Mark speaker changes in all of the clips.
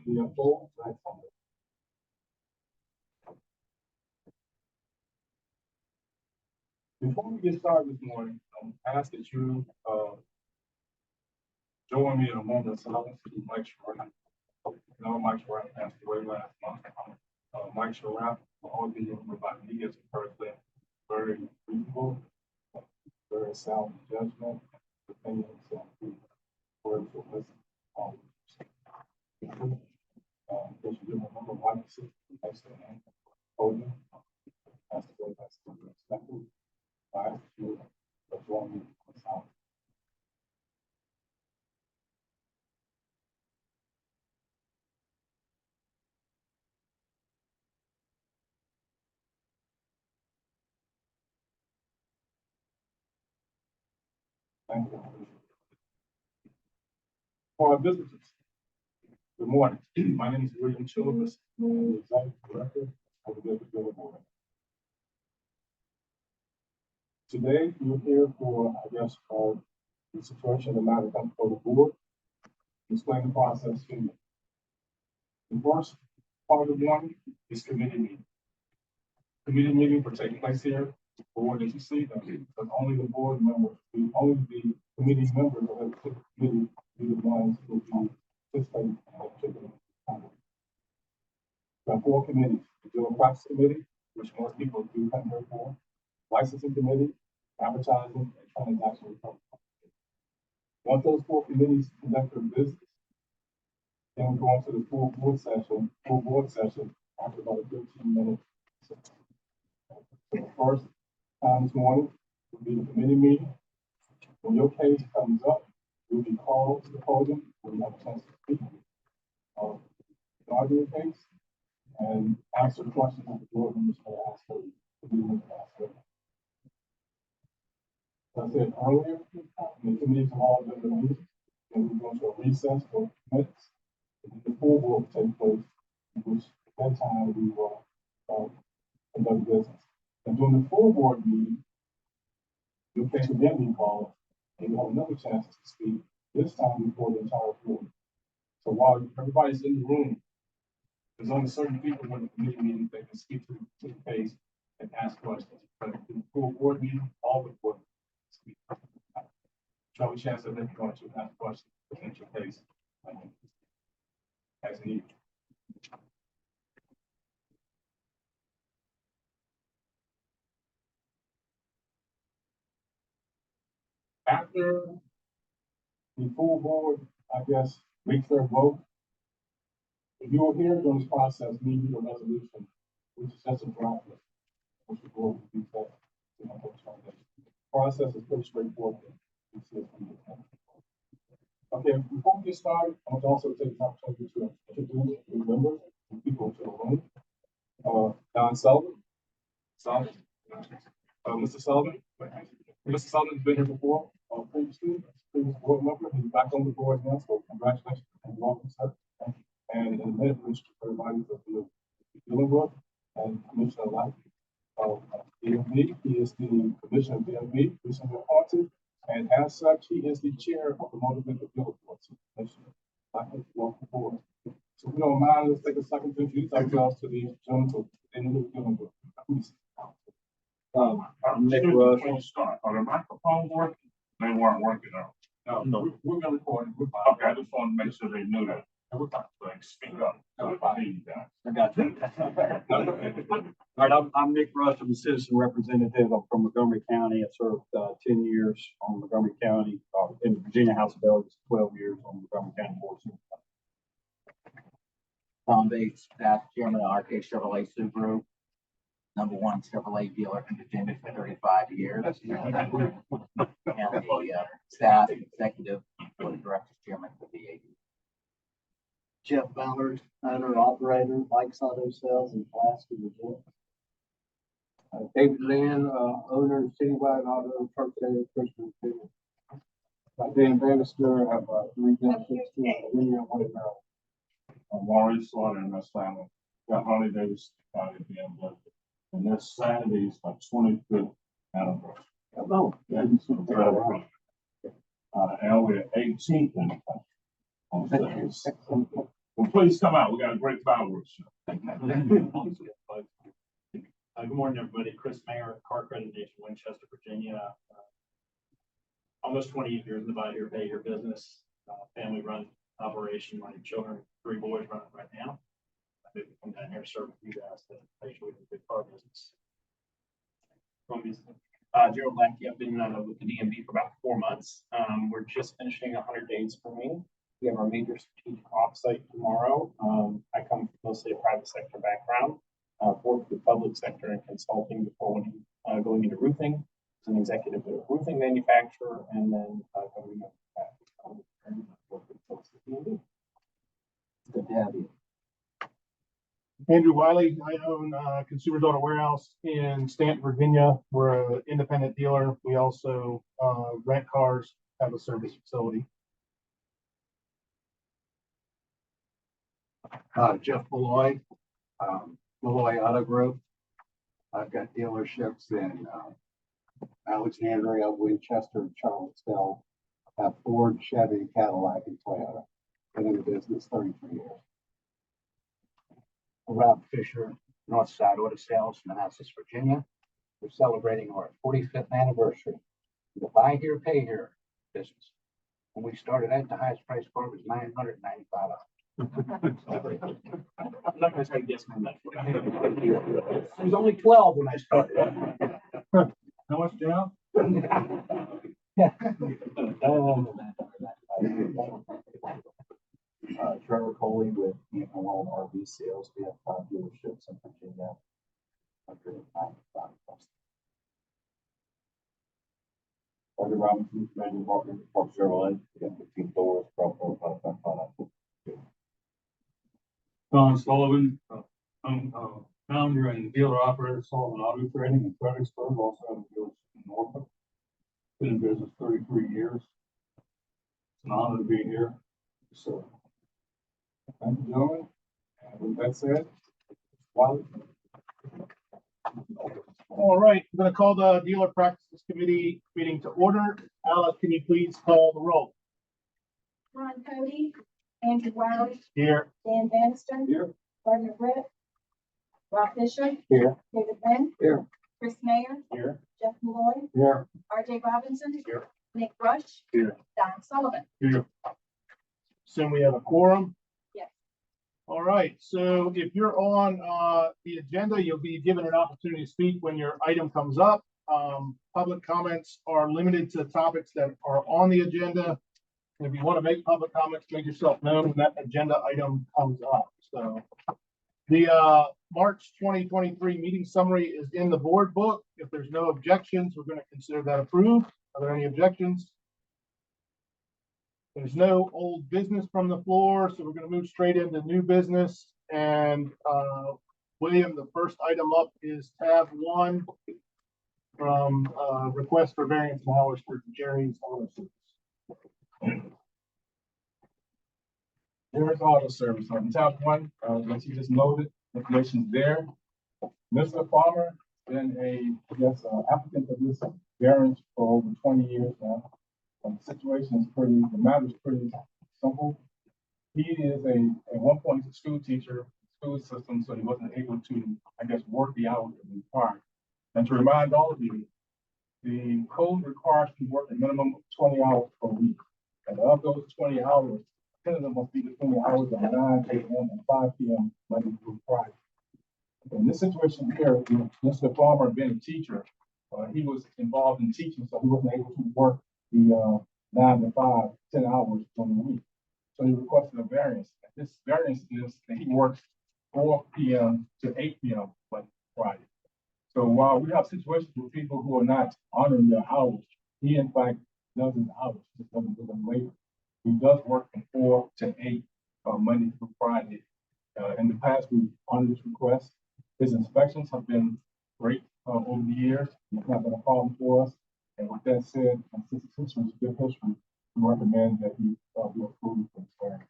Speaker 1: be in full. Before we get started this morning, I ask that you join me in a moment of silence to Mike Sharaf. You know, Mike Sharaf passed away last month. Mike Sharaf will always be remembered by me as a person very reasonable, very sound judgment, opinions, and words of wisdom. Because you didn't remember Mike, next to him, Odin, passed away last month. I ask you to join me in silence. Thank you. For our visitors, good morning. My name is William Childress. I'm the Executive Director of the Desert Village Board. Today, we're here for, the situation that matter comes before the board. Explain the process to you. The first part of the morning is committee meeting. Committee meetings are taking place here. The board, as you see them, but only the board members, only the committee members of the committee be the ones who will participate in that particular topic. There are 4 committees: the General Practice Committee, which most people do come here for, Licensing Committee, Advertising, and Transaction Recovery. Once those 4 committees conduct their business, then we go into the full board session after about a 15-minute session. So the first time this morning will be the committee meeting. When your case comes up, you'll be called to the podium where you have a chance to speak, argue your case, and answer the questions that the board members may ask for you. As I said earlier, the committees have all been meetings, and we're going to a recess for minutes. The full board will take place, in which at that time we will conduct business. And during the full board meeting, your case will then be called, and you'll have another chance to speak, this time before the entire board. So while everybody's in the room, there's only certain people in the committee meeting that can speak to the case and ask questions. But in the full board meeting, all the board speak. You have a chance at that point to ask questions, present your case as needed. After the full board, makes their vote, if you will hear during this process, need a resolution, which is just a draft list, which the board will be set. The process is pretty straightforward. Okay, before we get started, I want to also take this opportunity to introduce new members and people to the room. Don Sullivan. Mr. Sullivan. Mr. Sullivan's been here before, previous board member. He's back on the board now, so congratulations and welcome, sir. And in a minute, Mr. Everybody that you're dealing with, and Commissioner Light of DMV. He is the Commissioner of DMV, recently appointed, and as such, he is the chair of the Motor Vehicle Appeal Board. So, Commissioner Light, welcome aboard. So, if you don't mind, let's take a second to introduce ourselves to the gentlemen who we're dealing with. Please.
Speaker 2: I'm Nick Rush. Are the microphones working? They weren't working out.
Speaker 1: No. We're gonna record.
Speaker 2: Okay, I just want to make sure they knew that. Like, speak up.
Speaker 3: I got you. All right, I'm Nick Rush. I'm a citizen representative. I'm from Montgomery County. I served 10 years on Montgomery County, in the Virginia House of Delegates, 12 years on Montgomery County Board.
Speaker 4: Tom Bates, past chairman of RK Chevrolet Subaru, #1 Chevrolet dealer in Virginia for 35 years. And the staff executive for the directors chairman for VA.
Speaker 5: Jeff Ballard, owner operator, Mike's Auto Sales in Pulaski, Virginia.
Speaker 6: David Lynn, owner of Citywide Auto Truck Sales, Christian, Virginia. Dan Bannister, have 3 dealerships in Virginia, 1 in Maryland.
Speaker 2: I'm Maurice Slaughter in West Family. Got Harley Davidson County BMW. And this Saturday is my 25th anniversary.
Speaker 5: Oh,
Speaker 2: Yeah, and we're 18th in the country. Well, please come out. We got a great fireworks show.
Speaker 7: Good morning, everybody. Chris Mayer, Car Credit Nation, Winchester, Virginia. Almost 28 years in the buy here, pay here business, family run operation. My children, 3 boys running right now. I did come down here to serve you guys to make sure we can do car business.
Speaker 8: Gerald Lackey, I've been with the DMV for about 4 months. We're just finishing 100 days for me. We have our major strategic offsite tomorrow. I come from mostly a private sector background, worked with public sector and consulting before going into roofing. As an executive at a roofing manufacturer, and then going with folks at DMV.
Speaker 4: Good to have you.
Speaker 9: Andrew Wiley, I own Consumers Auto Warehouse in Stanton, Virginia. We're an independent dealer. We also rent cars, have a service facility.
Speaker 10: Jeff Malloy, Malloy Auto Group. I've got dealerships in Alexandria, Winchester, Charlottesville. Have Ford, Chevy, Cadillac, and Toyota. Been in the business 33 years.
Speaker 11: Rob Fisher, Northside Auto Sales, Manassas, Virginia. We're celebrating our 45th anniversary of the buy here, pay here business. When we started out, the highest price car was $995.
Speaker 8: I'm not going to try to guess my number.
Speaker 11: It was only 12 when I started.
Speaker 2: How much down?
Speaker 12: Trevor Coley with Camp World RV Sales. We have 5 dealerships in Virginia.
Speaker 2: Roger Robinson, Managing Partner, Park Chevrolet. We got 15 stores, probably 5.
Speaker 13: Don Sullivan, founder and dealer operator, Sullivan Auto Trading in Fredericksburg, also have a dealership in Norfolk. Been in business 33 years. It's an honor to be here. So,
Speaker 1: Thank you, gentlemen. And with that said, Wiley.
Speaker 9: All right, I'm going to call the Dealer Practices Committee meeting to order. Alice, can you please call the roll?
Speaker 14: Ron Cody, Andrew Wiley,
Speaker 9: Here.
Speaker 14: Dan Bannister.
Speaker 1: Here.
Speaker 14: Gardner Britt, Rob Fisher.
Speaker 9: Here.
Speaker 14: David Lynn.
Speaker 9: Here.
Speaker 14: Chris Mayer.
Speaker 9: Here.
Speaker 14: Jeff Malloy.
Speaker 9: Here.
Speaker 14: RJ Robinson.
Speaker 9: Here.
Speaker 14: Nick Rush.
Speaker 9: Here.
Speaker 14: Don Sullivan.
Speaker 9: Here. Assume we have a quorum.
Speaker 14: Yes.
Speaker 9: All right, so if you're on the agenda, you'll be given an opportunity to speak when your item comes up. Public comments are limited to topics that are on the agenda. If you want to make public comments, make yourself known when that agenda item comes up. So the March 2023 meeting summary is in the board book. If there's no objections, we're going to consider that approved. Are there any objections? There's no old business from the floor, so we're going to move straight into new business. And William, the first item up is tab 1 from request for variance and hours for Jerry's Auto Service.
Speaker 1: There's auto service on tab 1, what you just noted, information's there. Mr. Farmer, been applicant of this variance for over 20 years now. The situation is the matter is pretty simple. He is a at one point a school teacher, school system, so he wasn't able to, work the hours that required. And to remind all of you, the code requires you to work a minimum of 20 hours per week. And of those 20 hours, 10 of them must be between the hours of 9 a.m. and 5 p.m. Monday through Friday. In this situation here, Mr. Farmer being a teacher, he was involved in teaching, so he wasn't able to work the 9 to 5, 10 hours during the week. So he requested a variance. And this variance is that he works 4 p.m. to 8 p.m. Monday through Friday. So while we have situations with people who are not honoring their hours, he in fact does his hours, just doesn't do them later. He does work from 4 to 8 Monday through Friday. In the past, we've honored this request. His inspections have been great over the years. It's not been a problem for us. And with that said, and since his history is good history, we recommend that he be approved for this variance.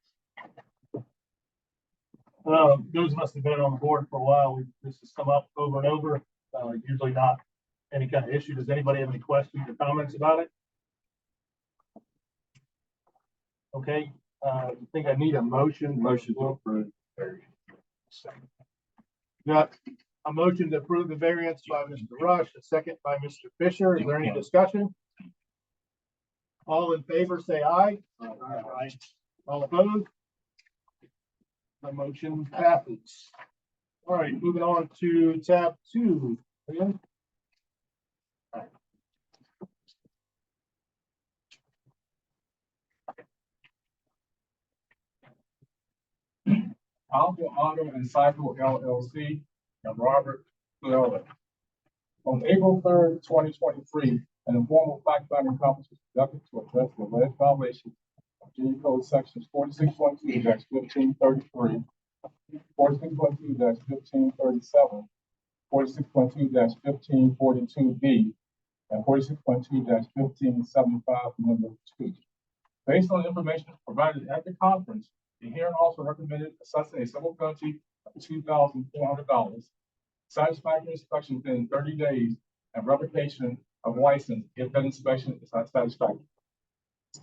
Speaker 9: Those must have been on the board for a while. This has come up over and over. Usually not any kind of issue. Does anybody have any questions or comments about it? Okay, I think I need a motion.
Speaker 3: Motion to approve.
Speaker 9: Got a motion to approve the variance by Mr. Rush, a second by Mr. Fisher. Is there any discussion? All in favor, say aye. Aye. All opposed? The motion passes. All right, moving on to tab 2. Again.
Speaker 1: Alpha Auto and Cycle LLC, and Robert Cleola. On April 3rd, 2023, an informal fact-finding conference was conducted to address the alleged violation of Virginia Code sections 46.2-1533, 46.2-1537, 46.2-1542B, and 46.2-1575, number 2. Based on the information provided at the conference, the hearing also recommended assessing a civil penalty of $2,400, satisfactory inspection within 30 days, and revocation of license if that inspection is not satisfactory.
Speaker 9: Is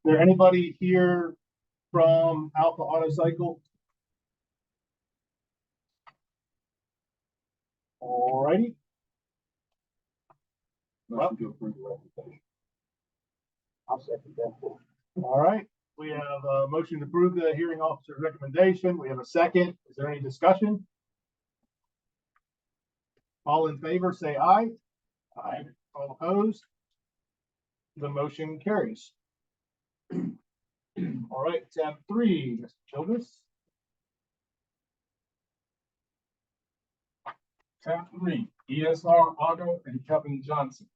Speaker 9: there anybody here from Alpha Auto Cycle? All righty.
Speaker 1: Motion to approve the revocation.
Speaker 11: I'll second that.
Speaker 9: All right. We have a motion to approve the hearing officer's recommendation. We have a second. Is there any discussion? All in favor, say aye. Aye. All opposed? The motion carries. All right, tab 3, Mr. Childress.
Speaker 1: Tab 3, ESR Auto and Kevin Johnson.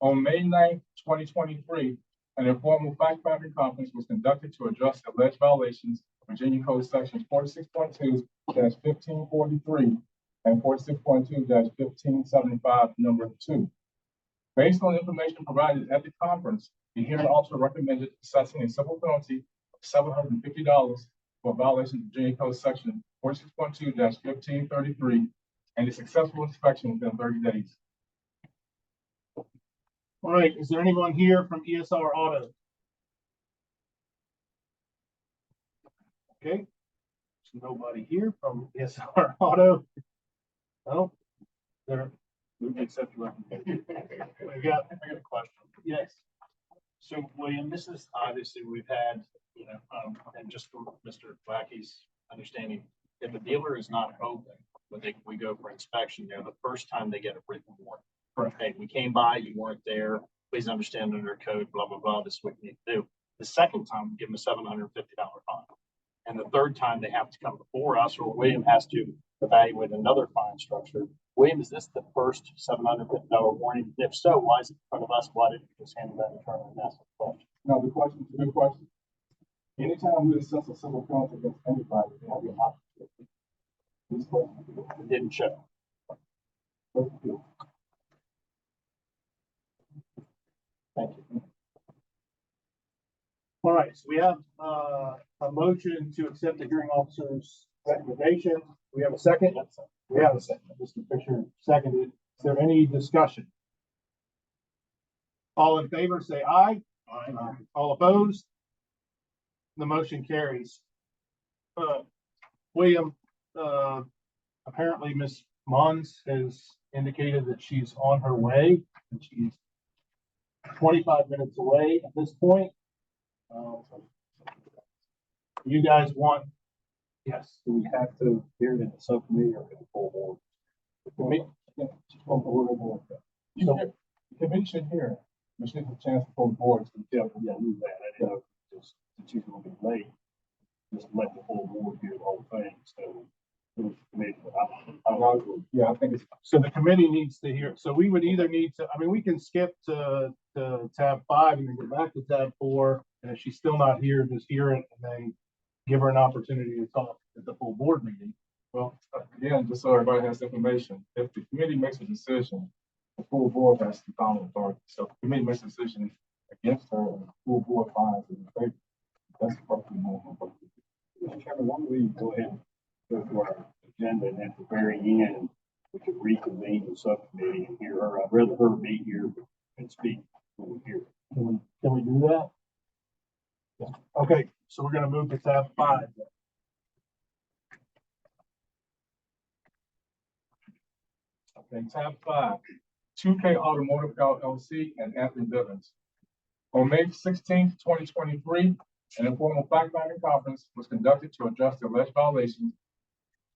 Speaker 1: On May 9th, 2023, an informal fact-finding conference was conducted to address alleged violations of Virginia Code sections 46.2-1543 and 46.2-1575, number 2. Based on information provided at the conference, the hearing also recommended assessing a civil penalty of $750 for violation of Virginia Code section 46.2-1533 and a successful inspection within 30 days.
Speaker 9: All right, is there anyone here from ESR Auto? Okay, there's nobody here from ESR Auto. No, there.
Speaker 3: We can accept your recommendation.
Speaker 9: I got a question. Yes.
Speaker 7: So, William, this is obviously we've had, and just from Mr. Blacky's understanding, if a dealer is not open, when we go for inspection, the first time they get a written warning. Hey, we came by, you weren't there. Please understand under code, blah, blah, blah, this is what you need to do. The second time, we give them a $750 fine. And the third time they have to come before us, or William has to evaluate another fine structure. William, is this the first $750 warning? If so, why is it in front of us? Why didn't you just handle that internally? That's the question.
Speaker 1: Now, the question is a good question. Anytime we assess a civil penalty against anybody, we have the option. This question.
Speaker 7: It didn't show.
Speaker 1: Thank you.
Speaker 9: All right, so we have a motion to accept the hearing officer's recommendation. We have a second? We have a second. Mr. Fisher seconded. Is there any discussion? All in favor, say aye. Aye. All opposed? The motion carries. William, apparently Ms. Mons has indicated that she's on her way and she's 25 minutes away at this point. You guys want? Yes.
Speaker 3: Do we have to hear it in the subcommittee or in the full board?
Speaker 1: The committee should hear it. We should have a chance to pull boards.
Speaker 3: Yeah, I knew that. I didn't know just that you were gonna be late. Just let the full board hear the whole thing. So.
Speaker 1: Yeah, I think it's.
Speaker 9: So the committee needs to hear. So we would either need to, we can skip to tab 5 and then go back to tab 4. And if she's still not here, just hear it and then give her an opportunity to talk at the full board meeting.
Speaker 1: Well, again, just so everybody has information, if the committee makes a decision, the full board has the final authority. So if the committee makes a decision against her, and the full board finds it in favor, that's perfectly normal.
Speaker 3: Mr. Chairman, why don't we go ahead and go through our agenda and at the very end, we could reconvene the subcommittee and hear her. I'd rather her be here and speak when we hear.
Speaker 9: Can we do that? Okay, so we're gonna move to tab 5.
Speaker 1: Okay, tab 5, 2K Automotive LLC and Anthony Bivens. On May 16th, 2023, an informal fact-finding conference was conducted to address the alleged violations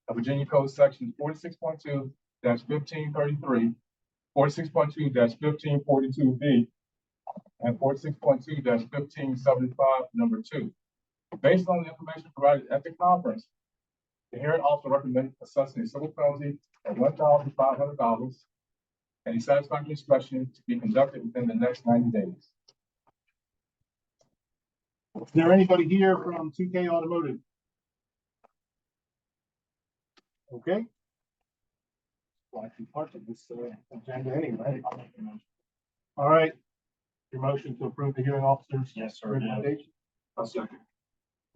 Speaker 1: of Virginia Code Section 46.2-1533, 46.2-1542B, and 46.2-1575, number 2. Based on the information provided at the conference, the hearing also recommended assessing a civil penalty of $1,500 and a satisfactory inspection to be conducted within the next 90 days.
Speaker 9: Is there anybody here from 2K Automotive? Okay.
Speaker 1: Well, I think part of this agenda anyway.
Speaker 9: All right. Your motion to approve the hearing officer's
Speaker 7: Yes, sir.
Speaker 9: recommendation.
Speaker 1: I'll second.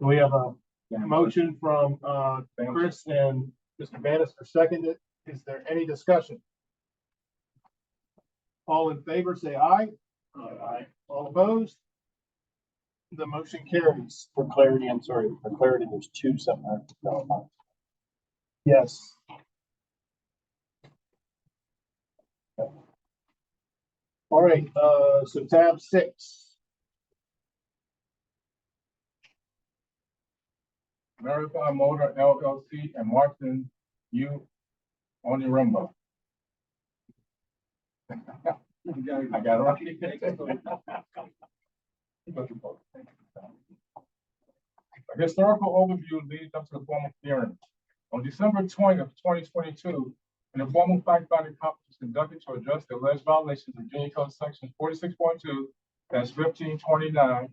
Speaker 9: We have a motion from Chris and Mr. Bannister seconded. Is there any discussion? All in favor, say aye. Aye. All opposed? The motion carries.
Speaker 7: For clarity, I'm sorry, for clarity, there's two separate.
Speaker 9: Yes. All right, so tab 6.
Speaker 1: Marathon Motor LLC and Martin U. Onirumba. I got it right. A historical overview leads up to the formal hearing. On December 20th, 2022, an informal fact-finding conference was conducted to address the alleged violations of Virginia Code Section 46.2-1529,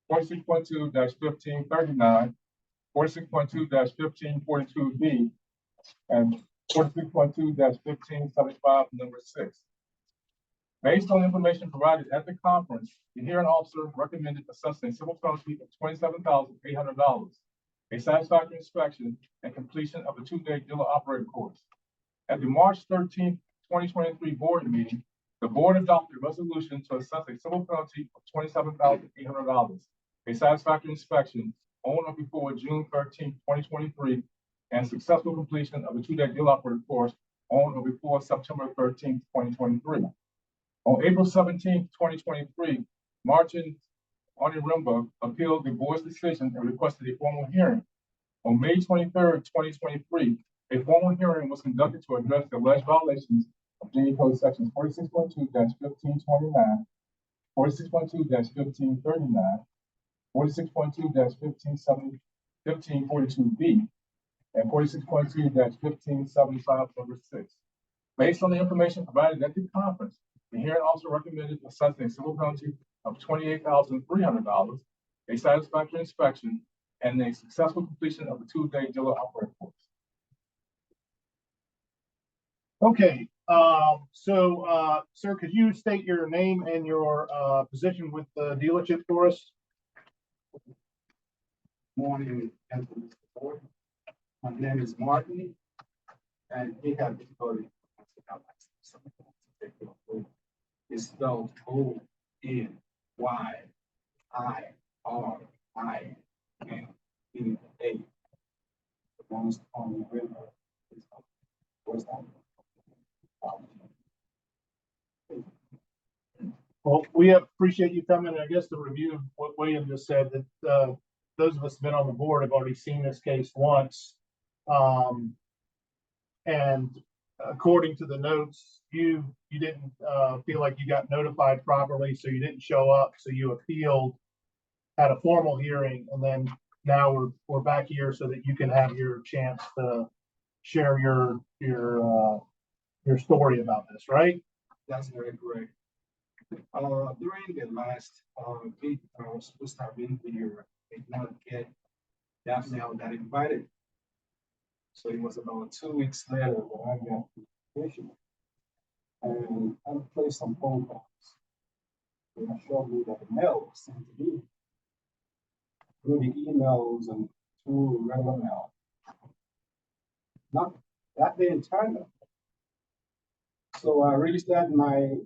Speaker 1: 46.2-1539, 46.2-1542B, and 46.2-1575, number 6. Based on information provided at the conference, the hearing officer recommended assessing a civil penalty of $27,800, a satisfactory inspection, and completion of a 2-day dealer operator course. At the March 13th, 2023 board meeting, the board adopted a resolution to assess a civil penalty of $27,800, a satisfactory inspection on or before June 13th, 2023, and successful completion of a 2-day dealer operator course on or before September 13th, 2023. On April 17th, 2023, Martin Onirumba appealed the board's decision and requested a formal hearing. On May 23rd, 2023, a formal hearing was conducted to address the alleged violations of Virginia Code Sections 46.2-1529, 46.2-1539, 46.2-1542B, and 46.2-1575, number 6. Based on the information provided at the conference, the hearing also recommended assessing a civil penalty of $28,300, a satisfactory inspection, and a successful completion of the 2-day dealer operator course.
Speaker 9: Okay, sir, could you state your name and your position with the dealership for us?
Speaker 10: Morning, Mr. Board. My name is Martin, and he had difficulty. It's spelled O-N-Y-I-R-I-N-E-A. The ones on the river is what's that?
Speaker 9: Well, we appreciate you coming. I guess to review what William just said, that those of us who've been on the board have already seen this case once. And according to the notes, you didn't feel like you got notified properly, so you didn't show up. So you appealed, had a formal hearing, and then now we're back here so that you can have your chance to share your story about this, right?
Speaker 10: That's very correct. During the last week, I was supposed to have been here, did not get that mail that invited. So it was about 2 weeks later that I got the invitation. And I placed some phone calls. And it showed me that the mail was sent to me through the emails and through regular mail. Not that they interned them. So I reached out my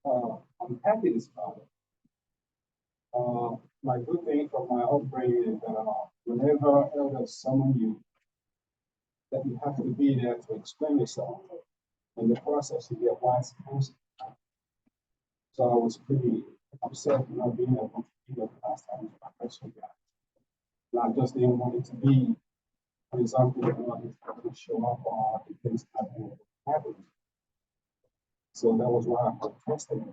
Speaker 10: unhappiness about it.
Speaker 1: my good thing from my upbringing is that whenever elders summon you, that you have to be there to explain yourself. In the process, you get wise counsel. So I was pretty upset not being able to be there the last time my person got. And I just didn't want it to be, for example, if I could show up or if things happen. So that was why I protested.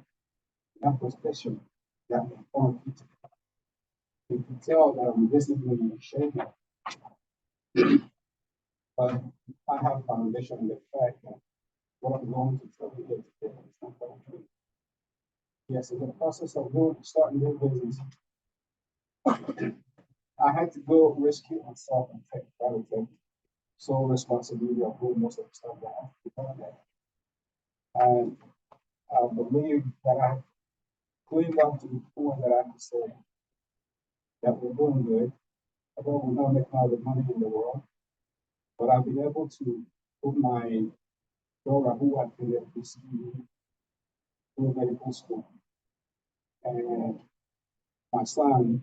Speaker 1: That frustration got me on. You can tell that I'm visibly shaking. But I have foundation in the fact that what I'm going to tell you here today is not going to. Yes, in the process of starting new business, I had to go rescue myself and try to take sole responsibility of doing most of the stuff that I have to be done there. And I believe that I cleaned up to the point that I can say that we're doing good. Although we're not making all the money in the world, but I've been able to put my daughter who attended PCU through medical school, and my son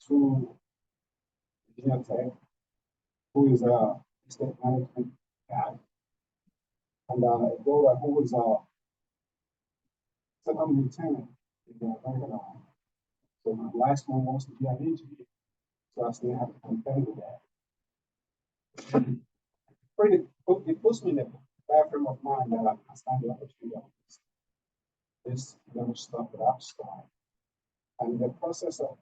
Speaker 1: through Virginia Tech, who is a state management guy, and a daughter who was a second lieutenant in the American Army. So my last one was to be an engineer, so I still have to contend with that. It puts me in the bathroom of mind that I stand the opportunity of this little stuff that I've started. And in the process of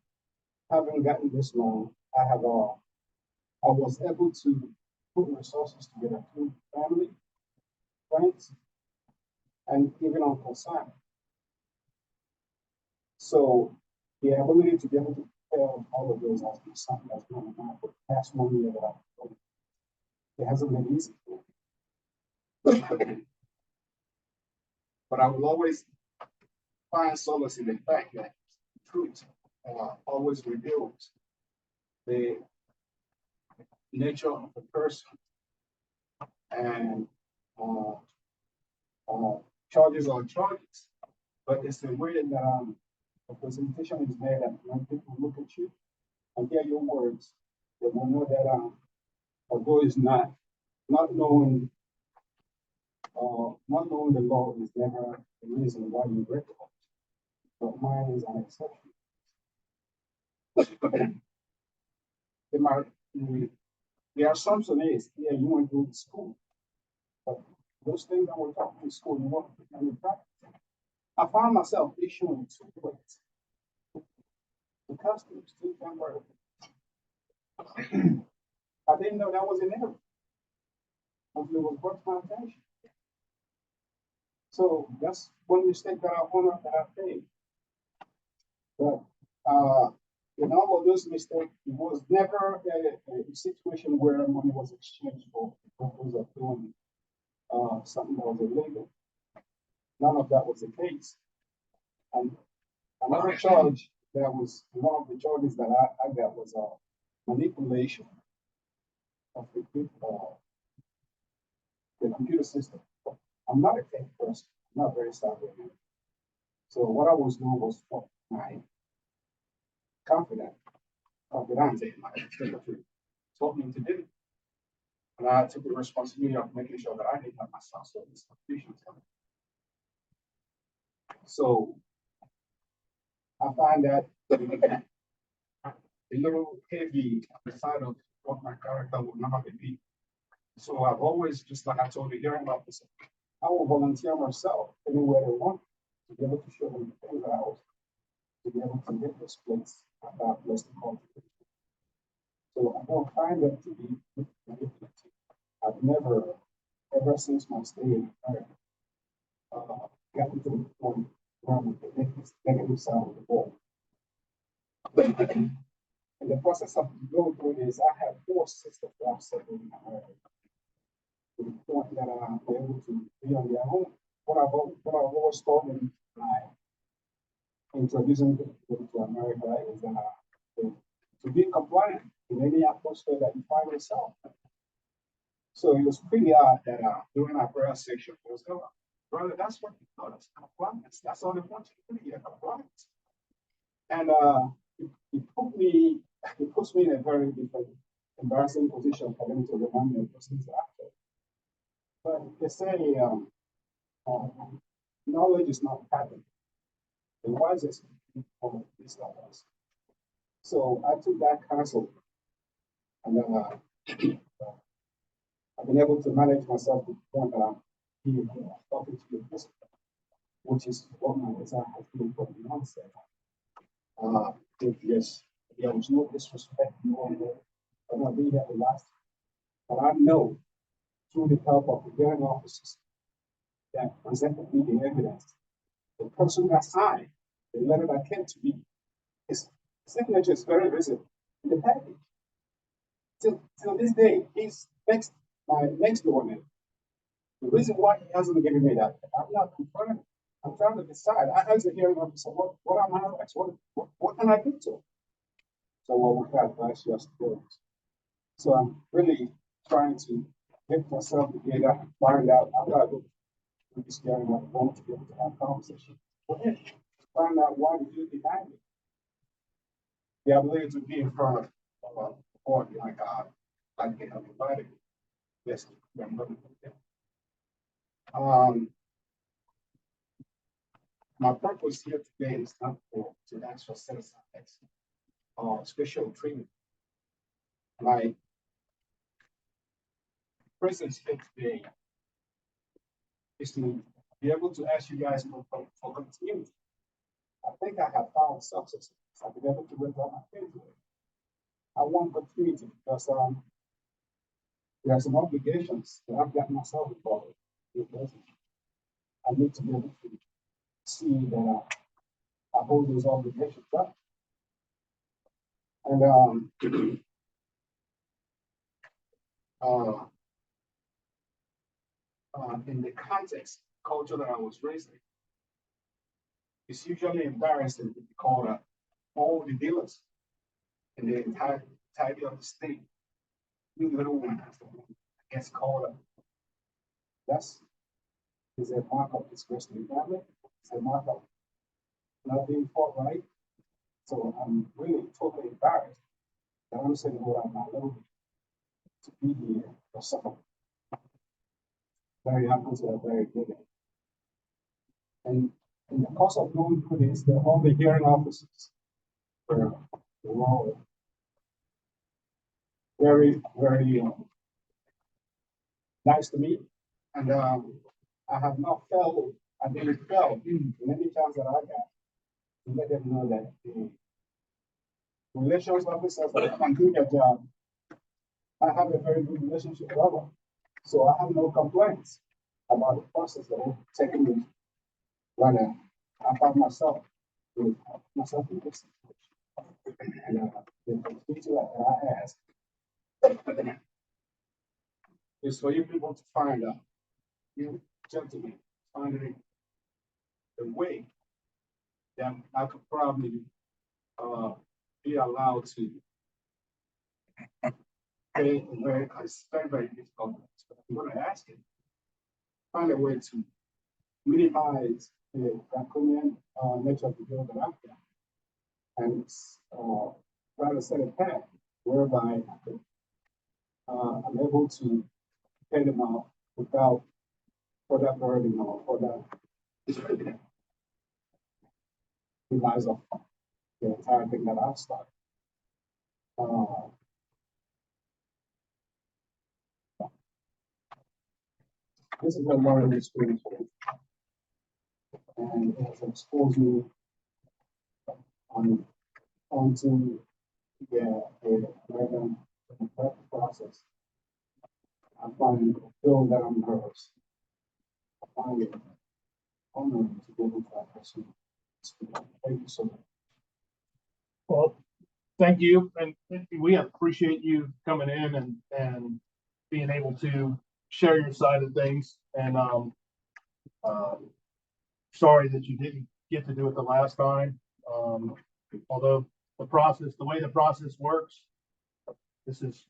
Speaker 1: having gotten this long, I was able to put resources together through family, friends, and even on consignment. So the ability to be able to tell all of those has been something that's been on my mind for the past 1 year that I've done. It hasn't been easy. But I will always find solace in the fact that truth always reveals the nature of the person, and charges are charges, but it's the way that the presentation is made that when people look at you and hear your words, they will know that although it's not knowing the law is never the reason why you break the law, but mine is an exception. The assumption is, yeah, you went to school, but those things that we're talking in school, you want to put them in practice. I found myself issuing 2 plates to customers, 2 temporary. I didn't know that was an error until it was brought to my attention. So that's one mistake that I made. But in all of those mistakes, it was never a situation where money was exchanged for the purpose of doing something that was illegal. None of that was the case. And another charge that was one of the charges that I got was manipulation of the computer system. I'm not a tech person. I'm not very savvy. So what I was doing was for my confidence in my secretary told me to do. And I took the responsibility of making sure that I didn't have myself so this confusion. So I find that a little heavy on the side of what my character would normally be. So I've always, just like I told the hearing officer, I will volunteer myself anywhere they want to be able to show them the things that I was, to be able to get this place about less than confident. So I don't find that to be manipulative. I've never, ever since my stay in America, gotten to the point where I'm the negative side of the ball. In the process of going through this, I have 4 sisters that I've settled in America, to the point that I'm able to be on their own. What I've always told them by introducing them to America is to be compliant in any atmosphere that you find yourself. So it was pretty odd that during our prayer section, it was going, brother, that's what you thought us compliance. That's all they want you to do, compliance. And, it puts me in a very different, embarrassing position for them to remind me of those things after. But they say, knowledge is not patent. The wisest people is not us. So I took that counsel, and then I've been able to manage myself to the point that I'm here talking to you, which is what my desire has been from the onset. Yes, there was no disrespect, I'm not being at the last. But I know through the help of the hearing officers that presented me the evidence, the person that signed the letter that came to me, his signature is very visible in the package. Till this day, he's my next door neighbor. The reason why he hasn't given me that, I'm not confirming. I'm trying to decide. I asked the hearing officer, what am I rights? What can I do to him? So what we have advice you to do. So I'm really trying to get myself together and find out. I've got to go to this hearing officer to be able to have a conversation with him. Find out why did you deny me? The ability to be in front of a court like they have invited. Yes, I'm going to do that. My purpose here today is not to ask for citizen or special treatment. My presence here today is to be able to ask you guys for continuity. I think I have found success. I've been able to resolve my case. I want continuity because there are some obligations that I've got myself involved in. I need to be able to see that I hold those obligations up. And in the context culture that I was raised in, it's usually embarrassing to be called all the dealers in the entirety of the state. You little one gets called up. That's is a mark of disgrace in the family. It's a mark of not being fought right. So I'm really totally embarrassed that I'm saying what I'm not able to be here for some very happens to a very good. And in the course of going through this, all the hearing officers were all very, very nice to me. And I have not felt, I didn't felt many times that I got to let them know that the relations officers that can do their job, I have a very good relationship with them. So I have no complaints about the process that they're taking me right now. I find myself in this situation. And the feature that I ask is for you people to find out, you gentlemen, finding the way that I could probably be allowed to pay a very, it's very difficult. I'm going to ask it. Find a way to minimize the draconian nature of the bill that I've got. And try to set a path whereby I'm able to pay them out without further burden or further realize of the entire thing that I've started. This is a learning experience for me. And it has exposed me onto the American democratic process. I find it feel that I'm nervous. I find it honoring to be able to have person. Thank you so much.
Speaker 9: Well, thank you, and we appreciate you coming in and being able to share your side of things. And sorry that you didn't get to do it the last time. Although the way the process works,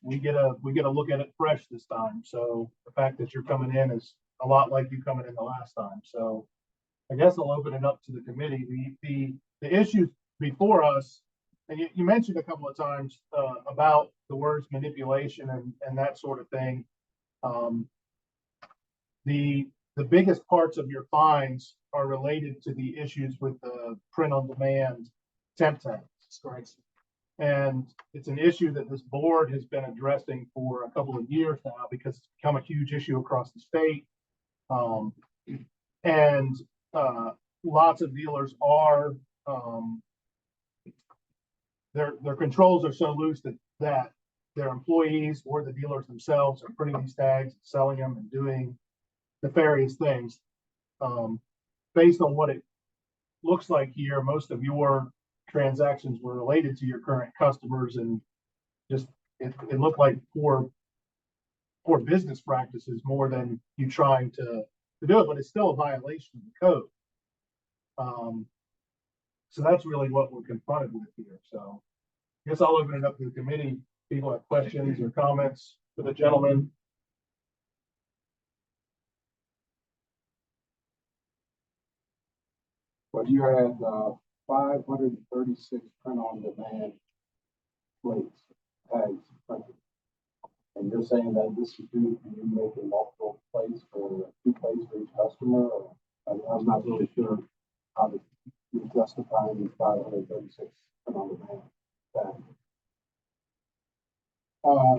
Speaker 9: we get a look at it fresh this time. So the fact that you're coming in is a lot like you coming in the last time. So I guess I'll open it up to the committee. The issues before us, and you mentioned a couple of times, about the words manipulation and that sort of thing. The biggest parts of your fines are related to the issues with the print on demand temp tags.
Speaker 7: Correct.
Speaker 9: And it's an issue that this board has been addressing for a couple of years now because it's become a huge issue across the state. And lots of dealers are, their controls are so loose that their employees or the dealers themselves are printing these tags, selling them and doing nefarious things. Based on what it looks like here, most of your transactions were related to your current customers, and just it looked like poor business practices more than you trying to do it, but it's still a violation of the code. So that's really what we're confronted with here. So I guess I'll open it up to the committee. People have questions or comments for the gentleman.
Speaker 6: But you had, 536 print on demand plates, tags printed. And you're saying that this is due to you making multiple plates for 2 plates for each customer? Or, I'm not really sure how to justify these 536 print on demand tags.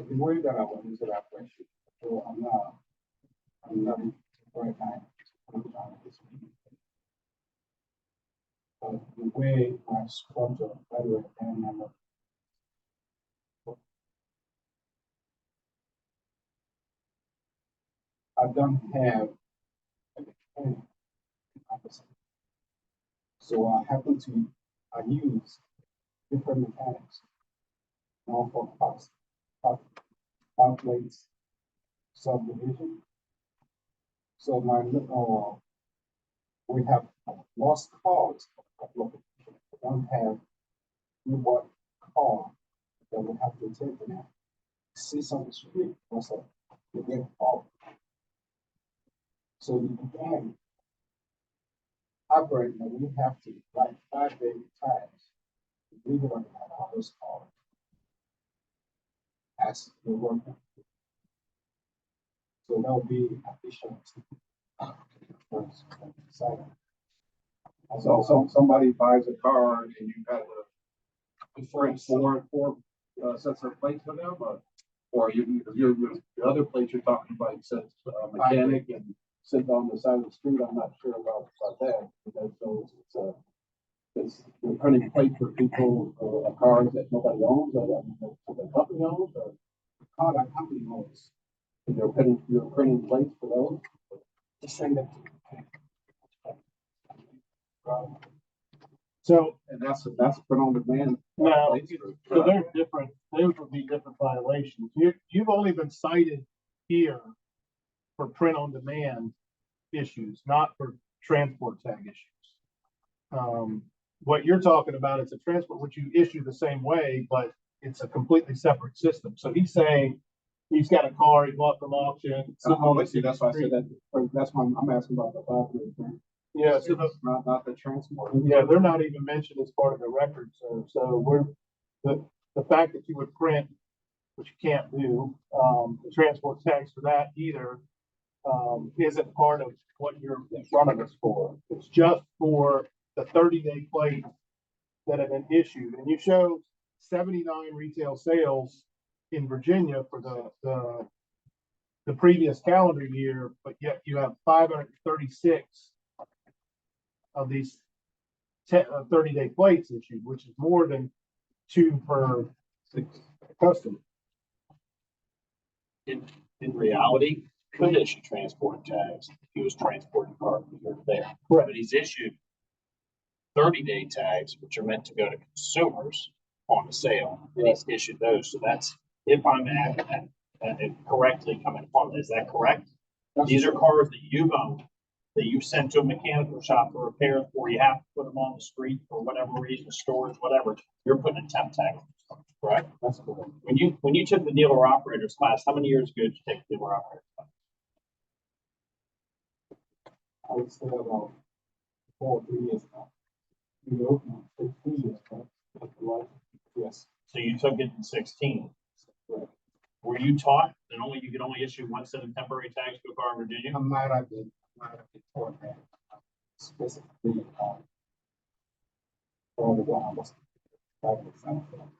Speaker 1: The way that I want to answer that question, so I'm not right now. The way I structure federal and number. I don't have any opposite. So I use different mechanics. Now for calculates subdivision. So we have lost cars. We don't have what car that we have to take now. See on the street, what's up? You get off. So you can operate, and we have to like 5 daily tags. We don't have all those cars. As the worker. So that'll be efficient.
Speaker 6: So somebody buys a car and you got a different four sets of plates for them, or your other plates you're talking about, it says mechanic and sit on the side of the street. I'm not sure about that. Because it's you're printing plates for people, cars that nobody owns, or that the company owns, or
Speaker 1: Car that company owns.
Speaker 6: you're printing plates for those.
Speaker 1: Just send them.
Speaker 9: So
Speaker 6: And that's print on demand.
Speaker 9: no,
Speaker 6: plates
Speaker 9: so they're different. Those would be different violations. You've only been cited here for print on demand issues, not for transport tag issues. What you're talking about is a transport, which you issue the same way, but it's a completely separate system. So he's saying he's got a car he bought from auction.
Speaker 6: I see. That's why I said that. That's why I'm asking about the 533.
Speaker 9: Yeah, so
Speaker 6: not the transport.
Speaker 9: yeah, they're not even mentioned as part of the record. So the fact that you would print, which you can't do, the transport tax for that either, isn't part of what you're in front of us for. It's just for the 30-day plate that have been issued. And you show 79 retail sales in Virginia for the previous calendar year, but yet you have 536 of these 30-day plates issued, which is more than 2 per 6 customer.
Speaker 7: In reality, could issue transport tags if he was transporting cars here or there.
Speaker 9: Right.
Speaker 7: But he's issued 30-day tags, which are meant to go to consumers on the sale, and he's issued those. So that's, if I'm correctly coming upon, is that correct? These are cars that you've owned, that you sent to a mechanical shop for repairs, or you have to put them on the street for whatever reason, stores, whatever. You're putting a temp tag, right?
Speaker 1: That's correct.
Speaker 7: When you took the dealer operators class, how many years ago did you take the dealer operators class?
Speaker 1: I would say about 4 or 3 years now. We opened it 15 years ago. Yes.
Speaker 7: So you took it in 16. Were you taught that you could only issue one set of temporary tags to a car in Virginia?
Speaker 1: I might have been taught that specifically, all the time was like example.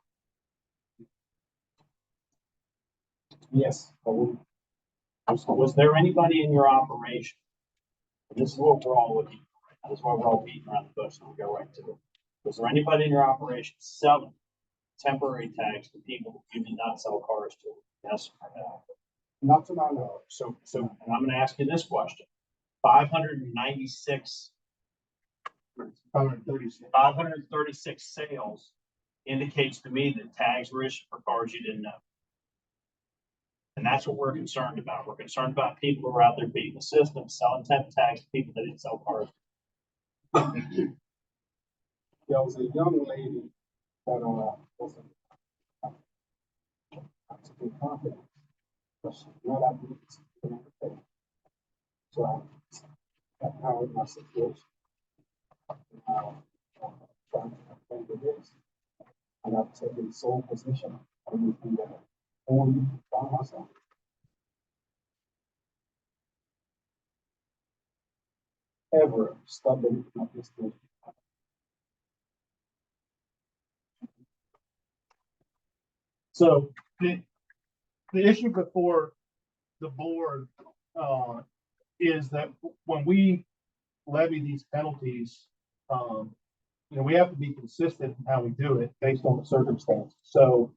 Speaker 1: Yes, I would.
Speaker 7: Was there anybody in your operation? And this is what we're all looking for. This is why we're all beating around the bush, and we'll go right to it. Was there anybody in your operation selling temporary tags to people you did not sell cars to? Yes or no?
Speaker 1: Not to my knowledge.
Speaker 7: So, and I'm gonna ask you this question. 596 536 sales indicates to me that tags were issued for cars you didn't know. And that's what we're concerned about. We're concerned about people who are out there beating the system, selling temp tags to people that didn't sell cars.
Speaker 1: There was a young lady that was a confident, but she's not at the so I empowered my situation. Trying to defend the risk. And I've taken sole position on anything that only by myself. Ever stop believing of this thing.
Speaker 9: So the issue before the board, is that when we levy these penalties, we have to be consistent in how we do it based on the circumstances. So,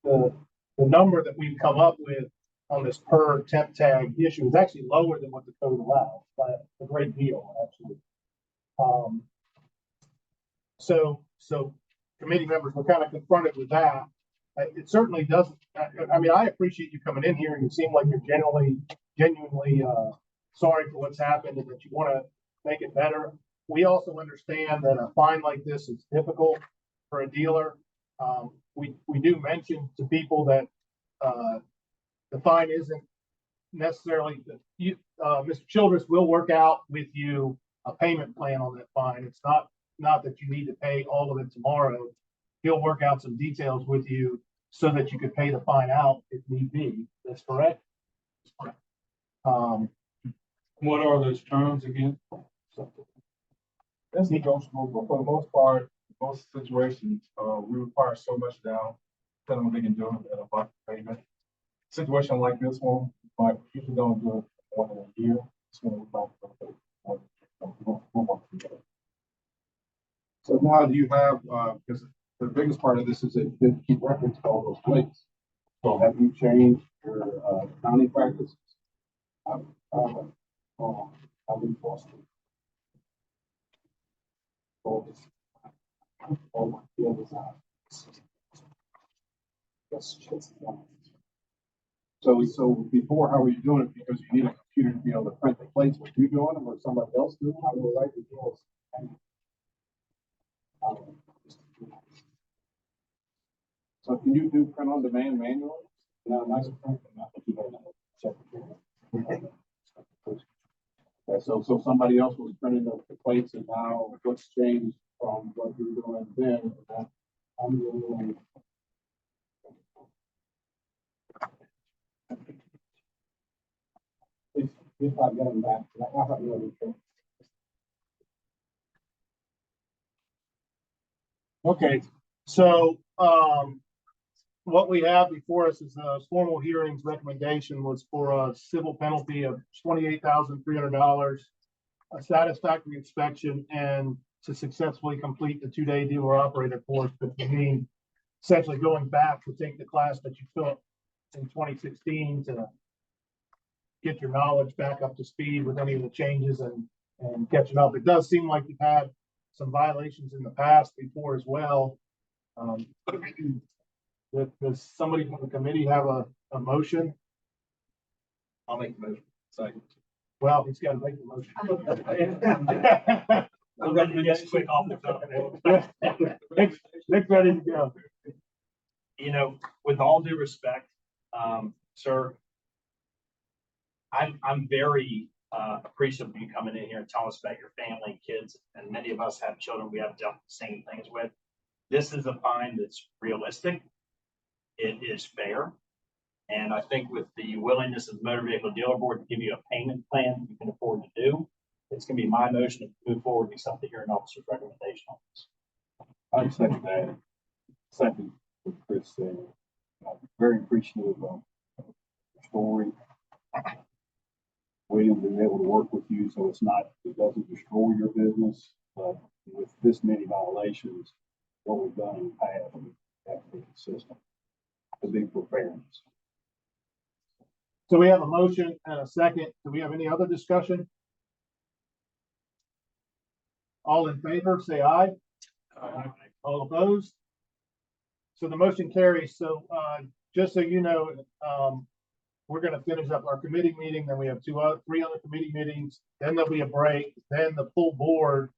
Speaker 9: the number that we've come up with on this per temp tag issue is actually lower than what the code allows by a great deal, actually. So committee members were kind of confronted with that. It certainly doesn't, I appreciate you coming in here and you seem like you're genuinely sorry for what's happened and that you want to make it better. We also understand that a fine like this is difficult for a dealer. We do mention to people that the fine isn't necessarily, Mr. Childress will work out with you a payment plan on that fine. It's not that you need to pay all of it tomorrow. He'll work out some details with you so that you could pay the fine out if need be. That's correct? That's correct.
Speaker 13: What are those terms again?
Speaker 1: That's negotiable, but for the most part, most situations, we require so much down, depending on what they can do at a buck payment. Situation like this one, but usually don't do it more than a year.
Speaker 6: So now do you have, because the biggest part of this is that you keep records of all those plates. So have you changed your county practices?
Speaker 1: I've been forced to. All my field is out. That's just.
Speaker 6: So before, how were you doing it? Because you need a computer to be able to print the plates. Were you doing them or somebody else doing them?
Speaker 1: I would like to do it.
Speaker 6: So can you do print on demand manually?
Speaker 1: No, nice print, not to keep it.
Speaker 6: Okay, so somebody else was printing the plates and now what's changed from what you were doing then?
Speaker 1: I'm doing. If I get them back, I have another thing.
Speaker 9: Okay, so, what we have before us is a formal hearings recommendation was for a civil penalty of $28,300, a satisfactory inspection, and to successfully complete the 2-day dealer operator course, which would mean essentially going back to take the class that you took in 2016 to get your knowledge back up to speed with any of the changes and catching up. It does seem like you've had some violations in the past before as well. Does somebody from the committee have a motion?
Speaker 6: I'll make the motion. Second.
Speaker 9: Well, he's got to make the motion.
Speaker 7: I'm ready to get quick off the top.
Speaker 9: Nick's ready to go.
Speaker 7: With all due respect, sir, I'm very appreciative of you coming in here and telling us about your family and kids. And many of us have children we have dealt with the same things with. This is a fine that's realistic. It is fair. And I think with the willingness of the Motor Vehicle Dealer Board to give you a payment plan you can afford to do, it's going to be my motion to move forward and accept the hearing officer's recommendation on this.
Speaker 2: I second that. Second, what Chris said. I'm very appreciative of the story. William being able to work with you, so it doesn't destroy your business, but with this many violations, what we've done in the past, we have to be consistent. To be for fairness.
Speaker 9: So we have a motion and a second. Do we have any other discussion? All in favor, say aye. All opposed? So the motion carries. So, just so you know, we're gonna finish up our committee meeting, then we have three other committee meetings, then there'll be a break, then the full board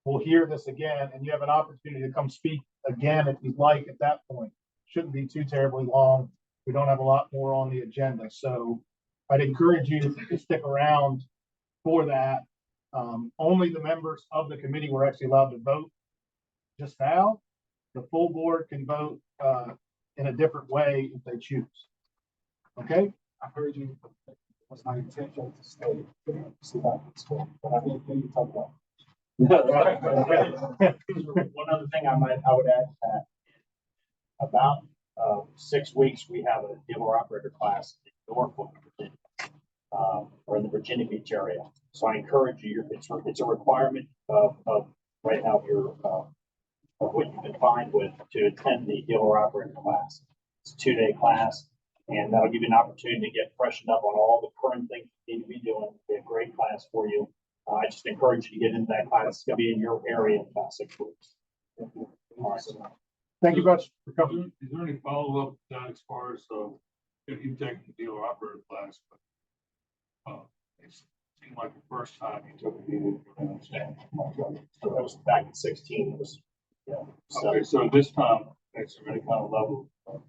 Speaker 9: will hear this again, and you have an opportunity to come speak again if you'd like at that point. Shouldn't be too terribly long. We don't have a lot more on the agenda, so I'd encourage you to stick around for that. Only the members of the committee were actually allowed to vote just now. The full board can vote in a different way if they choose. Okay?
Speaker 12: I heard you. It was my intention to stay. But I didn't hear you talk about.
Speaker 7: One other thing I would add to that. About 6 weeks, we have a dealer operator class in Norfolk, Virginia, or in the Virginia Beach area. So I encourage you, it's a requirement of right now of what you've been fined with to attend the dealer operator class. It's a 2-day class, and that'll give you an opportunity to get freshened up on all the current things you need to be doing. It'll be a great class for you. I just encourage you to get into that class. It's going to be in your area in about 6 weeks. All right.
Speaker 9: Thank you much for coming.
Speaker 13: Is there any follow-up to that as far as, if you take the dealer operator class, but, it seemed like the first time you took it, you didn't understand.
Speaker 7: So that was back in 16. It was, yeah.
Speaker 13: Okay, so this time, there's any kind of level of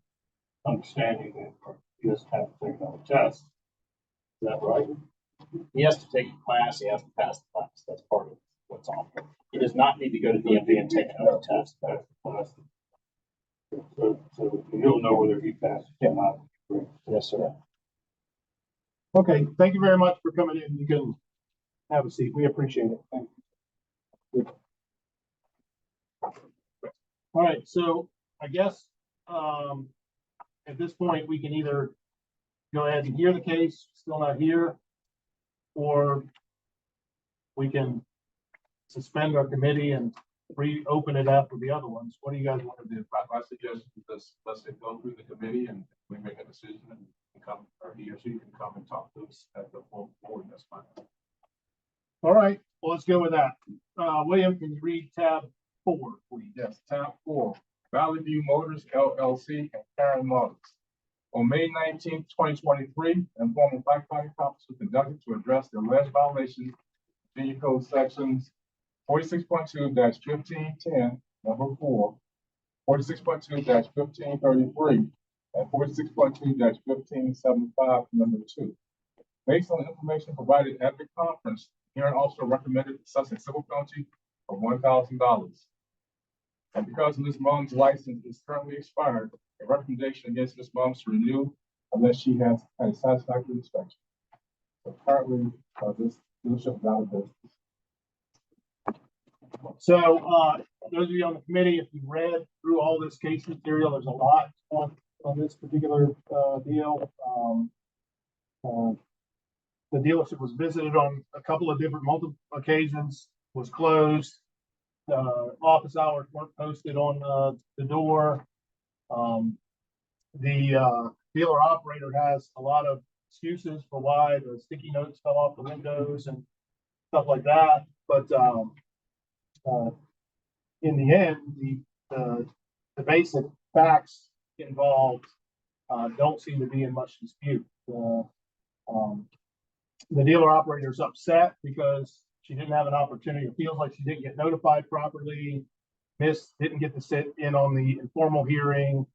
Speaker 13: understanding that he doesn't have to take another test. Is that right?
Speaker 7: He has to take a class. He has to pass the class. That's part of what's on here. He does not need to go to DMV and take another test.
Speaker 13: That's the class. So he'll know whether he passes or not.
Speaker 7: Yes, sir.
Speaker 9: Okay, thank you very much for coming in. You can have a seat. We appreciate it. Thank you. All right, so I guess at this point, we can either go ahead and hear the case, still not here, or we can suspend our committee and reopen it after the other ones. What do you guys want to do?
Speaker 6: I suggest let's go through the committee and we make a decision and come, or he or she can come and talk to us at the full board. That's fine.
Speaker 9: All right, well, let's go with that. William, can you read tab 4, please?
Speaker 1: Yes, tab 4, Valley View Motors LLC and Karen Motors. On May 19th, 2023, informal fact-finding conference was conducted to address the alleged violations of Virginia Code sections 46.2-1510, number 4, 46.2-1533, and 46.2-1575, number 2. Based on the information provided at the conference, the hearing also recommended assessing civil penalty of $1,000. And because Ms. Mum's license is currently expired, a recommendation against Ms. Mum's to renew unless she has had a satisfactory inspection. So currently, this dealership is out of business.
Speaker 9: So, those of you on the committee, if you read through all this case material, there's a lot on this particular deal. The dealership was visited on a couple of different multiple occasions, was closed. Office hours weren't posted on the door. The dealer operator has a lot of excuses for why the sticky notes fell off the windows and stuff like that. But in the end, the basic facts involved don't seem to be in much dispute. The dealer operator is upset because she didn't have an opportunity, or feels like she didn't get notified properly, didn't get to sit in on the informal hearing,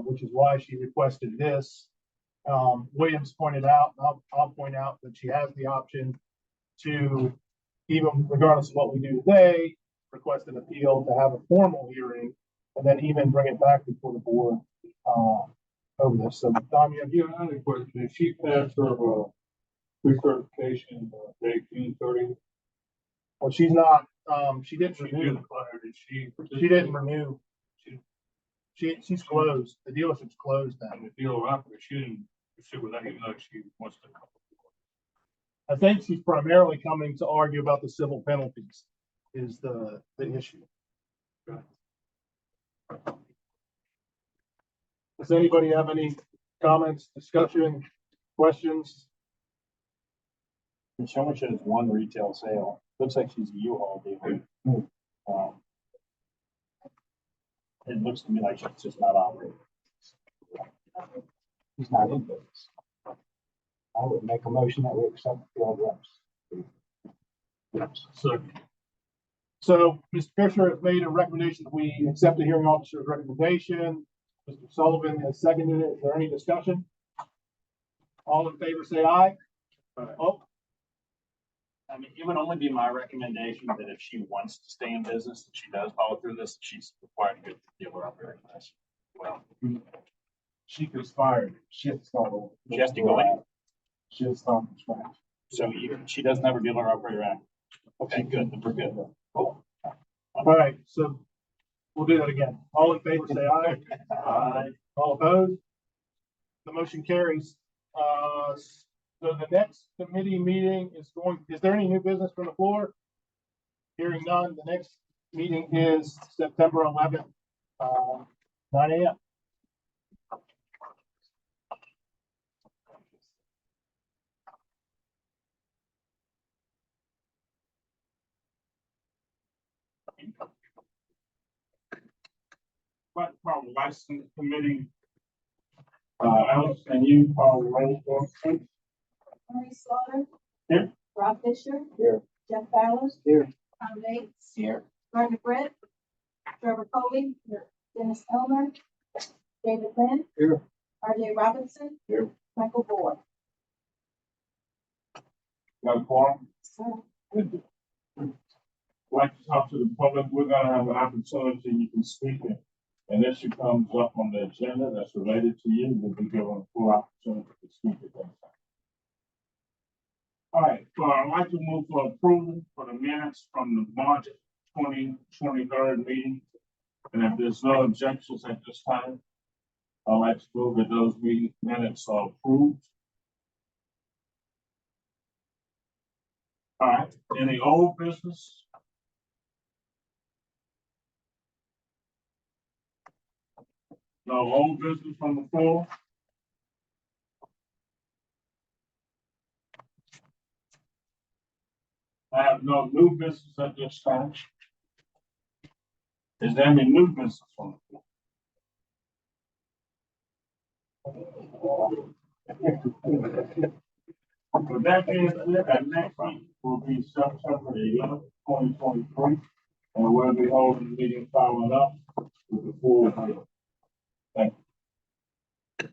Speaker 9: which is why she requested this. Williams pointed out, I'll point out that she has the option to, even regardless of what we do today, request an appeal to have a formal hearing and then even bring it back before the board, over this. So, Tom, you have
Speaker 13: Yeah, I had a question. If she passed her, pre-certification, date June 30th,
Speaker 9: well, she's not, she didn't
Speaker 13: she
Speaker 9: renew.
Speaker 13: did declare, did she?
Speaker 9: She didn't renew. She's closed. The dealership's closed now.
Speaker 13: And the dealer operator, she didn't pursue with that, even though she wants to.
Speaker 9: I think she's primarily coming to argue about the civil penalties is the issue. Does anybody have any comments, discussion, questions?
Speaker 3: And she only shows one retail sale. Looks like she's a U-Haul dealer. It looks to me like she's just not operating.
Speaker 11: He's not in business. I would make a motion that we accept the field reps.
Speaker 9: So Mr. Fisher has made a recommendation that we accept the hearing officer's recommendation. Mr. Sullivan has seconded it. Is there any discussion? All in favor, say aye. Oh,
Speaker 7: I mean, it would only be my recommendation that if she wants to stay in business, that she does follow through this, she's required to get the dealer operating license. Well,
Speaker 12: She gets fired. She has to start over.
Speaker 7: she has to go in.
Speaker 12: She has to start from scratch.
Speaker 7: So she doesn't have her dealer operator act. Okay, good, then we're good. Cool.
Speaker 9: all right, so we'll do that again. All in favor, say aye. Aye. All opposed? The motion carries. So the next committee meeting is there any new business from the floor? Hearing none, the next meeting is September 11th, 9 a.m.
Speaker 13: What about license committee? Alice, can you call the roll for us, please?
Speaker 14: Maurice Slaughter.
Speaker 13: Here.
Speaker 14: Rob Fisher.
Speaker 11: Here.
Speaker 14: Jeff Ballard.
Speaker 5: Here.
Speaker 14: Tom Bates.
Speaker 4: Here.
Speaker 14: Martin Brett. Trevor Coley. Dennis Elmer. David Lynn.
Speaker 5: Here.
Speaker 14: R.J. Robinson.
Speaker 11: Here.
Speaker 14: Michael Boyd.
Speaker 13: Got a forum?
Speaker 14: So,
Speaker 13: Like to talk to the public, we're gonna have an opportunity, you can speak it. And issue comes up on the agenda that's related to you, we'll be given a full opportunity to speak at that time. All right, so I'd like to move for approval for the minutes from the March 23rd meeting. And if there's no objections at this time, I'd like to move that those meeting minutes are approved. All right, any old business? No old business from the floor? I have no new business at this time. Is there any new business from the floor? With that being said, our next meeting will be September 11th, 2023, and we'll be holding the meeting following up with the full meeting. Thank you.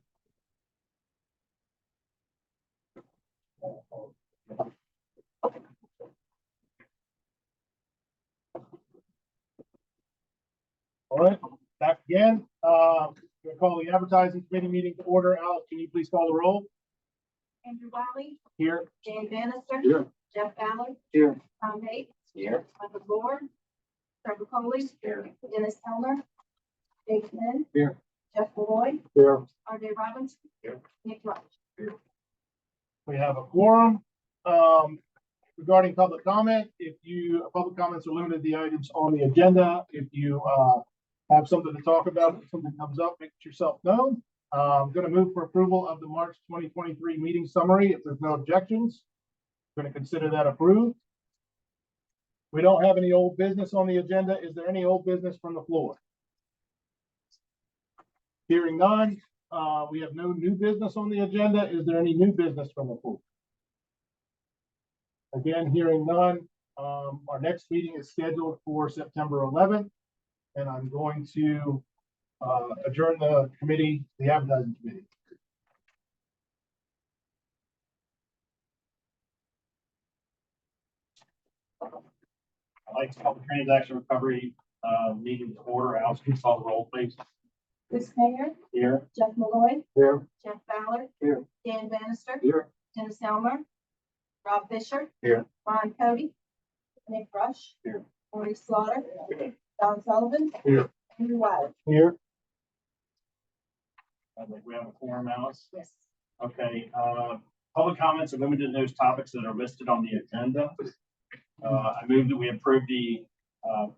Speaker 9: All right, back again. We'll call the advertising committee meeting to order. Alex, can you please call the roll?
Speaker 14: Andrew Wiley.
Speaker 9: Here.
Speaker 14: Jay Bannister.
Speaker 6: Here.
Speaker 14: Jeff Ballard.
Speaker 5: Here.
Speaker 14: Tom Bates.
Speaker 4: Here.
Speaker 14: Michael Boyd. Trevor Coley. Dennis Elmer. David Lynn.
Speaker 5: Here.
Speaker 14: Jeff Boyd.
Speaker 5: Here.
Speaker 14: R.J. Robinson.
Speaker 4: Here.
Speaker 14: Nick Roach.
Speaker 9: We have a quorum. Regarding public comment, public comments are limited to the items on the agenda. If you have something to talk about, if something comes up, make yourself known. I'm going to move for approval of the March 2023 meeting summary. If there's no objections, I'm going to consider that approved. We don't have any old business on the agenda. Is there any old business from the floor? Hearing none, we have no new business on the agenda. Is there any new business from the floor? Again, hearing none, our next meeting is scheduled for September 11th, and I'm going to adjourn the committee, the advertising committee.
Speaker 7: I'd like to call the transaction recovery, meeting to order. Alice, can you call the roll, please?
Speaker 14: Chris Mayer,
Speaker 7: Here.
Speaker 14: Jeff Malloy,
Speaker 1: Here.
Speaker 14: Jeff Ballard.
Speaker 1: Here.
Speaker 14: Dan Bannister.
Speaker 1: Here.
Speaker 14: Dennis Elmer. Rob Fisher.
Speaker 1: Here.
Speaker 14: Ron Cody. Nick Rush.
Speaker 1: Here.
Speaker 14: Maurice Slaughter. Don Sullivan.
Speaker 1: Here.
Speaker 14: Andrew Wiley.
Speaker 1: Here.
Speaker 7: I think we have a quorum, Alice.
Speaker 14: Yes.
Speaker 7: Okay, public comments are limited to those topics that are listed on the agenda. I move that we approve the,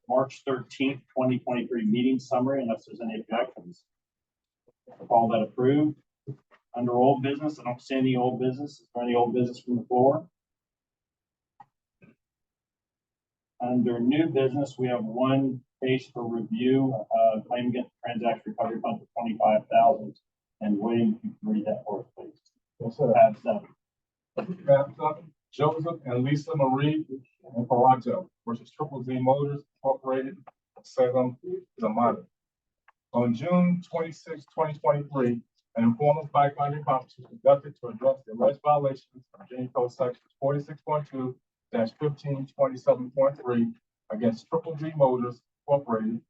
Speaker 7: March 13th, 2023 meeting summary unless there's any objections. I'll call that approved. Under old business, I don't see any old business. Is there any old business from the floor? Under new business, we have one case for review, claim against transaction recovery fund for 25,000. And William, if you can read that for us, please.
Speaker 1: Yes, sir.
Speaker 7: Tab 7.
Speaker 1: Tab 7, Joseph and Lisa Marie and Paracho versus Triple Z Motors Incorporated, Salem, Zamunda. On June 26, 2023, an informal fact-finding conference was conducted to address the alleged violations of Virginia Code Sections 46.2-1527.3 against Triple Z Motors Incorporated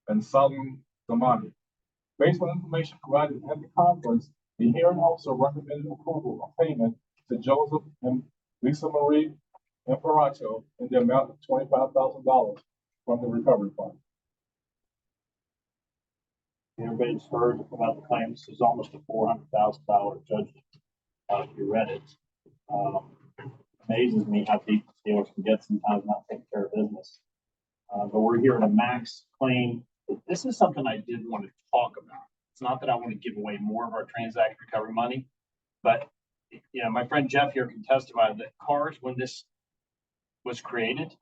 Speaker 1: and Salem, Zamunda. Based on information provided at the conference, the hearing officer recommended approval of payment to Joseph and Lisa Marie Imparato in the amount of $25,000 from the recovery fund.
Speaker 7: Everybody's heard about the claims. This is almost a $400,000 judgment. If you read it, amazes me how deep the dealers can get sometimes not taking care of business. But we're here at a max claim. This is something I did want to talk about. It's not that I want to give away more of our transaction recovery money, but you know, my friend Jeff here can testify that cars, when this was created,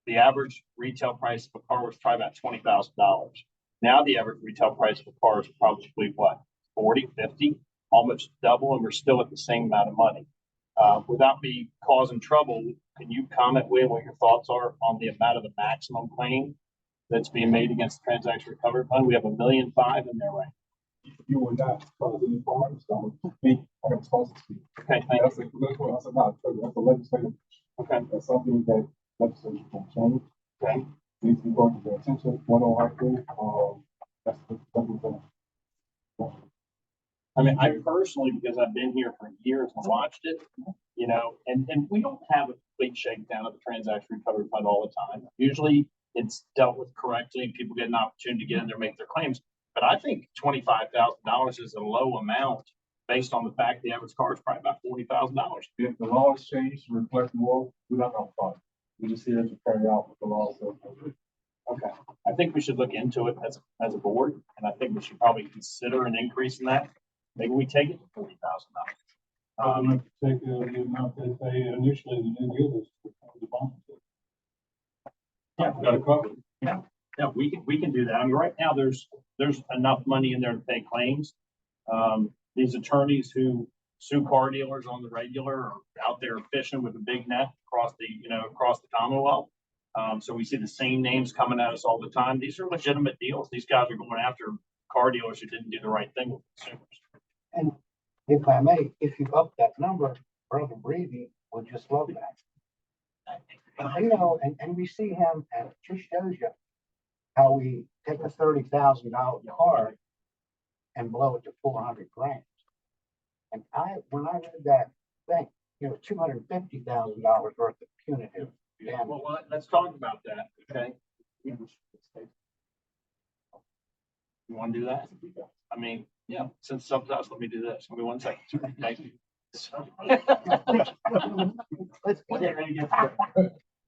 Speaker 7: the average retail price of a car was probably about $20,000. Now the average retail price of a car is probably what, 40, 50, almost double, and we're still at the same amount of money. Without me causing trouble, can you comment, Will, what your thoughts are on the amount of the maximum claim that's being made against the transaction recovery fund? We have $1.5 million in there, right?
Speaker 1: You will not cause any harm, so speak, I am supposed to speak.
Speaker 7: Okay, thank
Speaker 1: That's a political, that's a legislative,
Speaker 7: Okay.
Speaker 1: that's something that legislature can change.
Speaker 7: Okay.
Speaker 1: Needs to be brought to their attention, one on right there, that's something.
Speaker 7: I mean, I personally, because I've been here for years and watched it, you know, and we don't have a complete shakedown of the transaction recovery fund all the time. Usually it's dealt with correctly and people get an opportunity to get in there and make their claims. But I think $25,000 is a low amount based on the fact the average car is probably about $40,000.
Speaker 1: If the law is changed to reflect more, we're not gonna fight. We just here to carry out what the law says.
Speaker 7: Okay, I think we should look into it as a board, and I think we should probably consider an increase in that. Maybe we take it to $40,000.
Speaker 13: Take the amount they pay initially, the new dealers. The bond.
Speaker 7: Yeah, we gotta cover it. Yeah, we can do that. I mean, right now, there's enough money in there to pay claims. These attorneys who sue car dealers on the regular are out there fishing with a big net across the Commonwealth. So we see the same names coming at us all the time. These are legitimate deals. These guys are going after car dealers who didn't do the right thing with consumers.
Speaker 11: And if I may, if you up that number, Brother Breedy would just love that. You know, and we see him, and it just shows you how we take a $30,000 car and blow it to 400 grand. And when I read that thing, you know, $250,000 worth of punitive damage.
Speaker 7: Well, let's talk about that, okay? You want to do that? I mean, yeah, since something else, let me do this. Give me 1 second. Thank you.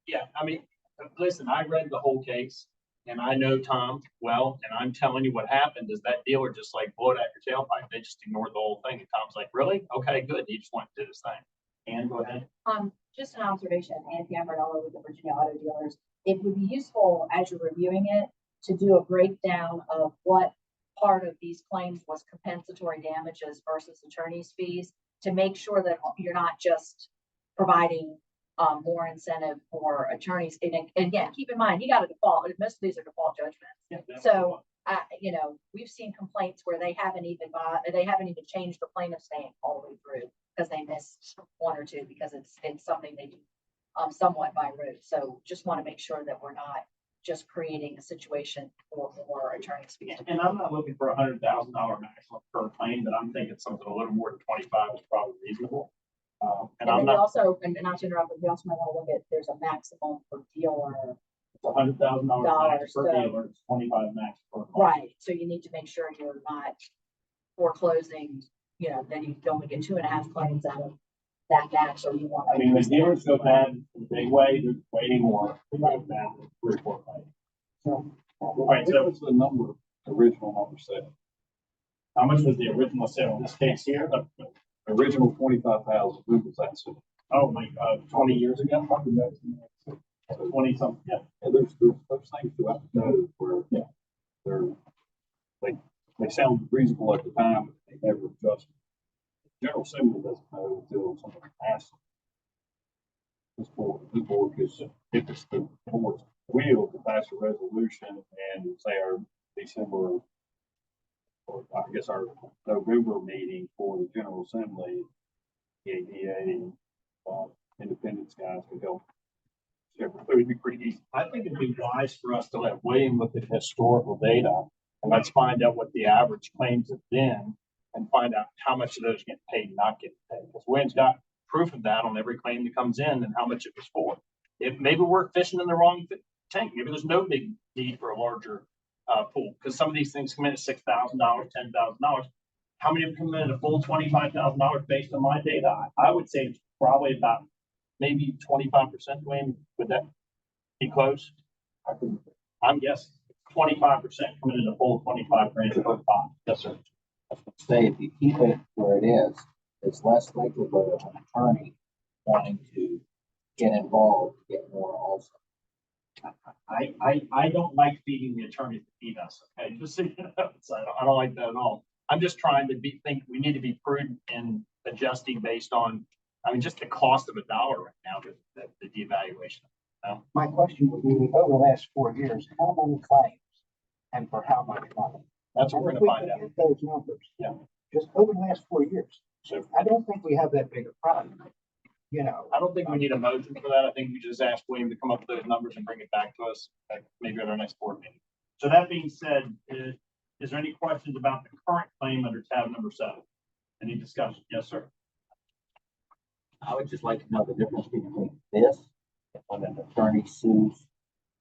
Speaker 7: Yeah, I mean, listen, I read the whole case and I know Tom well, and I'm telling you what happened is that dealer just like blew it at your tailpipe. They just ignored the whole thing. And Tom's like, really? Okay, good. He just wanted to do his thing. Ann, go ahead.
Speaker 15: Just an observation, Ann Piambarello with the Virginia Auto Dealers. It would be useful as you're reviewing it to do a breakdown of what part of these claims was compensatory damages versus attorney's fees to make sure that you're not just providing more incentive for attorneys. And again, keep in mind, you got a default. Most of these are default judgments.
Speaker 7: Yeah,
Speaker 15: So, you know, we've seen complaints where they haven't even changed the plaintiff's name all the way through because they missed one or two because it's something they do somewhat by route. So just want to make sure that we're not just creating a situation for attorneys fees.
Speaker 8: And I'm not looking for $100,000 maximum per claim, but I'm thinking something a little more than 25 is probably reasonable. And
Speaker 15: And
Speaker 8: I'm
Speaker 15: then we
Speaker 8: not,
Speaker 15: also, and not to interrupt, but we also might want to look at, there's a maximum per dealer.
Speaker 8: it's $100,000 max
Speaker 15: Dollars,
Speaker 8: per
Speaker 15: so-
Speaker 8: dealer, it's 25 max per claim.
Speaker 15: Right, so you need to make sure you're not foreclosing, you know, then you don't get 2.5 claims out of that max, or you want.
Speaker 8: I mean, when dealers go bad in a big way, there's way more to go down than 3 or 4 claims. Right,
Speaker 2: What
Speaker 8: so
Speaker 2: was the number, original number said?
Speaker 8: how much was the original sale in this case here?
Speaker 2: Original 25,000, who was that? So
Speaker 8: Oh my God, 20 years ago? 20 something, yeah.
Speaker 2: there's things throughout the code where, they sound reasonable at the time, but they never adjust. General Assembly doesn't know until someone asks. This board is, if it's the board's will to pass a resolution and say our December, or I guess our November meeting for the General Assembly, the ADA, Independence guys can help.
Speaker 8: It would be pretty easy. I think it'd be wise for us to let William look at historical data and let's find out what the average claims have been and find out how much of those get paid, not get paid. Because William's got proof of that on every claim that comes in and how much it was for. If maybe we're fishing in the wrong tank, maybe there's no big need for a larger pool, because some of these things come in at $6,000, $10,000. How many of them come in at a full $25,000 based on my data? I would say it's probably about maybe 25%, William. Would that be close? I'm guessing 25% coming in a full 25 grand per pop. Yes, sir.
Speaker 11: Say if you keep it where it is, it's less likelihood of an attorney wanting to get involved, get more also.
Speaker 8: I don't like feeding the attorneys to feed us. Okay, just so you know, so I don't like that at all. I'm just trying to think we need to be prudent in adjusting based on, I mean, just the cost of a dollar right now, the devaluation.
Speaker 11: My question would be, over the last 4 years, how many claims and for how much money?
Speaker 8: That's what we're
Speaker 11: If
Speaker 8: gonna
Speaker 11: we
Speaker 8: find
Speaker 11: can
Speaker 8: out.
Speaker 11: get those numbers.
Speaker 8: Yeah.
Speaker 11: Just over the last 4 years.
Speaker 8: So
Speaker 11: I don't think we have that big a problem. You know,
Speaker 8: I don't think we need a motion for that. I think we just ask William to come up with those numbers and bring it back to us, maybe at our next board meeting. So that being said, is there any questions about the current claim under tab number 7? Any discussion? Yes, sir.
Speaker 11: I would just like to know the difference between this and when an attorney sues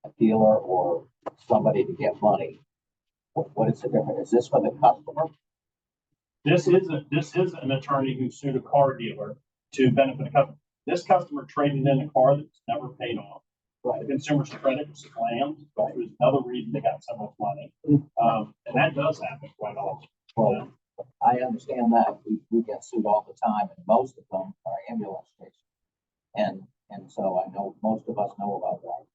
Speaker 11: a dealer or somebody to get money. What is the difference? Is this for the customer?
Speaker 8: This is an attorney who sued a car dealer to benefit a customer. This customer traded in a car that's never paid off.
Speaker 11: Right.
Speaker 8: The consumer's credit was slammed, which was another reason they got so much money. And that does happen quite often.
Speaker 11: Well, I understand that. We get sued all the time, and most of them are ambulance cases. And so I know most of us know about that.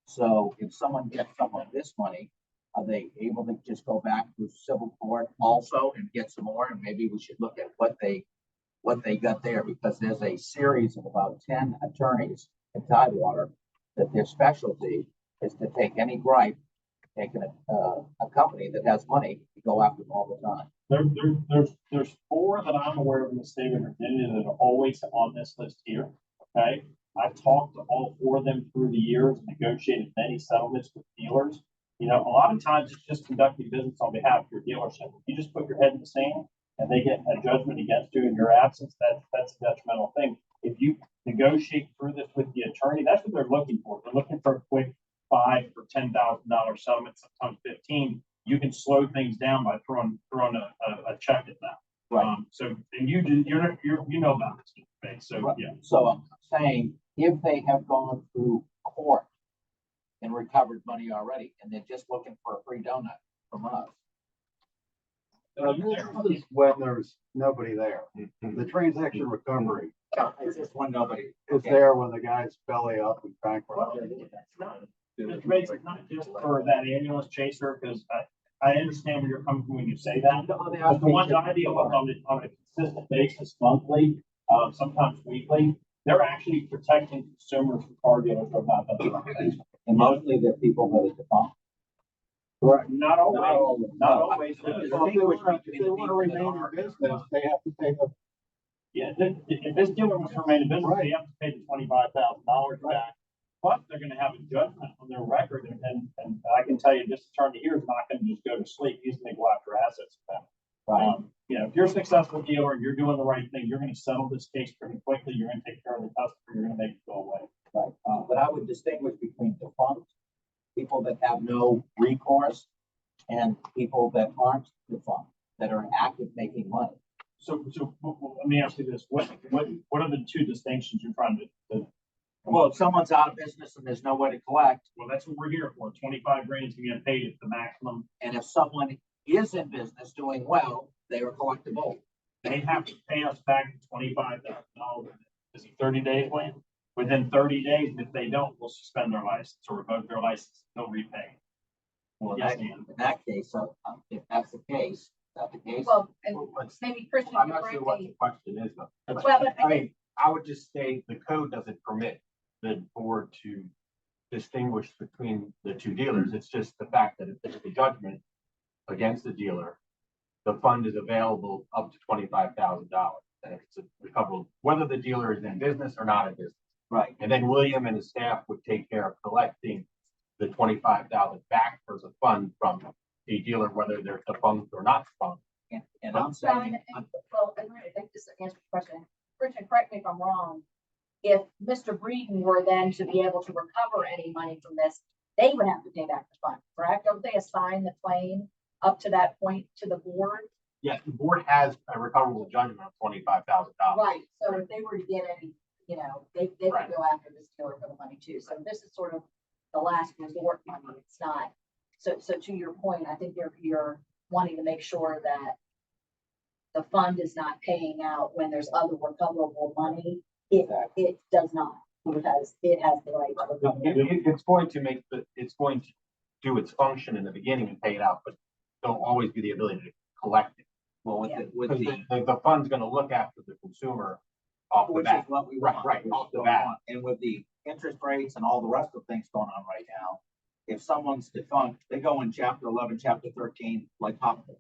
Speaker 11: So if someone gets some of this money, are they able to just go back to civil court also and get some more? And maybe we should look at what they got there, because there's a series of about 10 attorneys in Tidewater that their specialty is to take any gripe, taking a company that has money to go after them all the time.
Speaker 8: There's 4 that I'm aware of in the state of Virginia that are always on this list here. Okay. I've talked to all 4 of them through the years, negotiated many settlements with dealers. You know, a lot of times it's just conducting business on behalf of your dealership. If you just put your head in the sand and they get a judgment against you in your absence, that's a detrimental thing. If you negotiate through this with the attorney, that's what they're looking for. They're looking for a quick $5,000 or $10,000 settlement, sometimes 15. You can slow things down by throwing a check at them.
Speaker 11: Right.
Speaker 8: So and you know about this space. So
Speaker 11: Right.
Speaker 8: yeah.
Speaker 11: So I'm saying if they have gone through court and recovered money already, and they're just looking for a free donut from us.
Speaker 2: When there's nobody there. The transaction recovery
Speaker 11: It's just when nobody.
Speaker 2: is there when the guy's belly up and bankrupt.
Speaker 8: It's basically not just for that ambulance chaser, because I understand where you're coming from when you say that. But the ones I deal with on a consistent basis, monthly, sometimes weekly, they're actually protecting consumers from car dealers from not being able.
Speaker 11: And mostly they're people that are defunct.
Speaker 2: Right.
Speaker 8: Not always, not always.
Speaker 2: If they want to remain in business, they have to pay the.
Speaker 8: Yeah, if this dealer was to remain in business, they have to pay the
Speaker 7: $25,000 back. But they're gonna have a judgment on their record, and I can tell you, this attorney here is not gonna just go to sleep, he's gonna go after assets back. You know, if you're a successful dealer and you're doing the right thing, you're gonna settle this case pretty quickly, you're gonna take care of the customer, you're gonna make it go away.
Speaker 4: Right, but I would distinguish between defunct, people that have no recourse, and people that aren't defunct, that are active making money.
Speaker 7: So let me ask you this, what are the two distinctions you're trying to?
Speaker 4: Well, if someone's out of business and there's no way to collect,
Speaker 7: Well, that's what we're here for, 25 grand to get paid at the maximum.
Speaker 4: and if someone is in business doing well, they are collectible.
Speaker 7: They have to pay us back $25,000. Is it 30 days, Wayne? Within 30 days, if they don't, we'll suspend their license or revoke their license, they'll repay.
Speaker 4: Well,
Speaker 7: Yes,
Speaker 4: that-
Speaker 7: ma'am.
Speaker 4: in that case, if that's the case, is that the case?
Speaker 15: Well, and maybe Christian.
Speaker 6: I'm
Speaker 15: can
Speaker 6: not
Speaker 15: correct
Speaker 6: sure what
Speaker 15: me.
Speaker 6: the question is, though.
Speaker 15: Well, but
Speaker 6: I mean, I would just say the code doesn't permit the board to distinguish between the two dealers. It's just the fact that if there's a judgment against the dealer, the fund is available up to $25,000. And it's recoverable, whether the dealer is in business or not in business.
Speaker 4: Right,
Speaker 6: And then William and his staff would take care of collecting the 25,000 back as a fund from a dealer, whether they're defunct or not defunct.
Speaker 4: and I'm saying,
Speaker 15: Well, I think this answers the question. Christian, correct me if I'm wrong. If Mr. Breeden were then to be able to recover any money from this, they would have to pay back the fund, correct? Don't they assign the claim up to that point to the board?
Speaker 6: Yes, the board has a recoverable judgment of $25,000.
Speaker 15: Right, so if they were to get any, you know, they could
Speaker 6: Right.
Speaker 15: go after this dealer for the money too. So this is sort of the last resort money. It's not. So to your point, I think you're wanting to make sure that the fund is not paying out when there's other recoverable money. It does not, because it has the right.
Speaker 6: It's going to it's going to do its function in the beginning and pay it out, but there'll always be the ability to collect it.
Speaker 4: well, with
Speaker 15: Yeah.
Speaker 4: the, with
Speaker 6: Because
Speaker 4: the,
Speaker 6: the fund's gonna look after the consumer off the
Speaker 4: which is
Speaker 6: bat.
Speaker 4: what we
Speaker 6: Right,
Speaker 4: want.
Speaker 6: right,
Speaker 4: which
Speaker 6: off
Speaker 4: is
Speaker 6: the
Speaker 4: what we
Speaker 6: bat.
Speaker 4: want. And with the interest rates and all the rest of things going on right now, if someone's defunct, they go in chapter 11, chapter 13, like popcorn.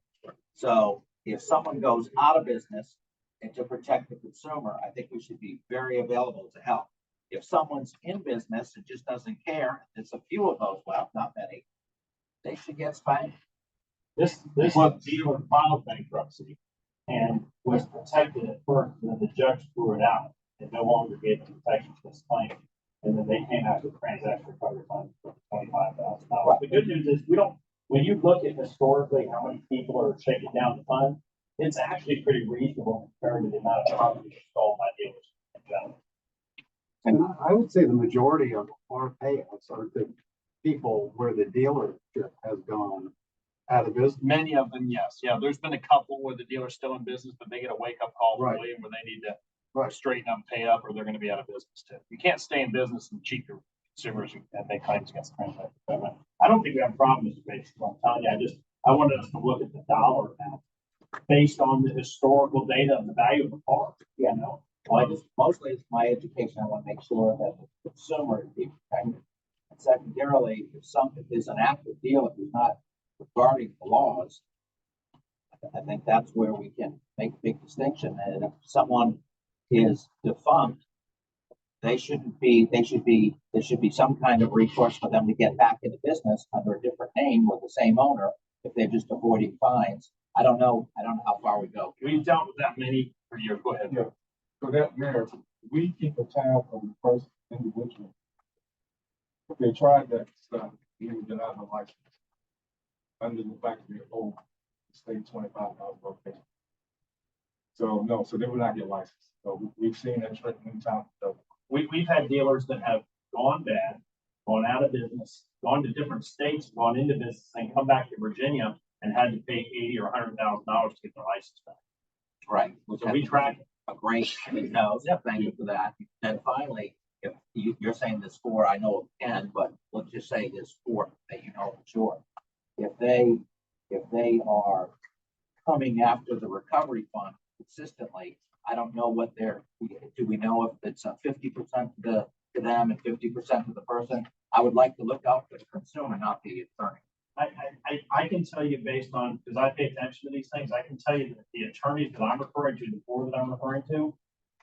Speaker 4: So if someone goes out of business and to protect the consumer, I think we should be very available to help. If someone's in business and just doesn't care, there's a few of those left, not many, they should get spanked.
Speaker 7: This dealer filed bankruptcy and was protected at first, and then the judge threw it out and no longer gave the protection to this claim. And then they came out with transaction recovery fund for $25,000. The good news is when you look at historically how many people are shaking down the fund, it's actually pretty reasonable compared to the amount of property sold by dealers in general.
Speaker 11: And I would say the majority of our payouts are the people where the dealership has gone out of business.
Speaker 7: Many of them, yes. Yeah, there's been a couple where the dealer's still in business, but they get a wake-up call from
Speaker 11: Right.
Speaker 7: William where they need to
Speaker 11: Right.
Speaker 7: straighten up, pay up, or they're gonna be out of business too. You can't stay in business and cheat your consumers and make claims against the franchise. I don't think we have a problem, Mr. Bates. I'm telling you, I wanted us to look at the dollar amount based on the historical data and the value of the car, you know?
Speaker 4: Well, mostly it's my education. I want to make sure that the consumer is being protected. And secondarily, if there's an active dealer who's not regarding the laws, I think that's where we can make a big distinction. And if someone is defunct, there should be some kind of recourse for them to get back into business under a different name with the same owner if they're just avoiding fines. I don't know how far we go.
Speaker 7: We've dealt with that many for years. Go ahead.
Speaker 12: Yeah. So that mayor, we keep a tab on the first individual. If they tried that stuff, we would get out of the license. Under the fact that they owe the state $25,000. So no, so they would not get licensed. So we've seen that trend in town. So
Speaker 7: We've had dealers that have gone bad, gone out of business, gone to different states, gone into business, and come back to Virginia and had to pay $80,000 or $100,000 to get their license back.
Speaker 4: Right.
Speaker 7: So we track it.
Speaker 4: A great, no, thank you for that. And finally, if you're saying there's four, I know of 10, but let's just say there's four that you know for sure. If they are coming after the recovery fund consistently, I don't know what do we know if it's a 50% to them and 50% to the person? I would like to look out for the consumer, not the attorney.
Speaker 7: I can tell you based on, because I pay attention to these things, I can tell you that the attorneys that I'm referring to, the four that I'm referring to,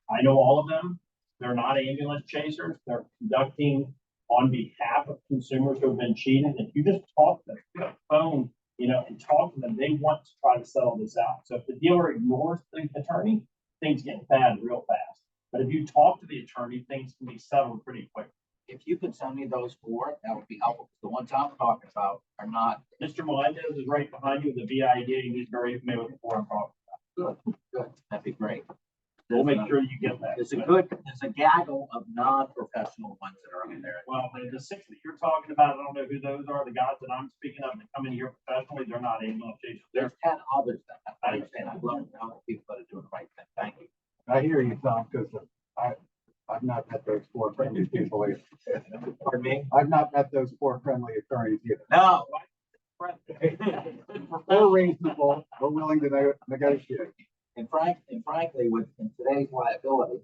Speaker 7: I know all of them. They're not ambulance chasers. They're conducting on behalf of consumers who have been cheated. If you just talk to them, pick up the phone, and talk to them, they want to try to settle this out. So if the dealer ignores the attorney, things get bad real fast. But if you talk to the attorney, things can be settled pretty quick.
Speaker 4: If you could send me those four, that would be helpful. The ones I'm talking about are not.
Speaker 7: Mr. Melendez is right behind you with the VID. He's very familiar with the four I'm talking
Speaker 4: Good, good. That'd be great.
Speaker 7: We'll make sure you get that.
Speaker 4: There's a gaggle of non-professional ones that are in there.
Speaker 7: Well, the six that you're talking about, I don't know who those are. The guys that I'm speaking of that come in here professionally, they're not ambulance chasers.
Speaker 4: There's 10 others that I understand. I'd love to know people that are doing the right thing. Thank you.
Speaker 11: I hear you, Tom, because I've not met those four friendly people either.
Speaker 4: Pardon me?
Speaker 11: I've not met those four friendly attorneys either.
Speaker 4: No.
Speaker 11: They're reasonable, we're willing to negotiate.
Speaker 4: And frankly, in today's liability,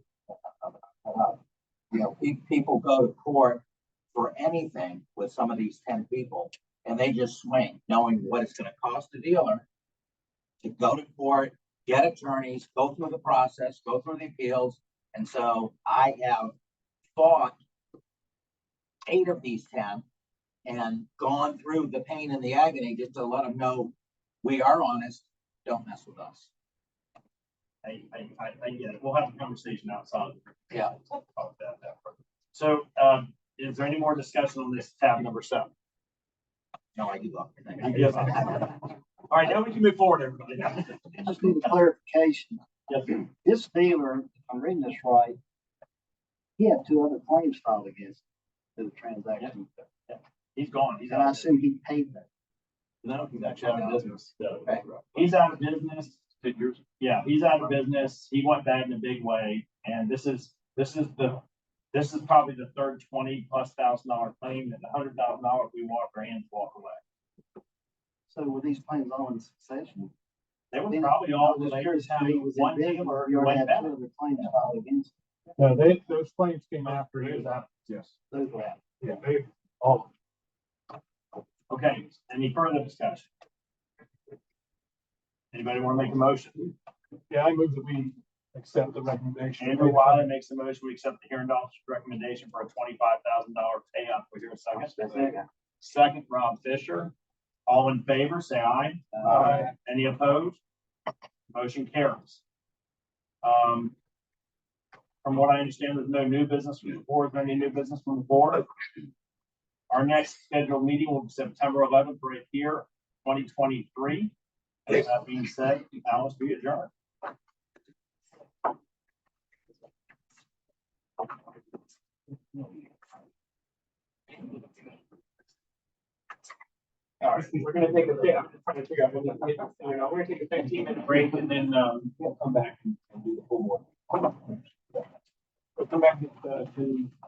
Speaker 4: people go to court for anything with some of these 10 people, and they just swing, knowing what it's gonna cost the dealer to go to court, get attorneys, go through the process, go through the appeals. And so I have fought 8 of these 10 and gone through the pain and the agony just to let them know we are honest, don't mess with us.
Speaker 7: I get it. We'll have a conversation outside.
Speaker 4: Yeah.
Speaker 7: About that further. So, is there any more discussion on this tab number 7?
Speaker 4: No, I do love it.
Speaker 7: Yes. All right, now we can move forward, everybody.
Speaker 5: I just need a clarification.
Speaker 7: Yes, sir.
Speaker 5: This dealer, if I'm reading this right, he had 2 other claims filed against him for the transaction.
Speaker 7: He's gone. He's
Speaker 5: And I
Speaker 7: out.
Speaker 5: assume he paid that.
Speaker 7: No, he's actually out of business.
Speaker 4: Okay.
Speaker 7: He's out of business. Yeah, he's out of business. He went bad in a big way. And this is probably the third $20,000+ claim, and $100,000 we walk our hands walk away.
Speaker 5: So were these claims all in succession?
Speaker 7: They were probably all
Speaker 5: I'm just
Speaker 7: related
Speaker 5: curious how he
Speaker 7: to
Speaker 5: was in
Speaker 7: one
Speaker 5: business.
Speaker 7: dealer
Speaker 5: You
Speaker 7: who
Speaker 5: already
Speaker 7: went
Speaker 5: had
Speaker 7: bad.
Speaker 5: 2 other claims filed against him.
Speaker 9: No, those claims came after he was out.
Speaker 12: Yes.
Speaker 5: Those were out.
Speaker 9: Yeah, they, all.
Speaker 7: Okay, any further discussion? Anybody want to make a motion?
Speaker 9: Yeah, I move that we accept the recommendation.
Speaker 7: Andrew Wiley makes the motion. We accept the hearing officer's recommendation for a $25,000 payout. We hear a second. Second, Rob Fisher. All in favor, say aye.
Speaker 9: Aye.
Speaker 7: Any opposed? Motion carries. From what I understand, there's no new business from the board. Is there any new business from the board? Our next scheduled meeting will be September 11th, right here, 2023. And that being said, Alice, we adjourn. All right, we're gonna take a, I'm trying to figure out when we're gonna take a 15-minute break and then, we'll come back and do the full one. We'll come back to the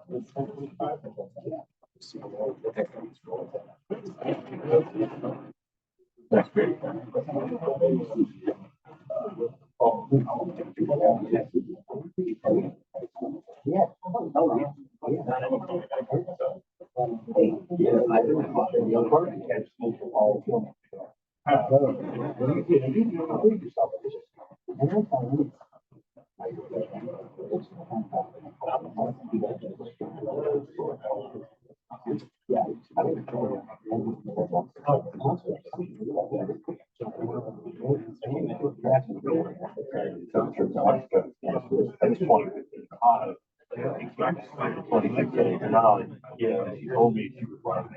Speaker 7: 10:25. That's great.
Speaker 5: Yeah. Oh, yeah.
Speaker 7: Yeah, he told me he was running.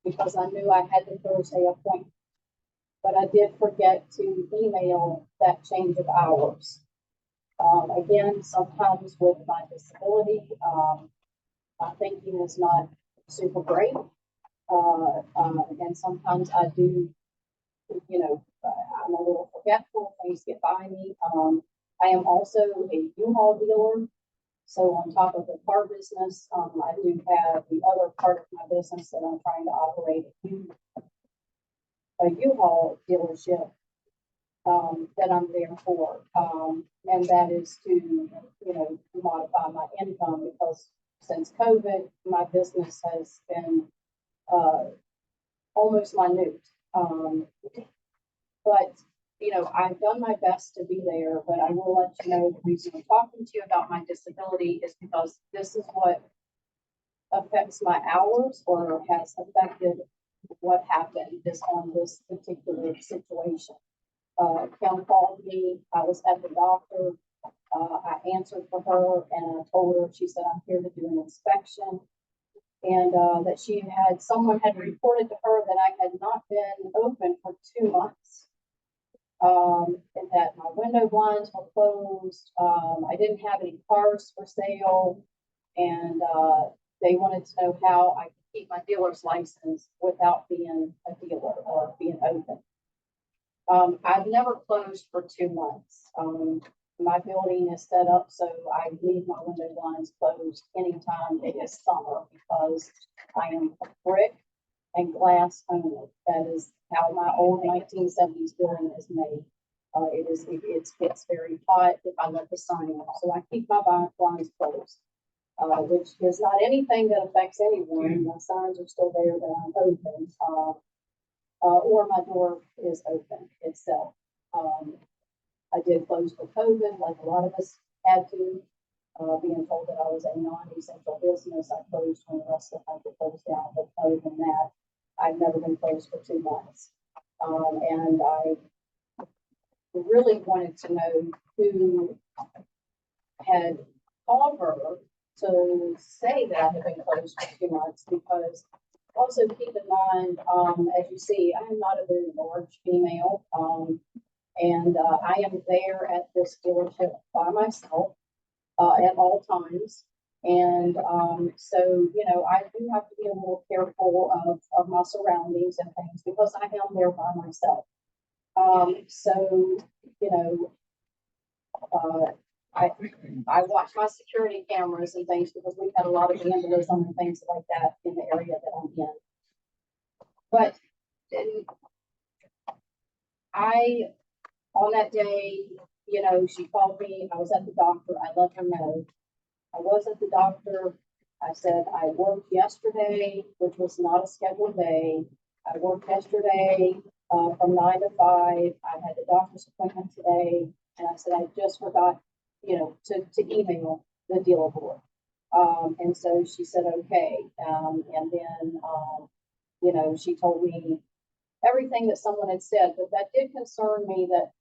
Speaker 16: because I knew I had the Thursday appointment. But I did forget to email that change of hours. Again, sometimes with my disability, my thinking is not super great. And sometimes I do, I'm a little forgetful, things get by me. I am also a U-Haul dealer. So on top of the car business, I do have the other part of my business that I'm trying to operate a U-Haul dealership that I'm there for. And that is to, modify my income because since COVID, my business has been almost minute. But I've done my best to be there, but I will let you know the reason I'm talking to you about my disability is because this is what affects my hours or has affected what happened on this particular situation. Kim called me, I was at the doctor, I answered for her and I told her, she said, I'm here to do an inspection. And that someone had reported to her that I had not been open for 2 months. And that my window blinds were closed. I didn't have any cars for sale. And they wanted to know how I could keep my dealer's license without being a dealer or being open. I've never closed for 2 months. My building is set up so I leave my window blinds closed anytime it is summer because I am brick and glass only. That is how my old 1970s building is made. It gets very hot if I let the sun in. So I keep my blinds closed, which is not anything that affects anyone. My signs are still there that I'm open, or my door is open itself. I did close for COVID, like a lot of us had to. Being told that I was a non-essential business, I closed when the rest of the country closed down. But other than that, I've never been closed for 2 months. And I really wanted to know who had called her to say that I had been closed for 2 months, because also keep in mind, as you see, I am not a very large female. And I am there at this dealership by myself at all times. And so, I do have to be a little careful of my surroundings and things because I am there by myself. So, I watch my security cameras and things because we've had a lot of vandalism and things like that in the area that I'm in. But on that day, she called me. I was at the doctor. I let her know. I was at the doctor. I said, I worked yesterday, which was not a scheduled day. I worked yesterday from 9 to 5. I had the doctor's appointment today. And I said, I just forgot, to email the dealer board. And so she said, okay. And then, she told me everything that someone had said, but that did concern me that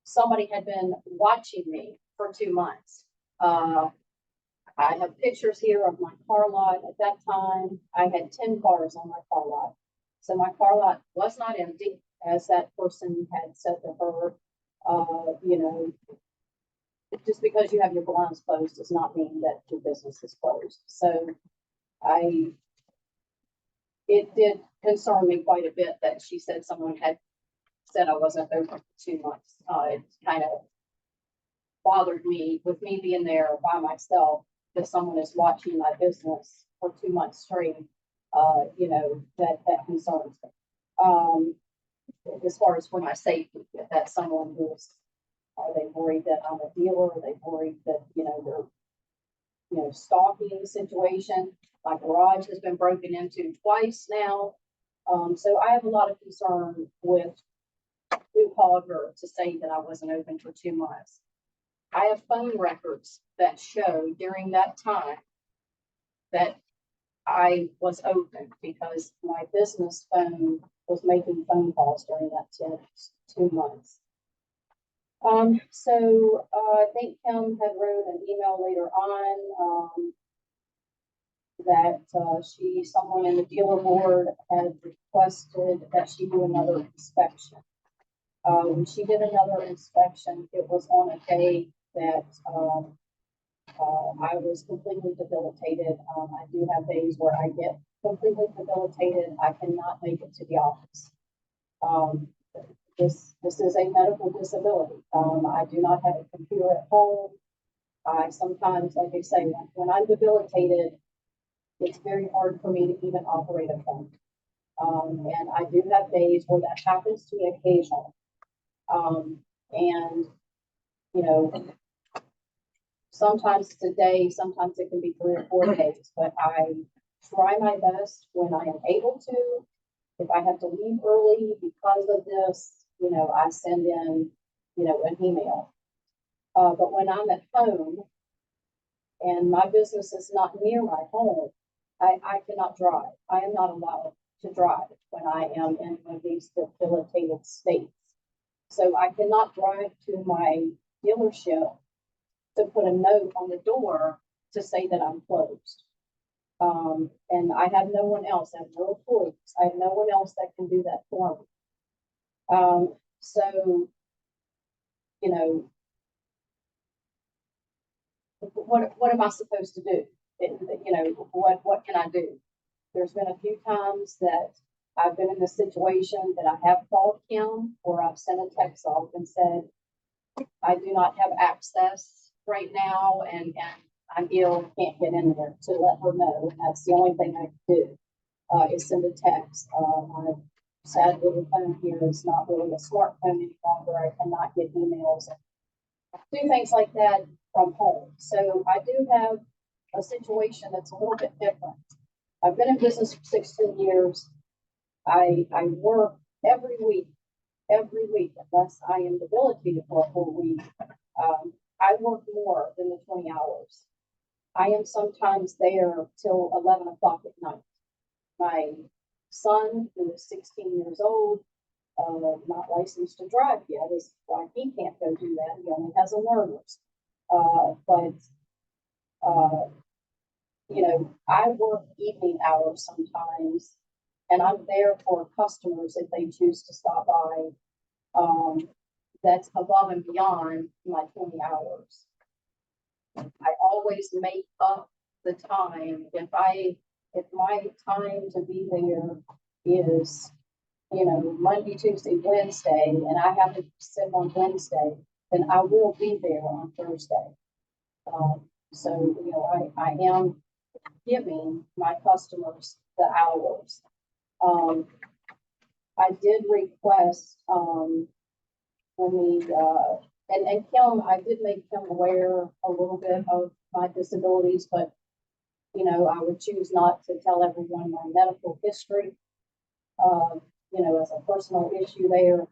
Speaker 16: somebody had been watching me for 2 months. I have pictures here of my car lot. At that time, I had 10 cars on my car lot. So my car lot was not empty, as that person had said to her. Just because you have your blinds closed does not mean that your business is closed. So it did concern me quite a bit that she said someone had said I wasn't open for 2 months. It kind of bothered me with me being there by myself that someone is watching my business for 2 months straight. That concerns me. As far as for my safety, if that's someone who's, are they worried that I'm a dealer? Are they worried that, they're, stalking the situation? My garage has been broken into twice now. So I have a lot of concern with who called her to say that I wasn't open for 2 months. I have phone records that show during that time that I was open because my business phone was making phone calls during that 2 months. So I think Kim had wrote an email later on, that, someone in the dealer board had requested that she do another inspection. When she did another inspection, it was on a day that, I was completely debilitated. I do have days where I get completely debilitated. I cannot make it to the office. This is a medical disability. I do not have a computer at home. I sometimes, like I say, when I'm debilitated, it's very hard for me to even operate a phone. And I do have days where that happens to me occasionally. And, you know, sometimes it's a day, sometimes it can be 3 or 4 days, but I try my best when I am able to. If I have to leave early because of this, you know, I send in, you know, an email. But when I'm at home and my business is not near my home, I cannot drive. I am not allowed to drive when I am in one of these debilitated states. So I cannot drive to my dealership to put a note on the door to say that I'm closed. And I have no one else. I have no employees. I have no one else that can do that for me. So, you know, what am I supposed to do? You know, what can I do? There's been a few times that I've been in a situation that I have called Kim or I've sent a text off and said, I do not have access right now and I'm ill, can't get in there, to let her know. And that's the only thing I can do, is send a text. My sad little phone here is not really a smartphone any longer. I cannot get emails and do things like that from home. So I do have a situation that's a little bit different. I've been in business for 16 years. I work every week, unless I am debilitated for a whole week. I work more than the 20 hours. I am sometimes there till 11 o'clock at night. My son, who is 16 years old, not licensed to drive yet, is why he can't go do that. He only has a learner's. You know, I work evening hours sometimes, and I'm there for customers if they choose to stop by. That's above and beyond my 20 hours. I always make up the time. If my time to be there is, you know, Monday, Tuesday, Wednesday, and I have to sit on Wednesday, then I will be there on Thursday. So, you know, I am giving my customers the hours. I did request, and Kim, I did make Kim aware a little bit of my disabilities, but, you know, I would choose not to tell everyone my medical history, you know, as a personal issue there.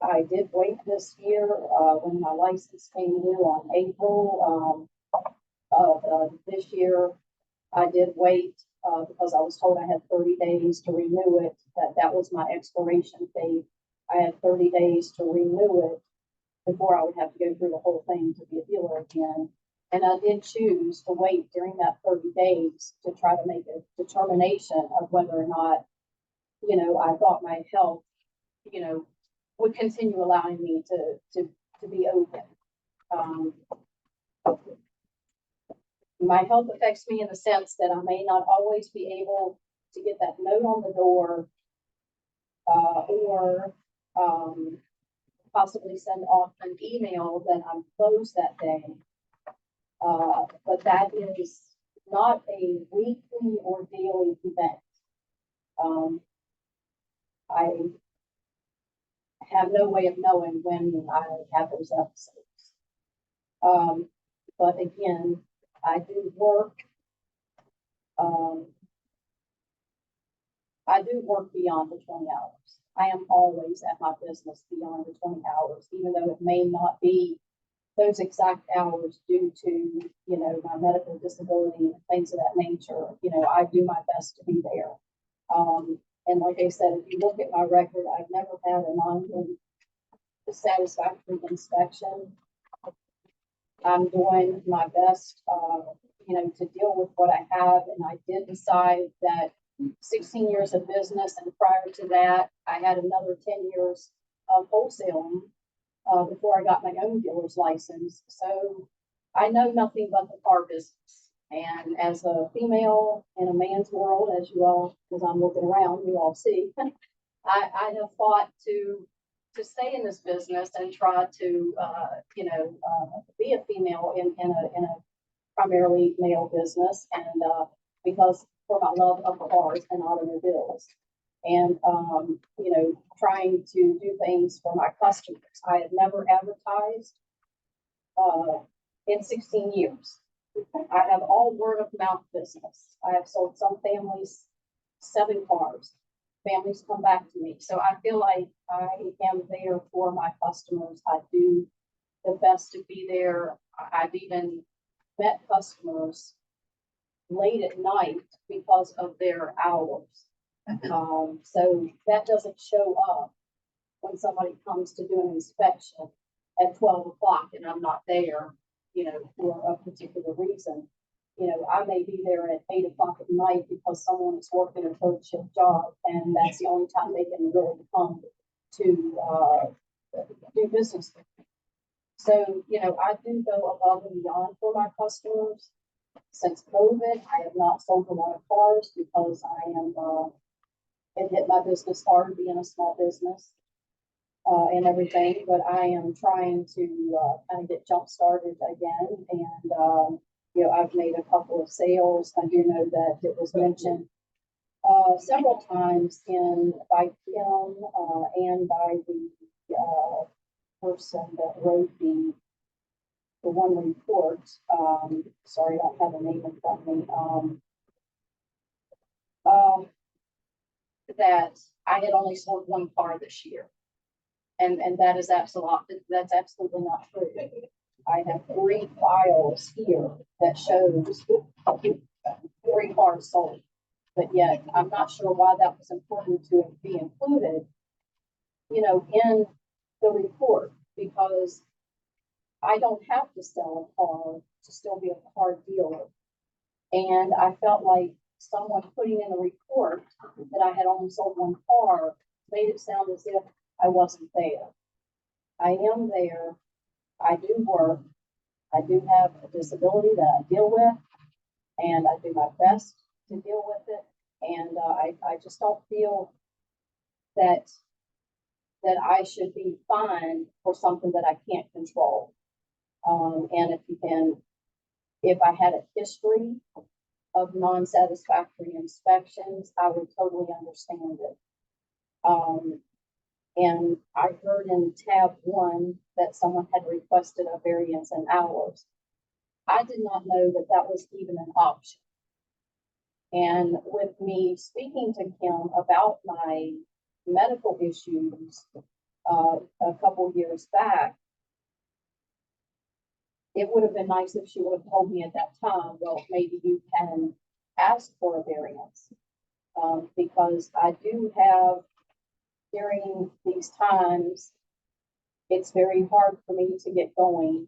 Speaker 16: I did wait this year, when my license came due on April, of this year. I did wait, because I was told I had 30 days to renew it, that was my expiration date. I had 30 days to renew it before I would have to go through the whole thing to be a dealer again. And I did choose to wait during that 30 days to try to make a determination of whether or not, you know, I thought my health, you know, would continue allowing me to be open. My health affects me in the sense that I may not always be able to get that note on the door, or possibly send off an email that I'm closed that day. But that is not a weekly or daily event. I have no way of knowing when I have those episodes. But again, I do work. I do work beyond the 20 hours. I am always at my business beyond the 20 hours, even though it may not be those exact hours due to, you know, my medical disability and things of that nature. You know, I do my best to be there. And like I said, if you look at my record, I've never had a non-satisfactory inspection. I'm doing my best you know, to deal with what I have. And I did decide that 16 years of business, and prior to that, I had another 10 years of wholesaling before I got my own dealer's license. So I know nothing but the car business. And as a female in a man's world, as you all, as I'm looking around, you all see, I have fought to stay in this business and try to, be a female in a primarily male business, and because for my love of cars and automobiles, and trying to do things for my customers. I have never advertised in 16 years. I have all word of mouth business. I have sold some families 7 cars. Families come back to me. So I feel like I am there for my customers. I do the best to be there. I've even met customers late at night because of their hours. So that doesn't show up when somebody comes to do an inspection at 12 o'clock and I'm not there, for a particular reason. I may be there at 8 o'clock at night because someone is working a third shift job, and that's the only time they can really come to do business with me. So, I do go above and beyond for my customers. Since COVID, I have not sold a lot of cars because I am, it hit my business hard being a small business and everything, but I am trying to kind of get jump started again. And, I've made a couple of sales. I do know that it was mentioned several times by Kim and by the person that wrote the one report. Sorry, I don't have a name in front of me. That I had only sold 1 car this year. And that is that's absolutely not true. I have 3 files here that shows 3 cars sold, but yet I'm not sure why that was important to be included, in the report, because I don't have to sell a car to still be a car dealer. And I felt like someone putting in the report that I had only sold 1 car made it sound as if I wasn't there. I am there. I do work. I do have a disability that I deal with, and I do my best to deal with it. And I just don't feel that I should be fined for something that I can't control. And if I had a history of non-satisfactory inspections, I would totally understand it. And I heard in tab 1 that someone had requested a variance in hours. I did not know that that was even an option. And with me speaking to Kim about my medical issues a couple years back, it would have been nice if she would have told me at that time, well, maybe you can ask for a variance. Because I do have, during these times, it's very hard for me to get going,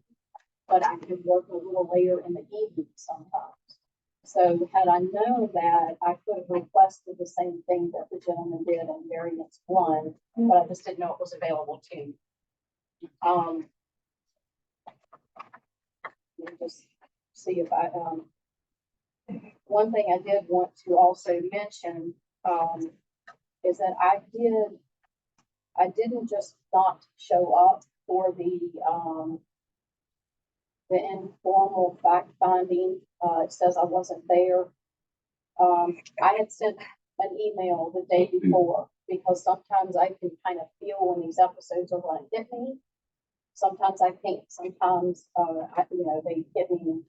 Speaker 16: but I can work a little later in the evening sometimes. So had I known that, I could have requested the same thing that the gentleman did in variance 1, but I just didn't know it was available to me. Let me just see if I, one thing I did want to also mention is that I didn't just not show up for the informal fact finding. It says I wasn't there. I had sent an email the day before because sometimes I can kind of feel when these episodes are going to hit me. Sometimes I can't. Sometimes, they hit me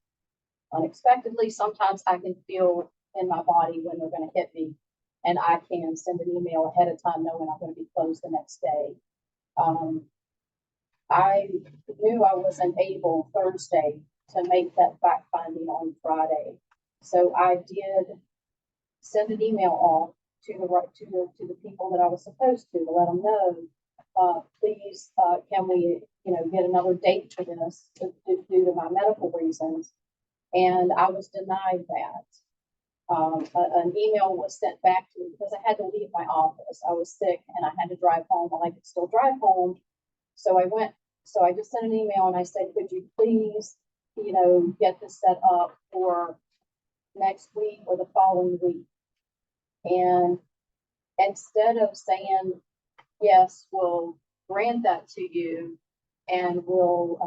Speaker 16: unexpectedly. Sometimes I can feel in my body when they're going to hit me, and I can send an email ahead of time knowing I'm going to be closed the next day. I knew I wasn't able Thursday to make that fact finding on Friday, so I did send an email off to the people that I was supposed to let them know. Please, can we, get another date for this due to my medical reasons? And I was denied that. An email was sent back to me because I had to leave my office. I was sick and I had to drive home while I could still drive home. So I just sent an email and I said, could you please, get this set up for next week or the following week? And instead of saying, yes, we'll grant that to you and we'll,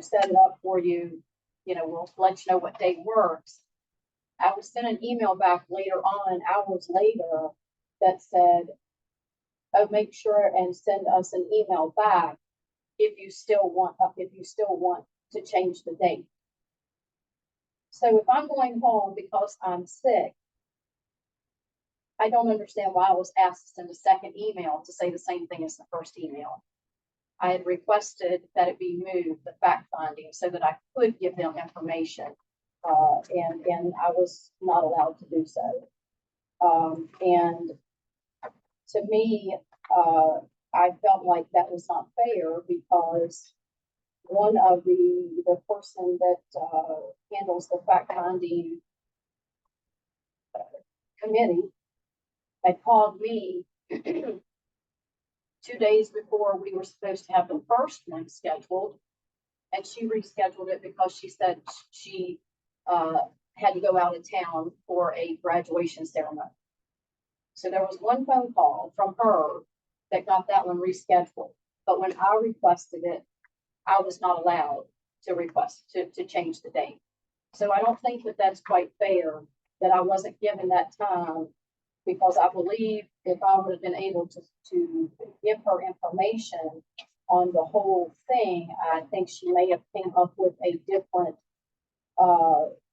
Speaker 16: set it up for you, we'll let you know what day works. I was sent an email back later on, hours later, that said, oh, make sure and send us an email back if you still want to change the date. So if I'm going home because I'm sick, I don't understand why I was asked to send a second email to say the same thing as the first email. I had requested that it be moved, the fact finding, so that I could give them information. And I was not allowed to do so. And to me, I felt like that was not fair because one of the person that handles the fact finding committee had called me 2 days before we were supposed to have the first one scheduled, and she rescheduled it because she said she had to go out of town for a graduation ceremony. So there was one phone call from her that got that one rescheduled. But when I requested it, I was not allowed to request to change the date. So I don't think that that's quite fair that I wasn't given that time, because I believe if I would have been able to give her information on the whole thing, I think she may have came up with a different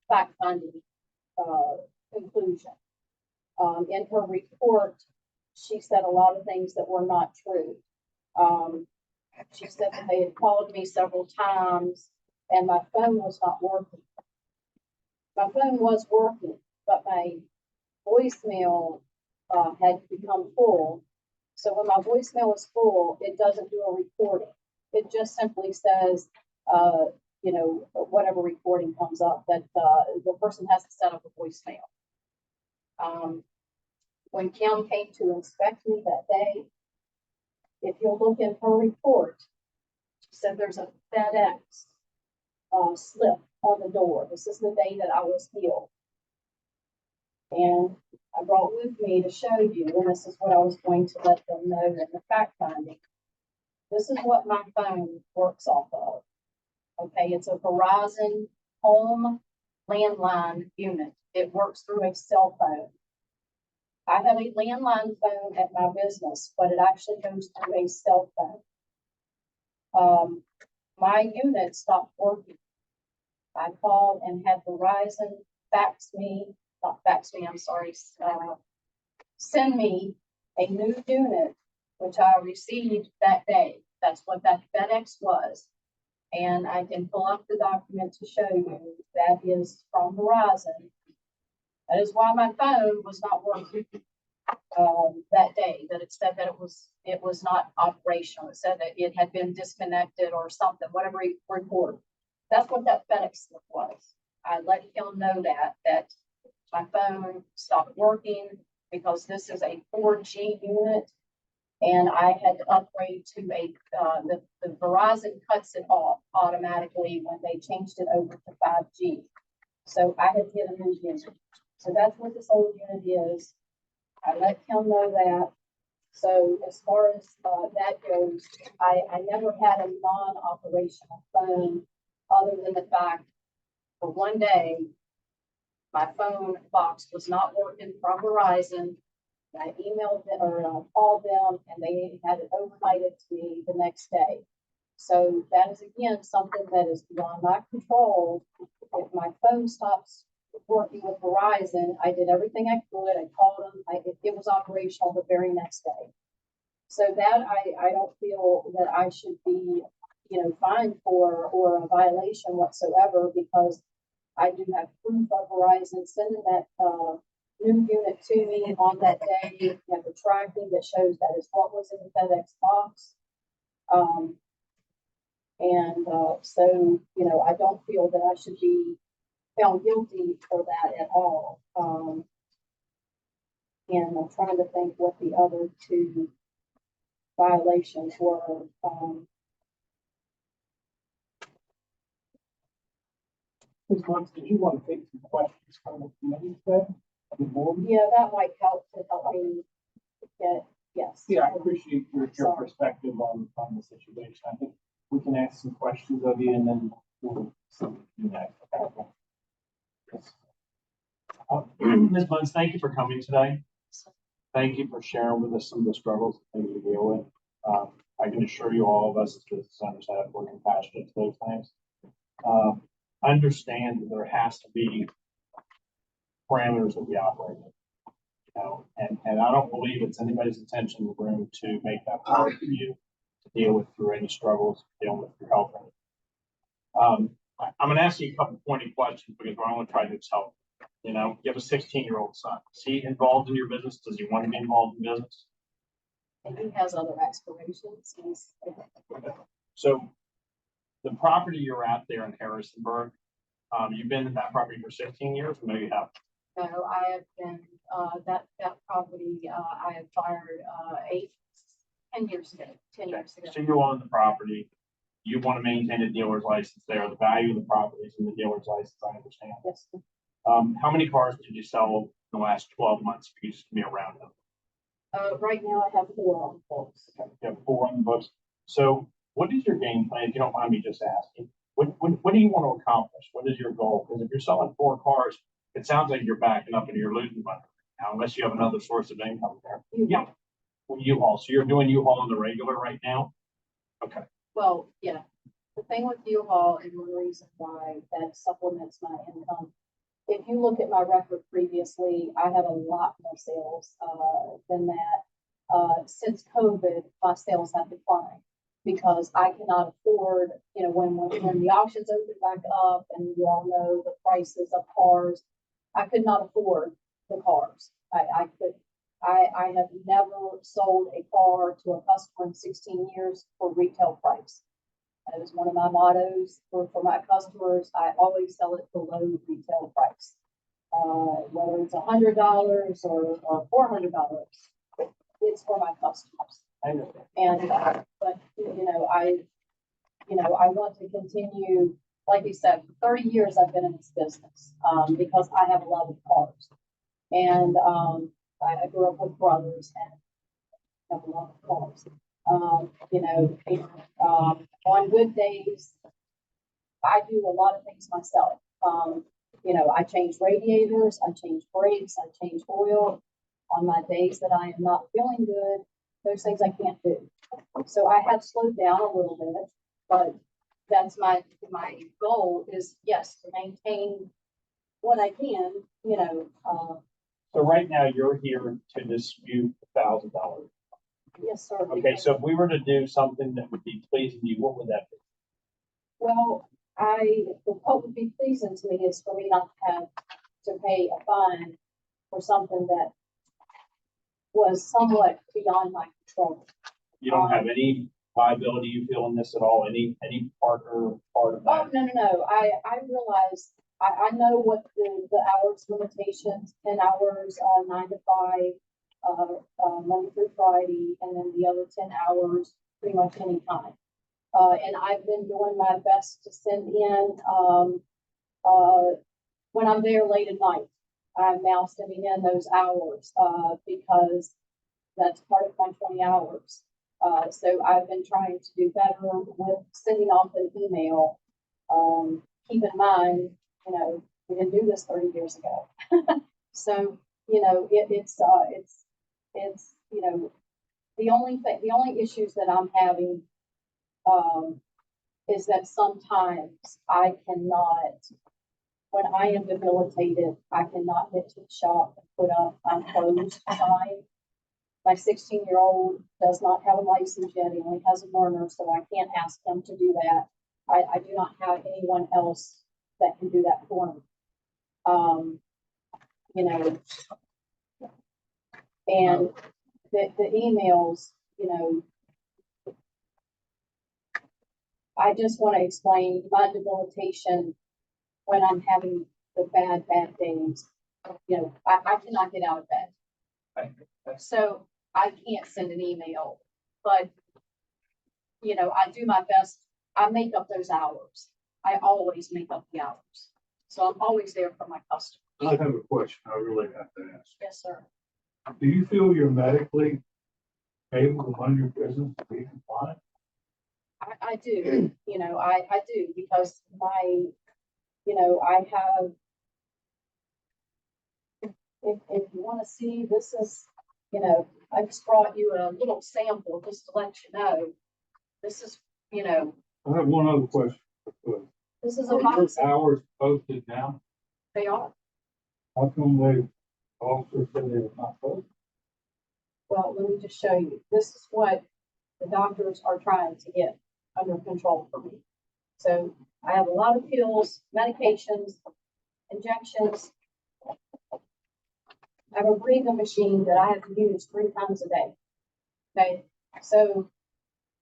Speaker 16: fact-finding conclusion. In her report, she said a lot of things that were not true. She said that they had called me several times and my phone was not working. My phone was working, but my voicemail had become full. So when my voicemail is full, it doesn't do a recording. It just simply says, whatever recording comes up, that the person has to set up a voicemail. When Kim came to inspect me that day, if you'll look in her report, she said there's a FedEx slip on the door. This is the day that I was healed. And I brought with me to show you, and this is what I was going to let them know in the fact finding. This is what my phone works off of. Okay, it's a Verizon home landline unit. It works through a cell phone. I have a landline phone at my business, but it actually goes through a cell phone. My unit stopped working. I called and had Verizon send me a new unit, which I received that day. That's what that FedEx was. And I can pull up the document to show you that is from Verizon. That is why my phone was not working that day, that it said that it was not operational. It said that it had been disconnected or something, whatever report. That's what that FedEx slip was. I let him know that my phone stopped working because this is a 4G unit and I had to upgrade to the Verizon cuts it off automatically when they changed it over to 5G. So I had to get a new unit. So that's what this old unit is. I let him know that. So as far as that goes, I never had a non-operational phone other than the fact for one day, my phone box was not working from Verizon. I emailed them or called them and they had it overnighted to me the next day. So that is again something that is beyond my control. If my phone stops working with Verizon, I did everything I could. I called them. It was operational the very next day. So that I don't feel that I should be, fined for or a violation whatsoever, because I do have proof of Verizon sending that new unit to me on that day. You have the tracking that shows that is what was in the FedEx box. And, so, you know, I don't feel that I should be found guilty for that at all. And I'm trying to think what the other two violations were.
Speaker 5: Ms. Monks, did you want to take some questions from the committee then? The board?
Speaker 16: Yeah, that might help to help me get, yes.
Speaker 8: Yeah, I appreciate your
Speaker 16: Sorry.
Speaker 8: perspective on the situation. I think we can ask some questions of you and then we'll see what we do next. Okay. Yes. Ms. Buns, thank you for coming today. Thank you for sharing with us some of the struggles that you deal with. I can assure you, all of us as business owners have, we're compassionate to those things. Understand that there has to be parameters that we operate in. You know, and I don't believe it's anybody's intention in the room to make that hard for you to deal with through any struggles, dealing with your health. I'm gonna ask you a couple pointed questions because what I want to try to do is help. You know, you have a 16-year-old son. Is he involved in your business? Does he want to be involved in business?
Speaker 16: And he has other aspirations.
Speaker 8: So the property you're at there in Harrisonburg, you've been in that property for 16 years, or maybe you have?
Speaker 16: No, I have been, that property, I acquired, 10 years ago, 10 years ago.
Speaker 8: So you own the property, you want to maintain a dealer's license there, the value of the property is in the dealer's license, I understand.
Speaker 16: Yes.
Speaker 8: How many cars did you sell in the last 12 months? If you just give me a round number.
Speaker 16: Right now I have 4 on the books.
Speaker 8: You have 4 on the books. So what is your game plan, if you don't mind me just asking? What do you want to accomplish? What is your goal? Because if you're selling 4 cars, it sounds like you're backing up and you're losing money now, unless you have another source of income there. Yeah. Well, U-Haul. So you're doing U-Haul on the regular right now? Okay.
Speaker 16: Well, yeah. The thing with U-Haul and one reason why that supplements my income. If you look at my record previously, I had a lot more sales than that. Since COVID, my sales have declined because I cannot afford, you know, when the auctions open back up and you all know the prices of cars, I could not afford the cars. I have never sold a car to a customer in 16 years for retail price. That is one of my mottos for my customers. I always sell it below retail price. Whether it's $100 or $400, it's for my customers.
Speaker 8: I understand.
Speaker 16: And, but, I want to continue, like you said, for 30 years I've been in this business, because I have a lot of cars. And, I grew up with brothers and have a lot of cars. On good days, I do a lot of things myself. I change radiators, I change brakes, I change oil. On my days that I am not feeling good, those things I can't do. So I have slowed down a little bit, but that's my goal is, yes, to maintain what I can,
Speaker 8: So right now you're here to dispute $1,000.
Speaker 16: Yes, sir.
Speaker 8: Okay, so if we were to do something that would be pleasing to you, what would that be?
Speaker 16: Well, what would be pleasing to me is for me not to have to pay a fine for something that was somewhat beyond my control.
Speaker 8: You don't have any liability you feel in this at all? Any part of that?
Speaker 16: Oh, no. I realize, I know what the hours limitations, 10 hours, 9 to 5, Monday through Friday, and then the other 10 hours pretty much any time. And I've been doing my best to send in, when I'm there late at night. I'm now sending in those hours, because that's part of my 20 hours. So I've been trying to do better with sending off an email. Keep in mind, we didn't do this 30 years ago. So, it's the only issues that I'm having, is that sometimes I cannot, when I am debilitated, I cannot get to the shop and put up I'm closed sign. My 16-year-old does not have a license yet. He only has a learner, so I can't ask him to do that. I do not have anyone else that can do that for me. And the emails, I just want to explain my debilitation when I'm having the bad days. You know, I cannot get out of bed. So I can't send an email, but, you know, I do my best. I make up those hours. I always make up the hours. So I'm always there for my customers.
Speaker 13: I have a question I really have to ask.
Speaker 16: Yes, sir.
Speaker 13: Do you feel you're medically able to run your business to be compliant?
Speaker 16: I do, you know, I do because you know, I have, if you want to see, this is, you know, I just brought you a little sample just to let you know. This is, you know,
Speaker 13: I have one other question.
Speaker 16: this is a
Speaker 13: Are your
Speaker 16: box.
Speaker 13: hours posted now?
Speaker 16: They are.
Speaker 13: How come they also said they were not posted?
Speaker 16: Well, let me just show you. This is what the doctors are trying to get under control for me. So I have a lot of pills, medications, injections. I have a breathing machine that I have to use 3 times a day. Okay, so.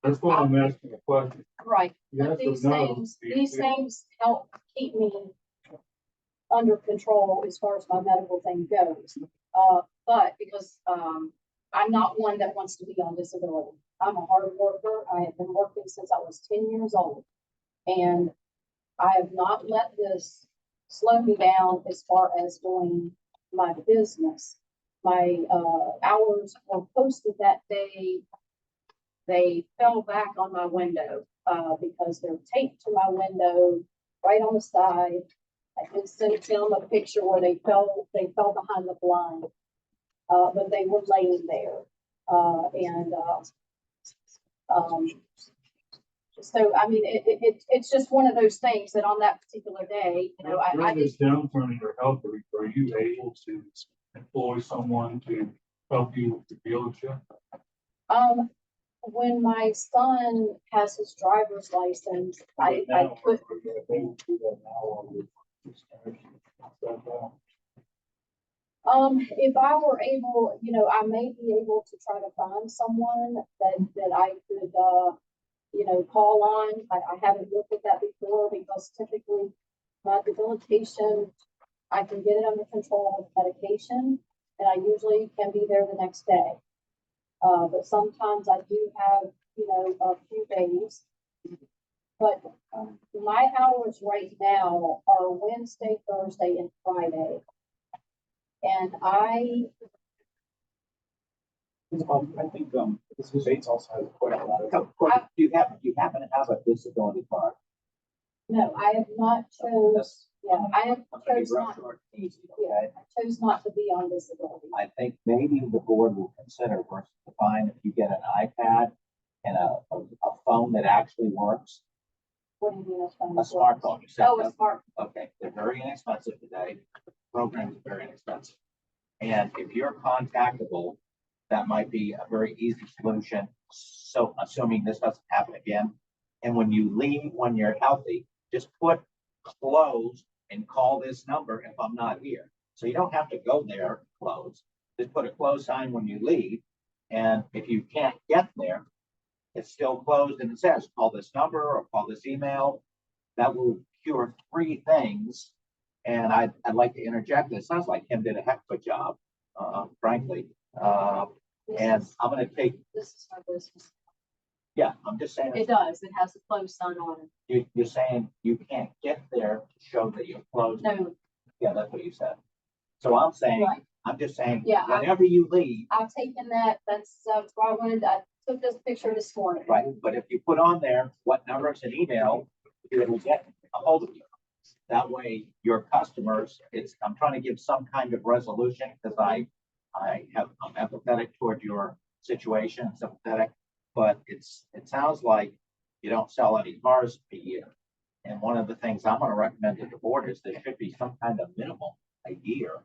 Speaker 13: That's why I'm asking a question.
Speaker 16: Right,
Speaker 13: Yes
Speaker 16: but
Speaker 13: or no?
Speaker 16: these things help keep me under control as far as my medical thing goes. But because, I'm not one that wants to be on disability. I'm a hard worker. I have been working since I was 10 years old. And I have not let this slow me down as far as doing my business. My, hours were posted that day. They fell back on my window, because they're taped to my window right on the side. I did send them a picture where they fell behind the blind. But they were laying there. So, I mean, it's just one of those things that on that particular day, you know, I
Speaker 13: During this
Speaker 16: just,
Speaker 13: downturn in your health, are you able to employ someone to help you with the dealership?
Speaker 16: when my son has his driver's license, I could, if I were able, you know, I may be able to try to find someone that I could, you know, call on. I haven't looked at that before because typically my debilitation, I can get it under control with medication and I usually can be there the next day. But sometimes I do have, you know, a few days. But my hours right now are Wednesday, Thursday, and Friday. And
Speaker 3: I think, Mrs. Bates also has a question.
Speaker 4: Do you happen to have a disability card?
Speaker 16: no, I have not chose, yeah, I have chose not,
Speaker 4: Okay.
Speaker 16: I chose not to be on disability.
Speaker 4: I think maybe the board will consider versus the fine if you get an iPad and a phone that actually works.
Speaker 16: What do you mean?
Speaker 4: A smartphone. You said
Speaker 16: Oh, a smart.
Speaker 4: Okay, they're very inexpensive today. The program is very inexpensive. And if you're contactable, that might be a very easy solution. So assuming this doesn't happen again. And when you leave, when you're healthy, just put closed and call this number if I'm not here. So you don't have to go there closed. Just put a close sign when you leave. And if you can't get there, it's still closed and it says call this number or call this email. That will cure 3 things. And I'd like to interject. It sounds like Kim did a heck of a job, frankly. And I'm going to take.
Speaker 16: This is our business.
Speaker 4: Yeah, I'm just saying.
Speaker 16: It does. It has a closed sign on it.
Speaker 4: You're saying you can't get there to show that you're closed.
Speaker 16: No.
Speaker 4: Yeah, that's what you said. So I'm saying,
Speaker 16: Right.
Speaker 4: I'm just saying,
Speaker 16: Yeah,
Speaker 4: whenever you leave.
Speaker 16: I've taken that. That's why I took this picture this morning.
Speaker 4: Right, but if you put on there what numbers and email, it'll get a hold of you. That way, your customers, I'm trying to give some kind of resolution because I'm empathetic toward your situation, sympathetic, but it sounds like you don't sell any cars a year. And one of the things I'm going to recommend to the board is there should be some kind of minimum a year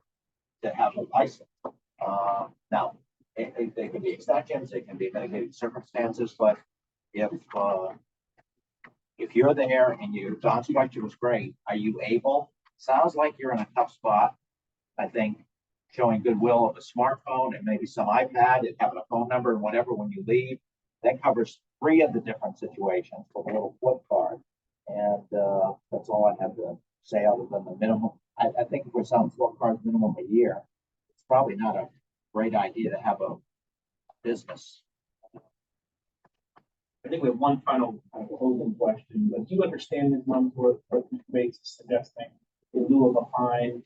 Speaker 4: to have a license. Now, they can be extensions, they can be mitigating circumstances, but if you're there and Don's question was great, are you able? Sounds like you're in a tough spot. I think showing goodwill of a smartphone and maybe some iPad and having a phone number and whatever when you leave. that covers 3 of the different situations for the little flip card. And, that's all I have to say other than the minimum. I think if we're selling flip cards minimum a year, it's probably not a great idea to have a business.
Speaker 8: I think we have one final open question, but do you understand this month what Mr. Bates is suggesting? In lieu of a fine,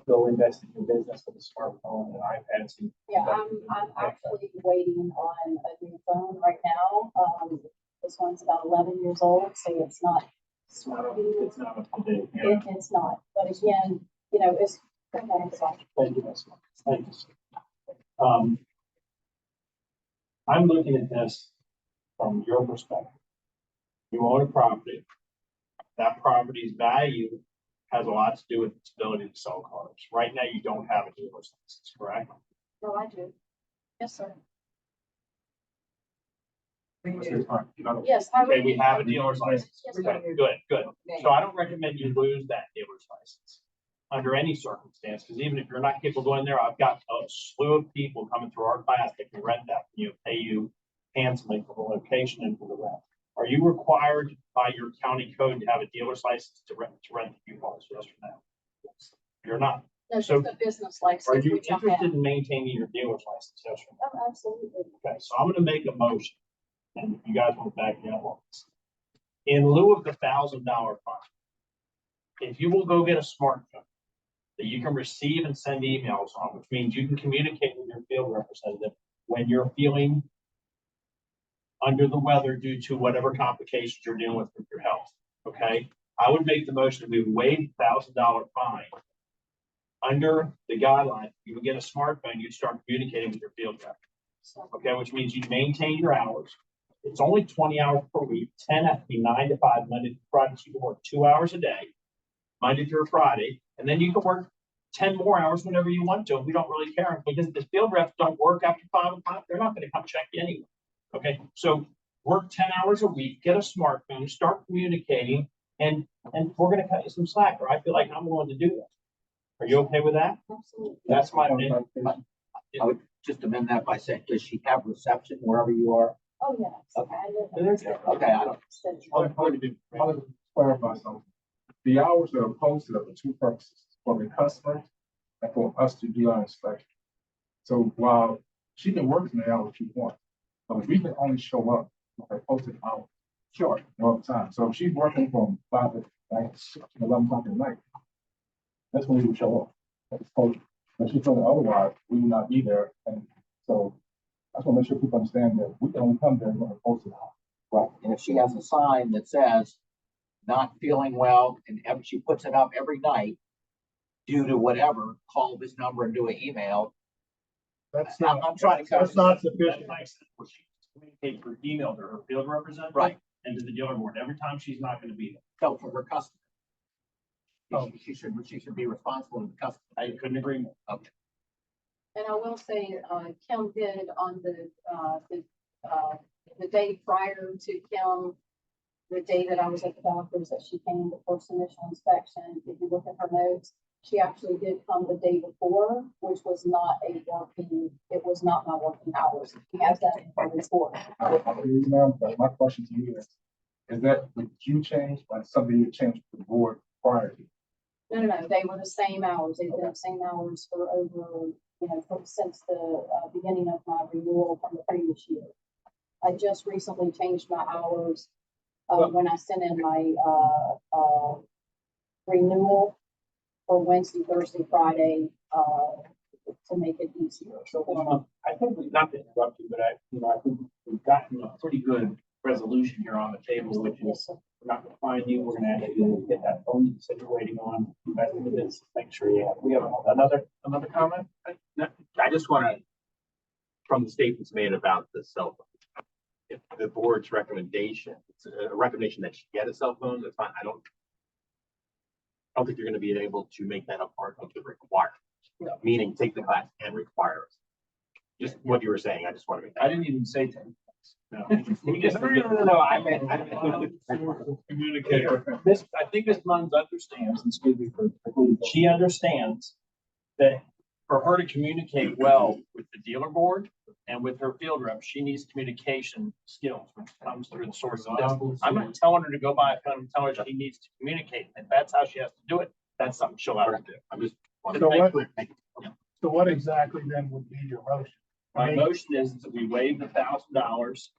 Speaker 8: go invest in your business with a smartphone and iPad. So
Speaker 16: Yeah, I'm actually waiting on a new phone right now. This one's about 11 years old, so it's not.
Speaker 8: it's not up to date.
Speaker 16: It's not, but again, you know, it's. Okay, so.
Speaker 8: Thank you, Ms. Marks. Thank you. I'm looking at this from your perspective. You own a property. That property's value has a lot to do with its ability to sell cars. Right now, you don't have a dealer's license, correct?
Speaker 16: No, I do. Yes, sir. Yes.
Speaker 8: Okay, we have a dealer's license.
Speaker 16: Yes,
Speaker 8: Okay,
Speaker 16: sir.
Speaker 8: good. So I don't recommend you lose that dealer's license under any circumstance, because even if you're not capable of going there, I've got a slew of people coming through our class that can rent that, pay you handsomely for the location and for the rent. Are you required by your county code to have a dealer's license to rent the U-Hauls? Yes or no? You're not.
Speaker 16: No,
Speaker 8: So
Speaker 16: just a business license.
Speaker 8: are you
Speaker 16: which I have.
Speaker 8: interested in maintaining your dealer's license? Yes or no?
Speaker 16: Oh, absolutely.
Speaker 8: Okay, so I'm gonna make a motion, and if you guys want to back me up on this. In lieu of the $1,000 fine, if you will go get a smartphone that you can receive and send emails on, which means you can communicate with your field representative when you're feeling under the weather due to whatever complications you're dealing with your health, okay? I would make the motion that we waive $1,000 fine. Under the guideline, you would get a smartphone, you'd start communicating with your field rep. Okay, which means you maintain your hours. It's only 20 hours per week, 10 have to be 9 to 5, Monday to Friday, so you can work 2 hours a day, Monday through Friday, and then you can work 10 more hours whenever you want to. We don't really care, because the field reps don't work after 5 o'clock. They're not going to come check you anyway. Okay, so work 10 hours a week, get a smartphone, start communicating, and we're going to cut you some slack, or I feel like I'm willing to do that. Are you okay with that?
Speaker 16: Absolutely.
Speaker 8: That's my opinion.
Speaker 4: I would just amend that by saying, does she have reception wherever you are?
Speaker 16: Oh, yes.
Speaker 4: Okay.
Speaker 16: I live in-
Speaker 4: Okay, I don't.
Speaker 12: I want to clarify something. The hours that are posted are for 2 purposes, for the customer and for us to do our inspection. So while she can work in the hours she wants, but we can only show up with her posted hours. Sure. All the time. So if she's working from 5 to 11 o'clock at night, that's when we would show up. That's posted. But she's told otherwise, we will not be there. And so I just want to make sure people understand that we can only come there when we're posted hours.
Speaker 4: Right, and if she has a sign that says not feeling well, and she puts it up every night due to whatever, call this number and do an email.
Speaker 9: That's
Speaker 4: I'm
Speaker 9: not,
Speaker 4: trying to.
Speaker 9: that's not sufficient.
Speaker 3: Communicate her email to her field representative.
Speaker 4: Right.
Speaker 3: And to the dealer board every time she's not going to be there.
Speaker 4: So for her customer. She should be responsible to the customer.
Speaker 3: I couldn't agree more.
Speaker 4: Okay.
Speaker 16: And I will say, Kim did on the day prior to Kim, the day that I was at the doctor's, that she came the first initial inspection. If you look at her notes, she actually did come the day before, which was not it was not my working hours. She has that in her report.
Speaker 12: My question to you is that would you change like something you changed the board prior to?
Speaker 16: No, they were the same hours. They've been the same hours for over, since the beginning of my renewal from the previous year. I just recently changed my hours when I sent in my renewal for Wednesday, Thursday, Friday to make it easier. So
Speaker 8: I think we've not to interrupt you, but I think we've gotten a pretty good resolution here on the table, which is we're not going to find you. We're going to ask you to get that phone that you're waiting on. Make sure you have. We have another comment.
Speaker 17: I just want to, from the statements made about the cell phone, if the board's recommendation, it's a recommendation that she get a cell phone, that's fine. I don't think you're going to be able to make that a part of the requirement.
Speaker 16: No.
Speaker 17: Meaning take the class and require it. Just what you were saying. I just want to make that.
Speaker 8: I didn't even say 10. No.
Speaker 17: No. I meant
Speaker 3: Communicator. I think Ms. Munns understands, and excuse me for, she understands that for her to communicate well with the dealer board
Speaker 7: And with her field rep, she needs communication skills, which comes through the source of this. I'm not telling her to go buy a phone and tell her she needs to communicate. If that's how she has to do it, that's something she'll have to do. I'm just.
Speaker 9: So what exactly then would be your motion?
Speaker 7: My motion is that we waive the $1,000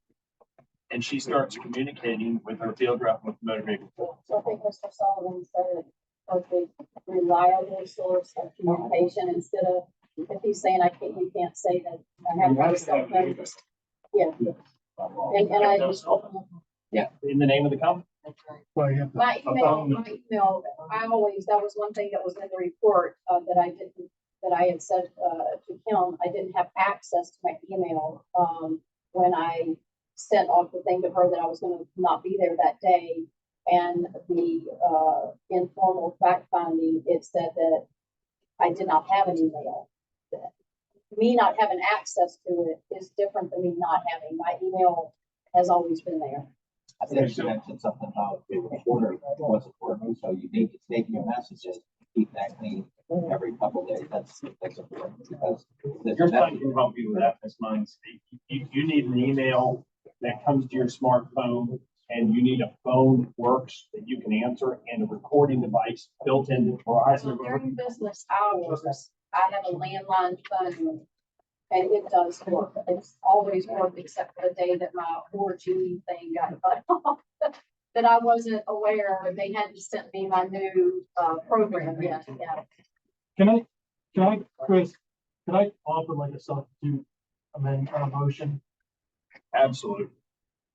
Speaker 7: and she starts communicating with her field rep with motor vehicle.
Speaker 16: So I think Mr. Sullivan said of the reliable source of communication instead of, if he's saying you can't say that I have my cell phone. Yeah. And I just.
Speaker 7: Yeah, in the name of the company.
Speaker 9: Well, you have to-
Speaker 16: My email, that was one thing that was in the report, that I had said, to Kim, I didn't have access to my email, when I sent off the thing to her that I was gonna not be there that day. And the, informal fact finding, it said that I did not have an email. Me not having access to it is different than me not having, my email has always been there.
Speaker 4: I think you mentioned something about the recorder wasn't working, so you need to take your messages, keep that clean every couple of days. That's important because.
Speaker 7: Your son can help you with that, Ms. Munns. You need an email that comes to your smartphone and you need a phone that works that you can answer and a recording device built into Verizon.
Speaker 16: During business hours, I have a landline phone and it does work. It's always worked except for the day that my 4G thing got cut off. That I wasn't aware and they hadn't sent me my new program yet. Yeah.
Speaker 9: Can I, Chris, can I offer like a substitute amendment motion?
Speaker 7: Absolutely.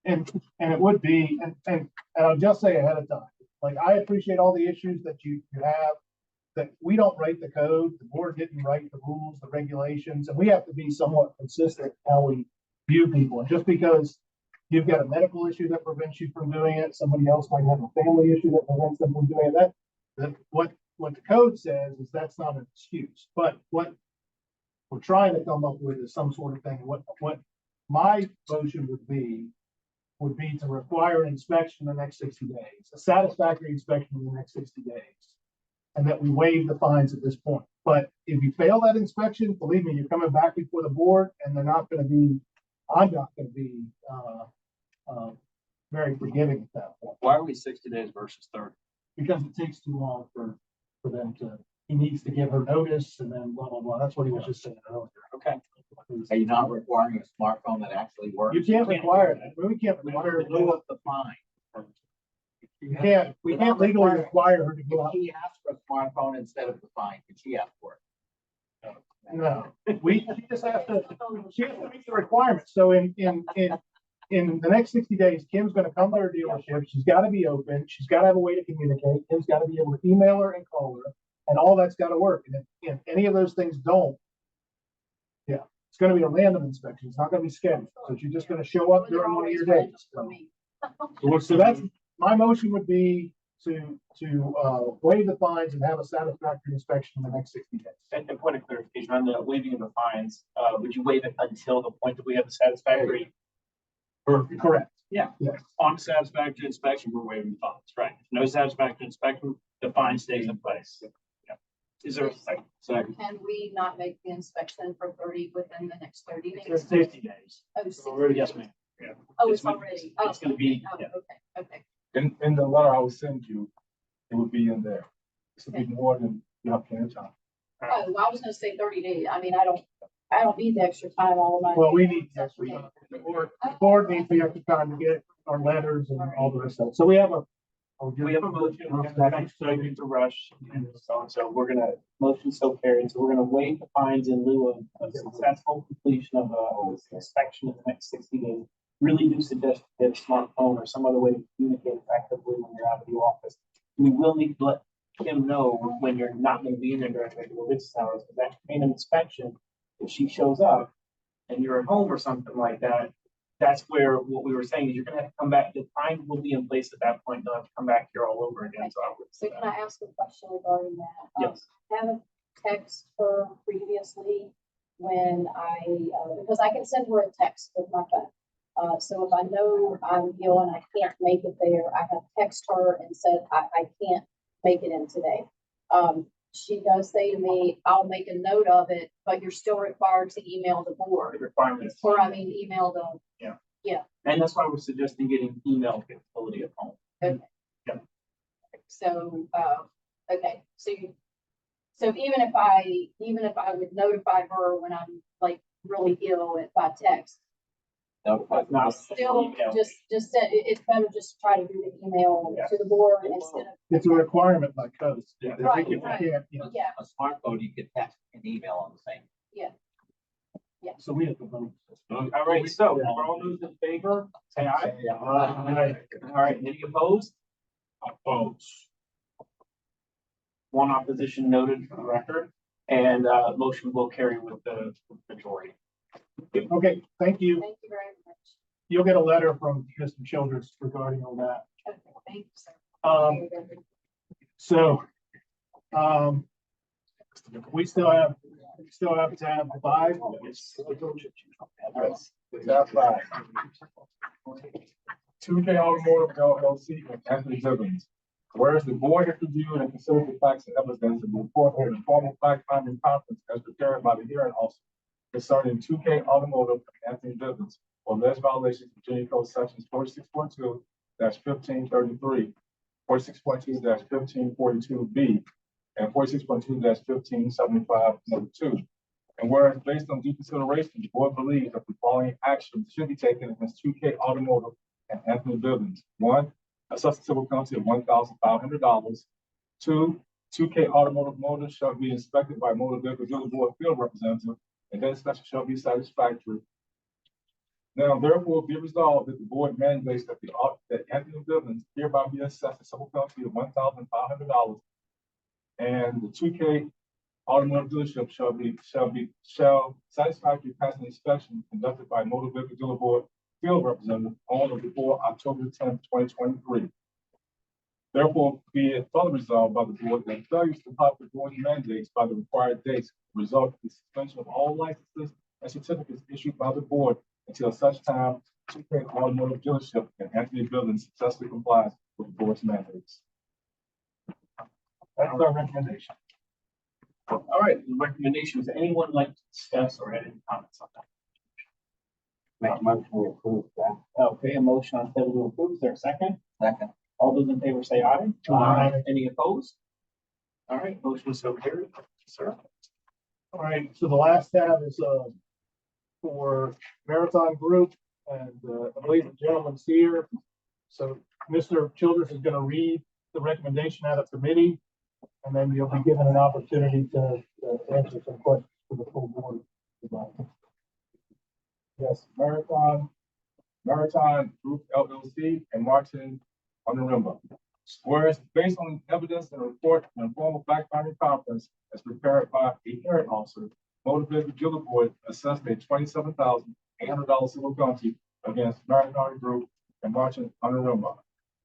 Speaker 9: And it would be, and I'll just say ahead of time, like, I appreciate all the issues that you have, that we don't write the code, the board didn't write the rules, the regulations, and we have to be somewhat consistent how we view people. And just because you've got a medical issue that prevents you from doing it, somebody else might have a family issue that prevents them from doing it, that what the code says is that's not an excuse. But what we're trying to come up with is some sort of thing. What my motion would be to require an inspection in the next 60 days, a satisfactory inspection in the next 60 days. And that we waive the fines at this point. But if you fail that inspection, believe me, you're coming back before the board and I'm not gonna be very forgiving at that point.
Speaker 7: Why are we 60 days versus 30?
Speaker 9: Because it takes too long for them to, he needs to give her notice and then blah, blah, blah. That's what he was just saying earlier.
Speaker 7: Okay.
Speaker 4: Are you not requiring a smartphone that actually works?
Speaker 9: You can't require that. We can't require
Speaker 4: In lieu of the fine.
Speaker 9: we can't legally require her to go out.
Speaker 4: If she asks for a smartphone instead of the fine, can she ask for it?
Speaker 9: No, she just has to meet the requirements. So in the next 60 days, Kim's gonna come to her dealership. She's gotta be open. She's gotta have a way to communicate. Kim's gotta be able to email her and call her, and all that's gotta work. And if any of those things don't, yeah, it's gonna be a random inspection. It's not gonna be scheduled. So she's just gonna show up during one of your days. So that's, my motion would be to waive the fines and have a satisfactory inspection in the next 60 days.
Speaker 8: And point of clarification on the waiving of the fines, would you waive it until the point that we have the satisfactory?
Speaker 9: Correct.
Speaker 8: Yeah.
Speaker 9: Yes.
Speaker 7: On satisfactory inspection, we're waiving the fines, right? No satisfactory inspection, the fine stays in place. Yeah. Is there a second?
Speaker 16: Can we not make the inspection for 30 within the next 30 days?
Speaker 7: It's 50 days.
Speaker 16: Oh, 60
Speaker 7: Yes, ma'am. Yeah.
Speaker 16: Oh, it's already. Oh,
Speaker 7: It's gonna be,
Speaker 16: oh,
Speaker 7: yeah.
Speaker 16: okay.
Speaker 12: In the letter I will send you, it will be in there. This will be more than you have plenty of time.
Speaker 16: Oh, well, I was gonna say 30 days. I mean, I don't need the extra time all of my.
Speaker 9: Well, we need the extra time. The board needs the extra time to get our letters and all the rest of it. So we have a.
Speaker 8: We have a motion, we're gonna to rush, and so we're gonna, motion so carried, so we're gonna waive the fines in lieu of successful completion of a inspection in the next 60 days. Really do suggest you get a smartphone or some other way to communicate effectively when you're out of the office. We will need to let Kim know when you're not gonna be in there during regular business hours, because that random inspection, if she shows up and you're at home or something like that, that's where what we were saying is you're gonna have to come back, the fine will be in place at that point, you'll have to come back here all over again, so I would.
Speaker 16: So can I ask a question regarding that?
Speaker 8: Yes.
Speaker 16: I haven't texted her previously when because I can send her a text with my phone. So if I know I'm ill and I can't make it there, I have texted her and said, I can't make it in today. she does say to me, I'll make a note of it, but you're still required to email the
Speaker 8: The
Speaker 16: board.
Speaker 8: requirements.
Speaker 16: Or I mean, email the,
Speaker 8: And that's why we're suggesting getting email capability at home.
Speaker 16: so, okay, so even if I would notify her when I'm like really ill by text,
Speaker 8: That's not.
Speaker 16: still
Speaker 8: email.
Speaker 16: just send, it's better just try to do the email
Speaker 8: Yeah.
Speaker 16: to the board instead of.
Speaker 9: It's a requirement by code.
Speaker 8: Yeah.
Speaker 16: Right,
Speaker 9: If you
Speaker 16: right.
Speaker 9: can't, you know,
Speaker 16: Yeah,
Speaker 4: A smartphone, you could text and email on the same.
Speaker 9: So we have to vote.
Speaker 8: All right, so for all those in favor, say aye. All right, any opposed? Opposed. One opposition noted for the record, and motion will carry with the majority.
Speaker 9: Okay, thank you.
Speaker 16: thank you very much.
Speaker 9: You'll get a letter from Mr. Childers regarding all that.
Speaker 16: Okay, thank you, sir.
Speaker 9: So, we still have to have five.
Speaker 12: Top five. 2K Automotive LLC and Anthony Bivens. Whereas the board has reviewed and considered the facts and evidence and report in a formal fact-finding conference as prepared by the hearing officer concerning 2K Automotive and Anthony Bivens for alleged violations of Virginia Code Sections 46.2-1533, 46.2-1542B, and 46.2-1575(2). And whereas based on due consideration, the board believes that the following actions should be taken against 2K Automotive and Anthony Bivens. One, a substantive penalty of $1,500. Two, 2K Automotive Motors shall be inspected by Motor Vehicle Dealer Board field representative, and that inspection shall be satisfactory. Now, therefore, be resolved that the board mandates that that Anthony Bivens hereby be assessed a civil penalty of $1,500, and the 2K Automotive dealership shall satisfactorily pass an inspection conducted by Motor Vehicle Dealer Board field representative on or before October 10th, 2023. Therefore, be it further resolved by the board that failure to comply with the board's mandates by the required dates result in the suspension of all licenses and certificates issued by the board until such time 2K Automotive dealership and Anthony Bivens successfully complies with the board's mandates. That's our recommendation.
Speaker 8: All right, the recommendations, anyone like to discuss or add any comments on that?
Speaker 11: Make a motion to approve that.
Speaker 8: Okay, a motion on the table to approve, is there a second?
Speaker 4: Second.
Speaker 8: All those in favor say aye.
Speaker 9: Aye.
Speaker 8: Any opposed? All right, motion is so carried, sir.
Speaker 9: All right, so the last tab is, for Marathon Group, and, I believe the gentleman's here. So Mr. Childers is gonna read the recommendation out of committee, and then you'll be given an opportunity to answer some questions for the full board.
Speaker 12: Yes, Marathon Group LLC and Martin Honoremba. Whereas based on evidence and report and formal fact-finding conference as prepared by a hearing officer, Motor Vehicle Dealer Board assessed a $27,800 civil penalty against Marathon Group and Martin Honoremba.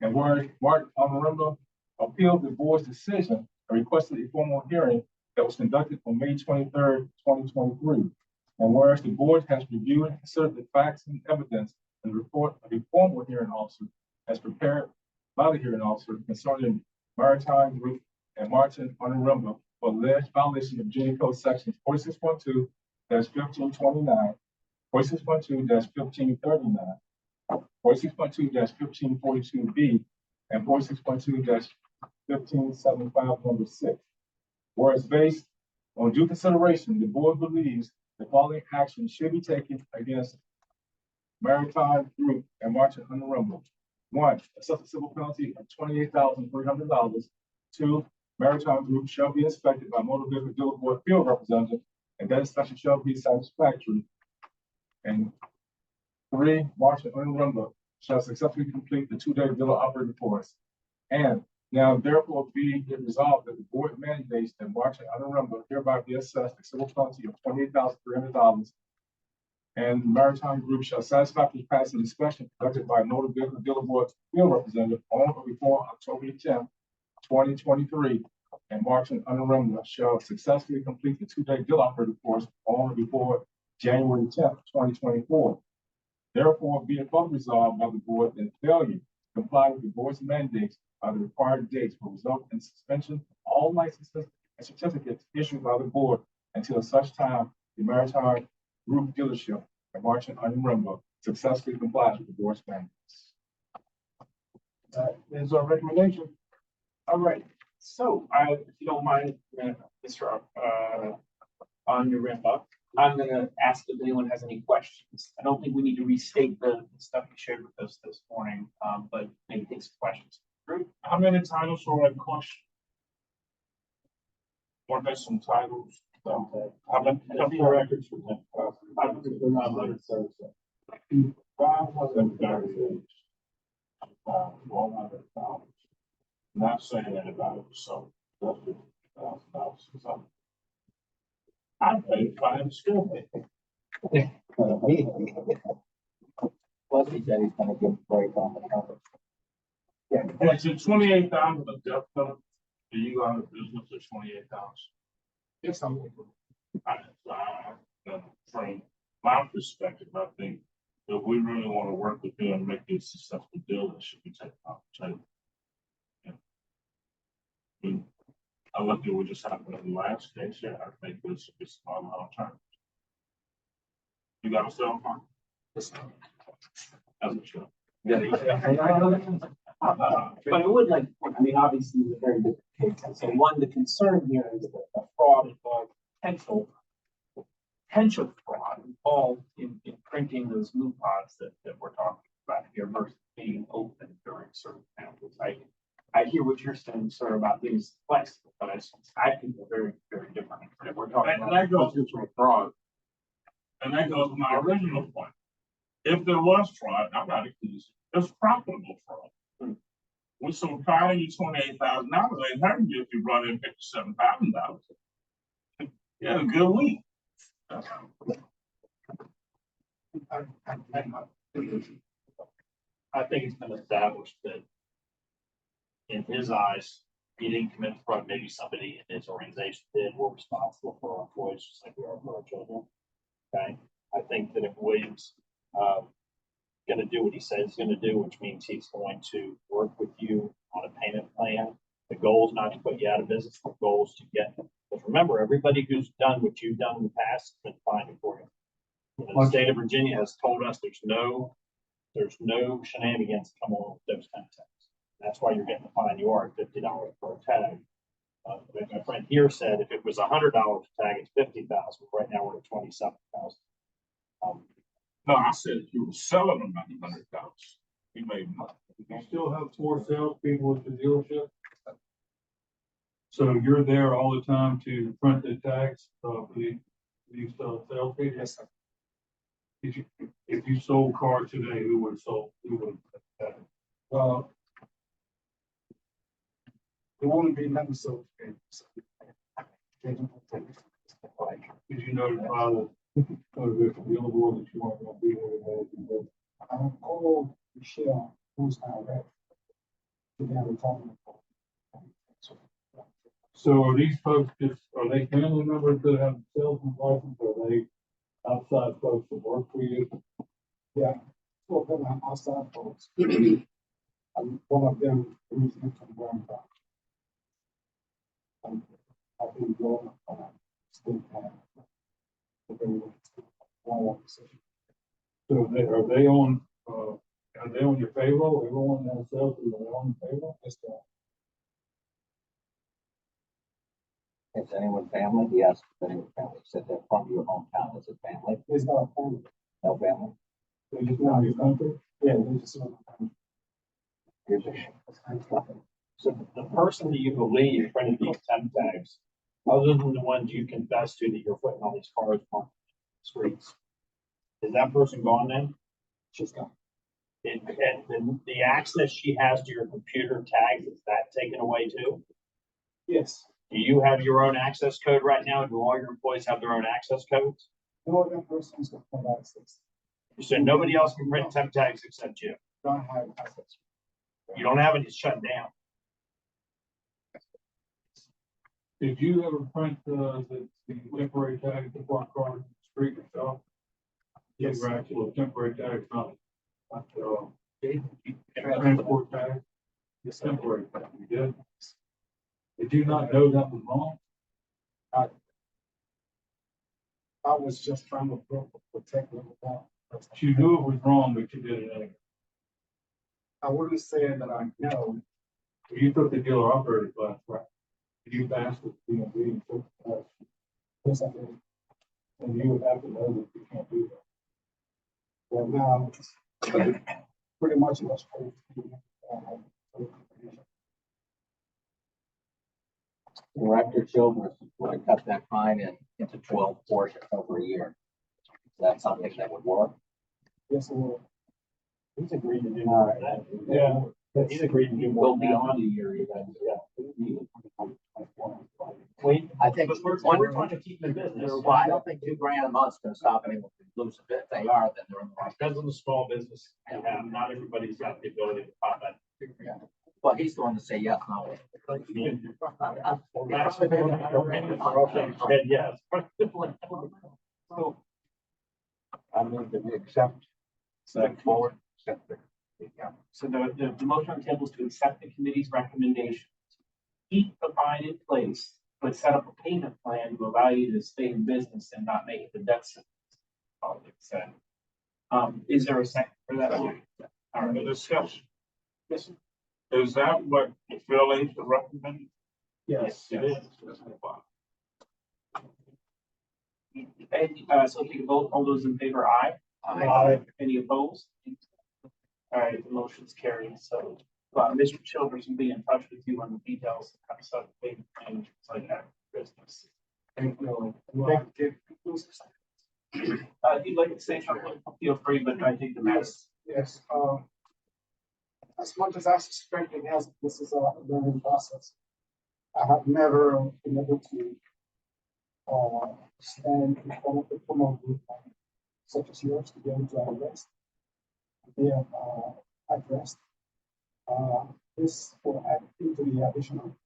Speaker 12: And whereas Martin Honoremba appealed the board's decision and requested a formal hearing that was conducted on May 23rd, 2023. And whereas the board has reviewed and considered the facts and evidence and report of a formal hearing officer as prepared by the hearing officer concerning Maritime Group and Martin Honoremba for alleged violation of Virginia Code Sections 46.2-1529, 46.2-1539, 46.2-1542B, and 46.2-1575(6). Whereas based on due consideration, the board believes the following actions should be taken against Maritime Group and Martin Honoremba. One, assess a civil penalty of $28,300. Two, Maritime Group shall be inspected by Motor Vehicle Dealer Board field representative, and that inspection shall be satisfactory. And three, Martin Honoremba shall successfully complete the 2-day dealer operating course. And now therefore be it resolved that the board mandates that Martin Honoremba hereby be assessed a civil penalty of $28,300. And the Maritime Group shall satisfactorily pass an inspection conducted by Motor Vehicle Dealer Board field representative on or before October 10th, 2023. And Martin Honoremba shall successfully complete the 2-day dealer operating course on or before January 10th, 2024. Therefore, be it further resolved by the board that failure to comply with the board's mandates by the required dates will result in suspension of all licenses and certificates issued by the board until such time the Maritime Group dealership at Marchant Onion Railroad successfully complies with the board's standards.
Speaker 9: That is our recommendation.
Speaker 8: All right, so if you don't mind, Mr. Onyerimba, I'm gonna ask if anyone has any questions. I don't think we need to restate the stuff you shared with us this morning, but maybe take some questions.
Speaker 12: How many titles were in question? Weren't there some titles? How many records for that? 537. $100. Not saying anybody was so. That's $50,000 or something. I paid fine still.
Speaker 4: Plus, he said he's gonna give a break on the cover.
Speaker 12: Yeah, it's 28,000 of death penalty. Do you out of business at 28,000?
Speaker 10: Yes, I'm.
Speaker 12: From my perspective, I think if we really want to work with you and make this a successful deal, it should be taken off the table. Yeah. I look at what just happened in the last case. Yeah, I think this should be smart long term. You got a cell phone? As a show.
Speaker 8: But I would like, I mean, obviously, it's a very different case. So one, the concern here is that the fraud or potential fraud involved in printing those move pods that we're talking about here versus being open during certain times. I hear what you're saying, sir, about these flexible, but I think they're very, very different. If we're talking
Speaker 12: And
Speaker 8: about
Speaker 12: that goes to fraud. And that goes to my original point. If there was fraud, I'm not accusing. It's profitable fraud. With some tired of you $28,000, they hurt you if you brought in $57,000. You had a good week.
Speaker 7: I think it's been established that in his eyes, he didn't commit fraud, maybe somebody in his organization did. We're responsible for our employees, just like we are for our children. Okay, I think that if Williams gonna do what he says he's gonna do, which means he's going to work with you on a payment plan. The goal is not to put you out of business, the goal is to get, because remember, everybody who's done what you've done in the past has been fined for you. The state of Virginia has told us there's no shenanigans come on with those kind of tags. That's why you're getting the fine you are at $50 per tag. Like my friend here said, if it was $100 tag, it's 50,000. Right now we're at 27,000.
Speaker 12: No, I said if you were selling them at $100, you made money.
Speaker 13: You still have 4 salespeople at the dealership? So you're there all the time to print the tags for these salespeople?
Speaker 10: Yes, sir.
Speaker 13: If you sold cars today, who would have sold?
Speaker 10: It won't be necessary.
Speaker 13: Did you notify the dealer board that you weren't going to be there?
Speaker 5: I called Michelle, who's our rep.
Speaker 13: So are these folks are they family members that have salesman's license, or are they outside folks that work for you?
Speaker 5: Yeah, two of them are outside folks. And one of them is from Warrentown. I've been going state
Speaker 13: So are they on your payroll? Everyone that sells is on payroll?
Speaker 5: Yes, sir.
Speaker 4: Is anyone family? Yes, anyone family. Said they're from your hometown. Is it family?
Speaker 5: It's not a family.
Speaker 4: No family?
Speaker 5: They just know your country. Yeah, they just know the country.
Speaker 7: So the person that you believe printed these temp tags, other than the ones you confess to that you're putting on these cars on the streets, is that person gone then?
Speaker 5: She's gone.
Speaker 7: And the access she has to your computer tags, is that taken away too?
Speaker 5: Yes.
Speaker 7: Do you have your own access code right now? Do all your employees have their own access codes?
Speaker 5: No other persons can have access.
Speaker 7: You said nobody else can print temp tags except you.
Speaker 5: Don't have access.
Speaker 7: You don't have it, it's shut down.
Speaker 13: Did you ever print the temporary tags to park cars in the street yourself?
Speaker 5: Yes.
Speaker 13: Your actual temporary tags, not transport tags? Yes, temporary tag, you did? Did you not know that was wrong?
Speaker 10: I was just trying to protect them.
Speaker 13: You knew it was wrong, but you did it anyway.
Speaker 10: I wouldn't say that I know.
Speaker 13: You took the dealer operator class, right? You passed the DMV and took the class.
Speaker 10: Yes, I did.
Speaker 13: And you would have to know that you can't do that.
Speaker 10: Well, now, pretty much what's
Speaker 4: Director Childress would cut that fine into 12 portions over a year. Is that something that would work?
Speaker 10: Yes, it will.
Speaker 3: He's agreed to do
Speaker 10: that.
Speaker 3: Yeah. He's agreed to do more.
Speaker 4: Well, beyond a year even.
Speaker 3: Yeah.
Speaker 4: I think.
Speaker 3: We're trying to keep them in business.
Speaker 4: Well, I don't think $2,000 a month's gonna stop anyone from losing it. If they are, then they're in the right.
Speaker 8: Depends on the small business, and not everybody's got the ability to pop that.
Speaker 4: Well, he's the one to say yes, no.
Speaker 3: Yes.
Speaker 11: I move that we accept, forward, accept the,
Speaker 8: So the motion on the table is to accept the committee's recommendations. Keep the fine in place, but set up a payment plan to allow you to stay in business and not make it the debt sentence. All it said. Is there a second for that? All right, discussion. Yes, sir.
Speaker 12: Is that what Phil H. recommended?
Speaker 8: Yes, it is. So take a vote. All those in favor, aye.
Speaker 4: Aye.
Speaker 8: Any opposed? All right, the motion's carried. So, Mr. Childers will be in touch with you on the details, kind of stuff, payment and things like that. Business.
Speaker 10: Thank you.
Speaker 8: If you'd like to say something, feel free, but I think the mass.
Speaker 10: Yes, as much as I suspect it has, this is a learning process. I have never been able to stand in front of the promote group such as yours to be able to address. They have addressed this will add into the additional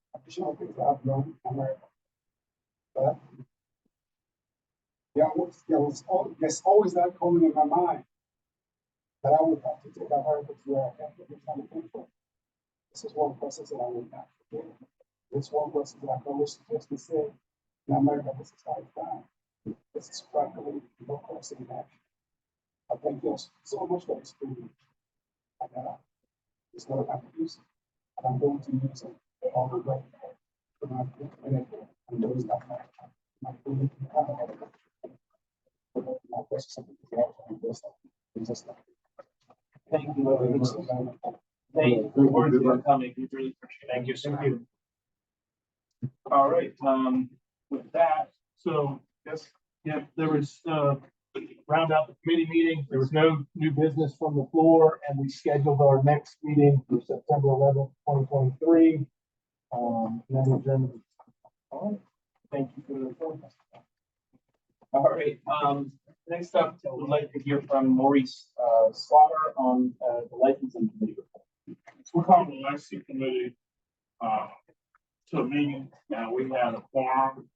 Speaker 10: things that I've learned in America. But there's always that coming in my mind that I would have to take America to where I can't get trying to think for. This is one process that I would not forget. This one process that I can always suggest to say, in America, this is how it's done. This is practically no cost in action. I thank you so much for this privilege. And it's not about use it. And I'm going to use it all the way for my benefit and those that matter. My privilege and my question is just like.
Speaker 8: Thank you. Thank you for coming. We really appreciate it. Thank you, sir. All right, with that,
Speaker 9: So, yes, yeah, there was, round out the committee meeting, there was no new business from the floor, and we scheduled our next meeting for September 11th, 2023. And then adjourned.
Speaker 8: all right, thank you for the report. All right, next up, I would like to hear from Maurice Slaughter on the licensing committee report.
Speaker 12: We called the licensing committee, to a meeting, and we had a quorum.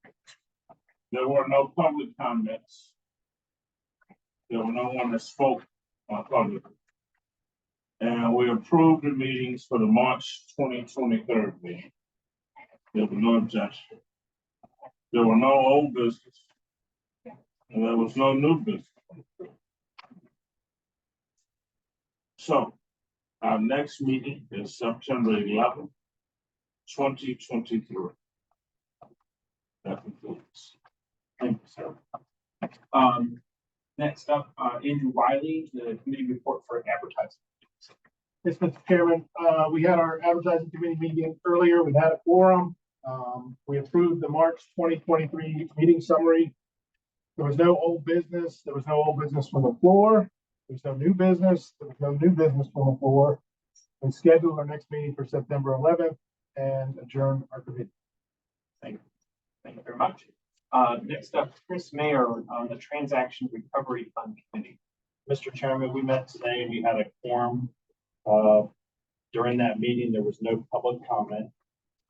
Speaker 12: There were no public comments. There was no one that spoke publicly. And we approved the meetings for the March 2023 meeting. There was no objection. There were no old business. And there was no new business. So our next meeting is September 11th, 2023. That concludes.
Speaker 8: Thank you, sir. Next up, Andrew Wiley, the committee report for advertising.
Speaker 9: Yes, Mr. Chairman, we had our advertising committee meeting earlier. We had a quorum. We approved the March 2023 meeting summary. There was no old business. There was no old business from the floor. There was no new business. There was no new business from the floor. We scheduled our next meeting for September 11th and adjourned our committee.
Speaker 8: Thank you. Thank you very much. Next up, Chris Mayer on the Transaction Recovery Fund Committee.
Speaker 3: Mr. Chairman, we met today and we had a quorum. During that meeting, there was no public comment.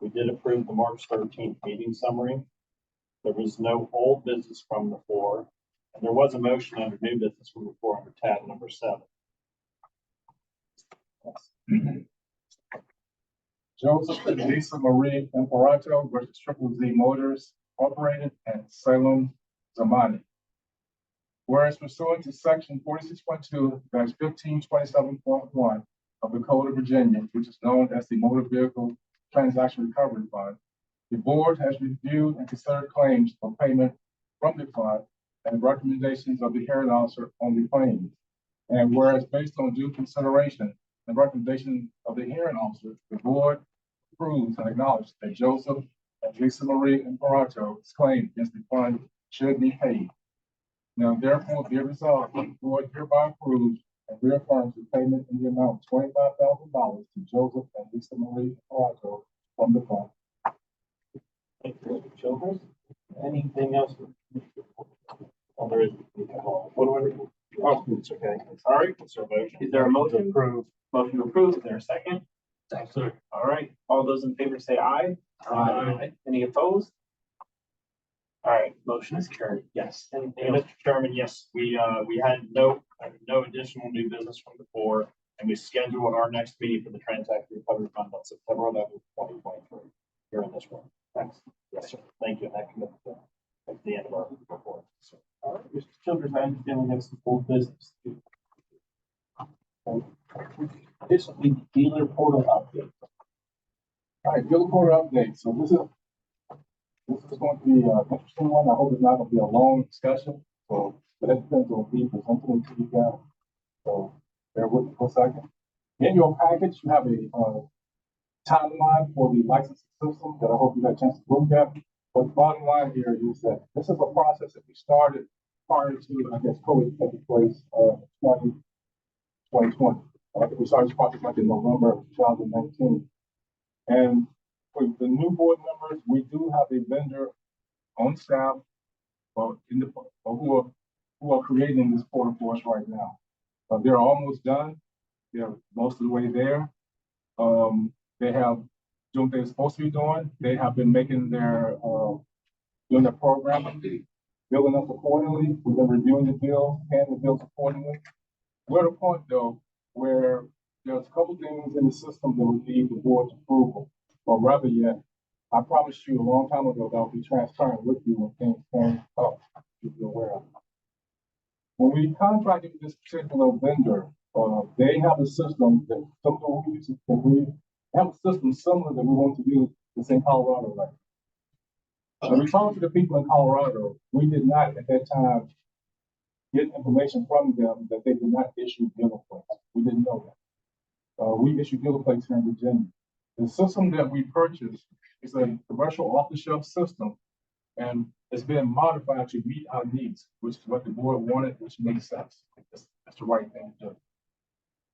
Speaker 3: We did approve the March 13th meeting summary. There was no old business from the floor, and there was a motion under new business from the floor under tab number 7.
Speaker 12: Joseph and Lisa Marie Imperato versus Triple Z Motors, Incorporated and Salem Zamani. Whereas pursuant to section 46.2-1527.1 of the Code of Virginia, which is known as the Motor Vehicle Transaction Recovery Fund, the board has reviewed and considered claims for payment from the fund and recommendations of the hearing officer on the claims. And whereas based on due consideration and recommendation of the hearing officer, the board approves and acknowledges that Joseph and Lisa Marie Imparato's claim against the fund should be paid. Now therefore be it resolved, the board hereby approves and reaffirms the payment in the amount of $25,000 to Joseph and Lisa Marie Imparato from the fund.
Speaker 7: Thank you, Mr. Childers. Anything else? Oh, there is. What do I? Oh, it's okay. All right, so motion. Is there a motion? Motion approved. Is there a second?
Speaker 13: Second.
Speaker 7: All right, all those in favor say aye.
Speaker 13: Aye.
Speaker 7: Any opposed? All right, motion is carried. Yes. And Mr. Chairman, yes, we had no additional new business from the board, and we scheduled our next meeting for the Transaction Recovery Fund on September 11th, 2023, here in this room. Thanks. Yes, sir. Thank you. That commits at the end of our report. So, all right, Mr. Childers, I understand we have some full business. This will be dealer portal update.
Speaker 12: All right, dealer portal update. So this is going to be an interesting one. I hope it's not going to be a long discussion. So, but that depends on me presenting to you guys. So bear with me for a second. In your package, you have a timeline for the licensing system that I hope you got a chance to look at. But the bottom line here is that this is a process that we started prior to, I guess, COVID taking place 2020. We started this process like in November of 2019. And for the new board members, we do have a vendor on staff who are creating this portal for us right now. They're almost done. They're most of the way there. They have doing what they're supposed to be doing. They have been making doing their programming, billing us accordingly. We've been reviewing the bills, paying the bills accordingly. We're at a point though where there's a couple things in the system that would need the board's approval, or rather yet, I promised you a long time ago that I'll be transparent with you when things came up, if you're aware of. When we contracted with this particular vendor, they have a system that we have a system similar that we want to use that's in Colorado right now. When we talked to the people in Colorado, we did not at that time get information from them that they did not issue dealer plates. We didn't know that. We issue dealer plates here in Virginia. The system that we purchased is a commercial off-the-shelf system, and it's been modified to meet our needs, which is what the board wanted, which makes sense. That's the right thing to do.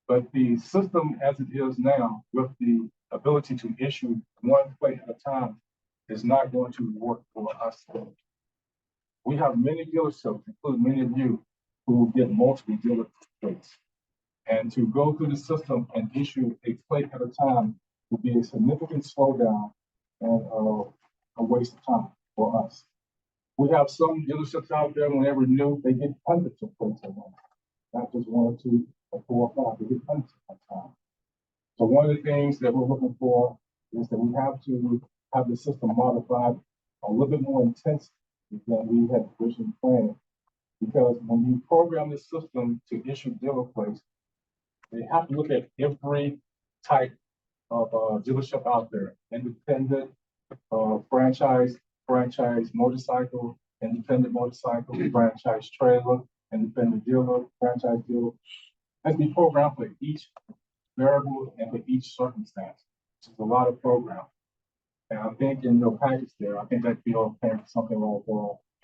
Speaker 12: But the system as it is now, with the ability to issue one plate at a time, is not going to work for us. We have many dealerships, including many of you, who get multiple dealer plates. And to go through the system and issue a plate at a time would be a significant slowdown and a waste of time for us. We have some dealerships out there, when they renew, they get hundreds of plates at once, not just one or two or four or five, they get hundreds at a time. So one of the things that we're looking for is that we have to have the system modified a little bit more intense than we had originally planned. Because when you program the system to issue dealer plates, they have to look at every type of dealership out there: independent, franchise motorcycle, independent motorcycle, franchise trailer, independent dealer, franchise dealer. Has to be programmed for each variable and for each circumstance, which is a lot of programming. And I think in your package there, I think that bill paying for something like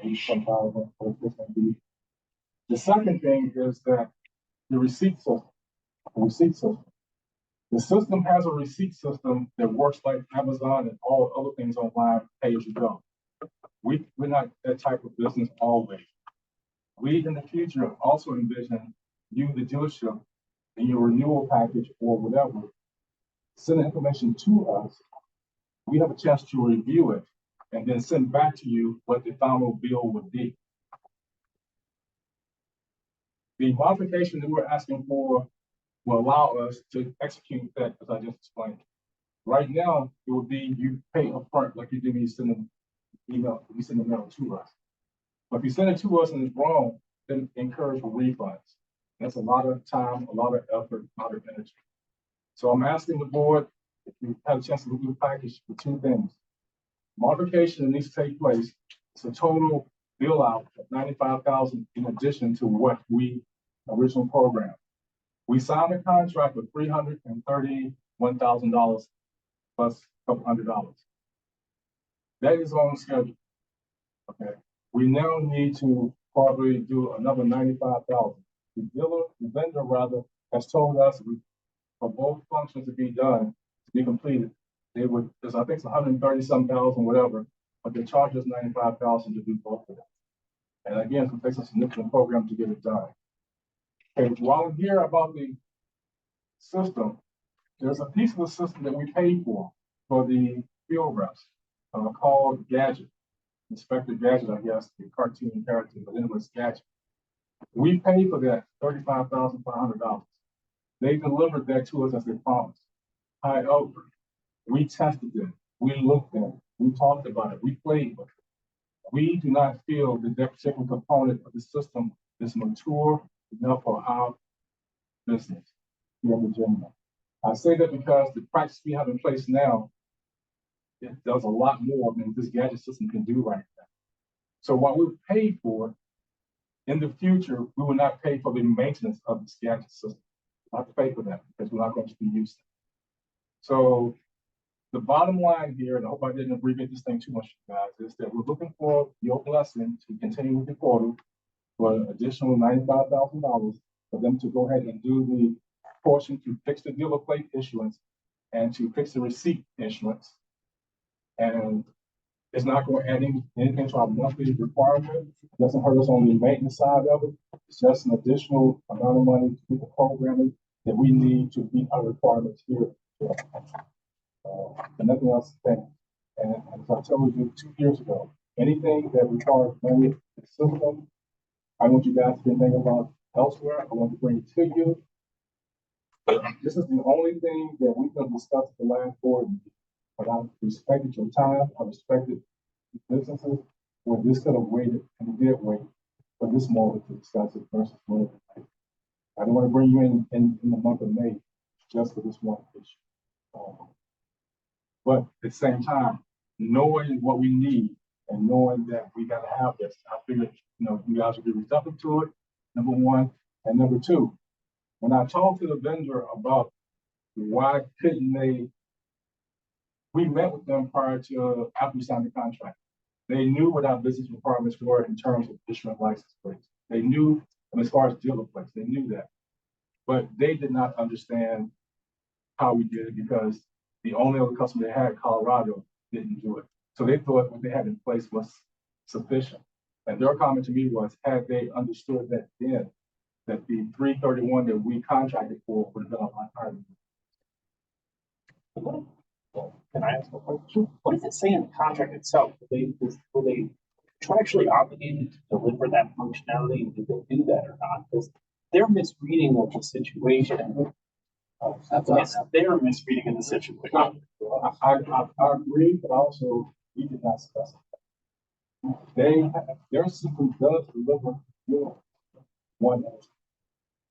Speaker 12: $85,000. The second thing is that the receipt system. The system has a receipt system that works like Amazon and all other things online, pay as you go. We're not that type of business always. We in the future also envision you, the dealership, in your renewal package or whatever, send information to us. We have a chance to review it and then send back to you what the final bill would be. The modification that we're asking for will allow us to execute that, as I just explained. Right now, it would be you pay upfront like you do when you send email, we send the mail to us. But if you send it to us and it's wrong, then encourage for refunds. That's a lot of time, a lot of effort, a lot of energy. So I'm asking the board, if you have a chance to look at the package, for two things. Modification that needs to take place. It's a total bill out of $95,000 in addition to what we original program. We signed a contract with $331,000 plus a couple $100. That is on schedule. Okay. We now need to probably do another $95,000. The vendor rather, has told us for both functions to be done, to be completed, they would, because I think it's 130-some thousand, whatever, but they charge us $95,000 to do both of them. And again, it takes a significant program to get it done. Okay, while I'm here about the system, there's a piece of the system that we paid for the field reps, called Gadget. Inspector Gadget, I guess, the cartoon character, but it was Gadget. We paid for that $35,500. They delivered that to us as they promised. However, we tested it, we looked at it, we talked about it, we played with it. We do not feel that that particular component of the system is mature enough for our business here in Virginia. I say that because the practice we have in place now, it does a lot more than this Gadget system can do right now. So what we paid for, in the future, we will not pay for the maintenance of this Gadget system. We'll have to pay for that because we're not going to be used to it. So the bottom line here, and I hope I didn't abbreviate this thing too much, guys, is that we're looking for your blessing to continue with the portal for an additional $95,000 for them to go ahead and do the portion to fix the dealer plate issuance and to fix the receipt issuance. And it's not going to add anything to our monthly requirement. It doesn't hurt us on the maintenance side of it. It's just an additional amount of money to do the programming that we need to meet our requirements here. And nothing else stands. And as I told you 2 years ago, anything that requires money in the system, I want you guys to think about elsewhere. I want to bring it to you. This is the only thing that we can discuss at the last board meeting. But I respected your time. I respected the businesses where this could have waited and did wait for this moment to discuss it versus later. I don't want to bring you in the month of May just for this one issue. But at the same time, knowing what we need and knowing that we got to have this, I figured, you guys would be receptive to it, number one. And number two, when I talked to the vendor about why couldn't they, we met with them prior to after we signed the contract. They knew what our business requirements were in terms of issuing license plates. They knew, and as far as dealer plates, they knew that. But they did not understand how we did it because the only other customer they had, Colorado, didn't do it. So they thought what they had in place was sufficient. And their comment to me was, had they understood that then, that the 331 that we contracted for would have been a lot higher.
Speaker 8: Can I ask a question? What does it say in the contract itself? Were they contractually obligated to deliver that functionality? Did they do that or not? Because their misreading of the situation. Their misreading of the situation.
Speaker 12: I agree, but also we did not specify. Their system does deliver one.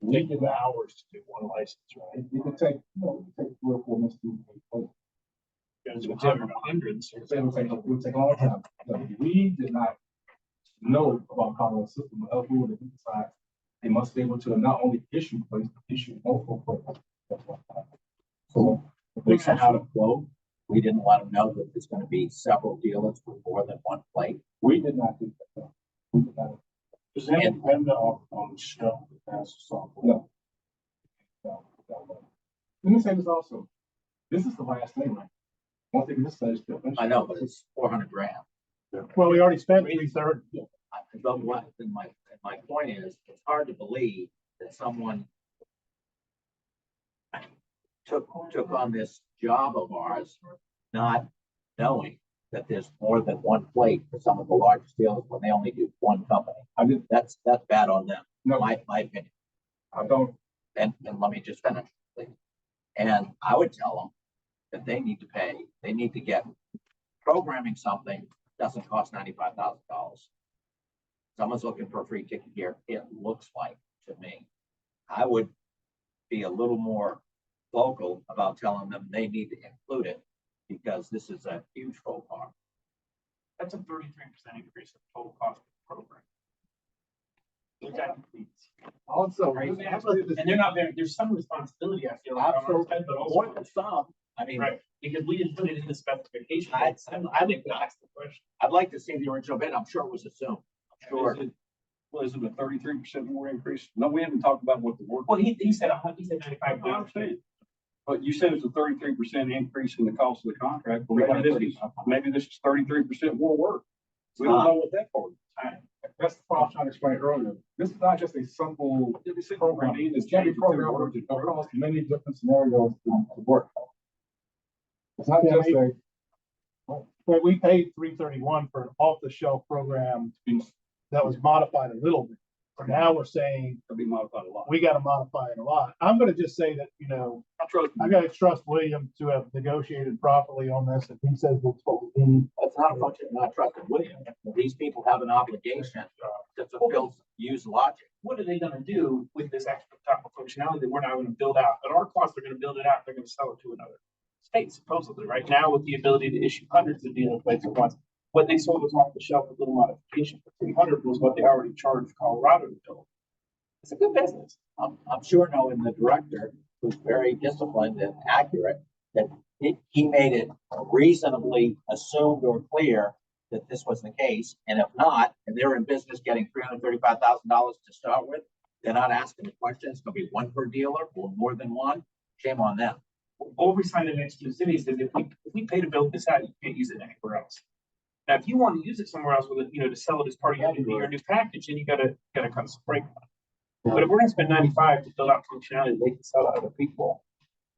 Speaker 7: We give hours to do one license, right?
Speaker 12: It could take, it could take 3 or 4 minutes to do it.
Speaker 7: Because it's hundreds.
Speaker 12: It would take a long time. We did not know about Colorado system, else we would have decided they must be able to not only issue plates, but issue multiple plates.
Speaker 4: So based on how to flow, we didn't let them know that there's going to be several dealers with more than one plate.
Speaker 12: We did not do that. We did not.
Speaker 7: Does that depend on shelf as software?
Speaker 12: No. Let me say this also. This is the last thing, right? One thing this says.
Speaker 4: I know, but it's $400,000.
Speaker 9: Well, we already spent 3/3.
Speaker 4: But my point is, it's hard to believe that someone took on this job of ours, not knowing that there's more than one plate for some of the largest dealers when they only do one company. That's bad on them.
Speaker 12: No,
Speaker 4: my opinion.
Speaker 12: I don't.
Speaker 4: And let me just finish, please. And I would tell them that they need to pay. They need to get programming something doesn't cost $95,000. Someone's looking for a free ticket here, it looks like to me. I would be a little more vocal about telling them they need to include it because this is a huge full cost.
Speaker 8: That's a 33% increase in total cost of the program. Which that completes.
Speaker 5: Also,
Speaker 8: And they're not very, there's some responsibility, I feel like, on our side, but
Speaker 4: More
Speaker 8: also.
Speaker 4: than some, I mean,
Speaker 8: Right, because we didn't put it in the specification.
Speaker 4: I
Speaker 8: think that's the question.
Speaker 4: I'd like to see the original bid. I'm sure it was assumed. Sure.
Speaker 2: Was it a 33% more increase? No, we haven't talked about what the work.
Speaker 8: Well, he said 95.
Speaker 2: I understand. But you said it's a 33% increase in the cost of the contract, but maybe this is 33% more work. We don't know what that for.
Speaker 12: That's the part I was trying to explain earlier. This is not just a simple program. It's can be programmed across many different scenarios to work. It's not just a.
Speaker 9: But we paid $331 for an off-the-shelf program that was modified a little bit. So now we're saying
Speaker 2: It'll be modified a lot.
Speaker 9: we gotta modify it a lot. I'm gonna just say that, you know, I gotta trust William to have negotiated properly on this. If he says that's what we need.
Speaker 4: It's not a function of not trusting William. These people have an obligation to fulfill use logic.
Speaker 8: What are they gonna do with this extra type of functionality that we're not gonna build out? At our cost, they're gonna build it out, they're gonna sell it to another state supposedly, right now with the ability to issue hundreds of dealer plates at once. What they sold us off the shelf with little modification for 300 was what they already charged Colorado to build. It's a good business.
Speaker 4: I'm sure knowing the director, who's very disciplined and accurate, that he made it reasonably assumed or clear that this was the case. And if not, and they're in business getting $335,000 to start with, they're not asking the questions. It's gonna be one per dealer or more than one. Shame on them.
Speaker 8: What we signed an exclusivity says if we pay to build this out, you can't use it anywhere else. Now, if you want to use it somewhere else with it, you know, to sell it as part of your new package, then you gotta cut some break. But if we're gonna spend 95 to build out functionality, they can sell to other people.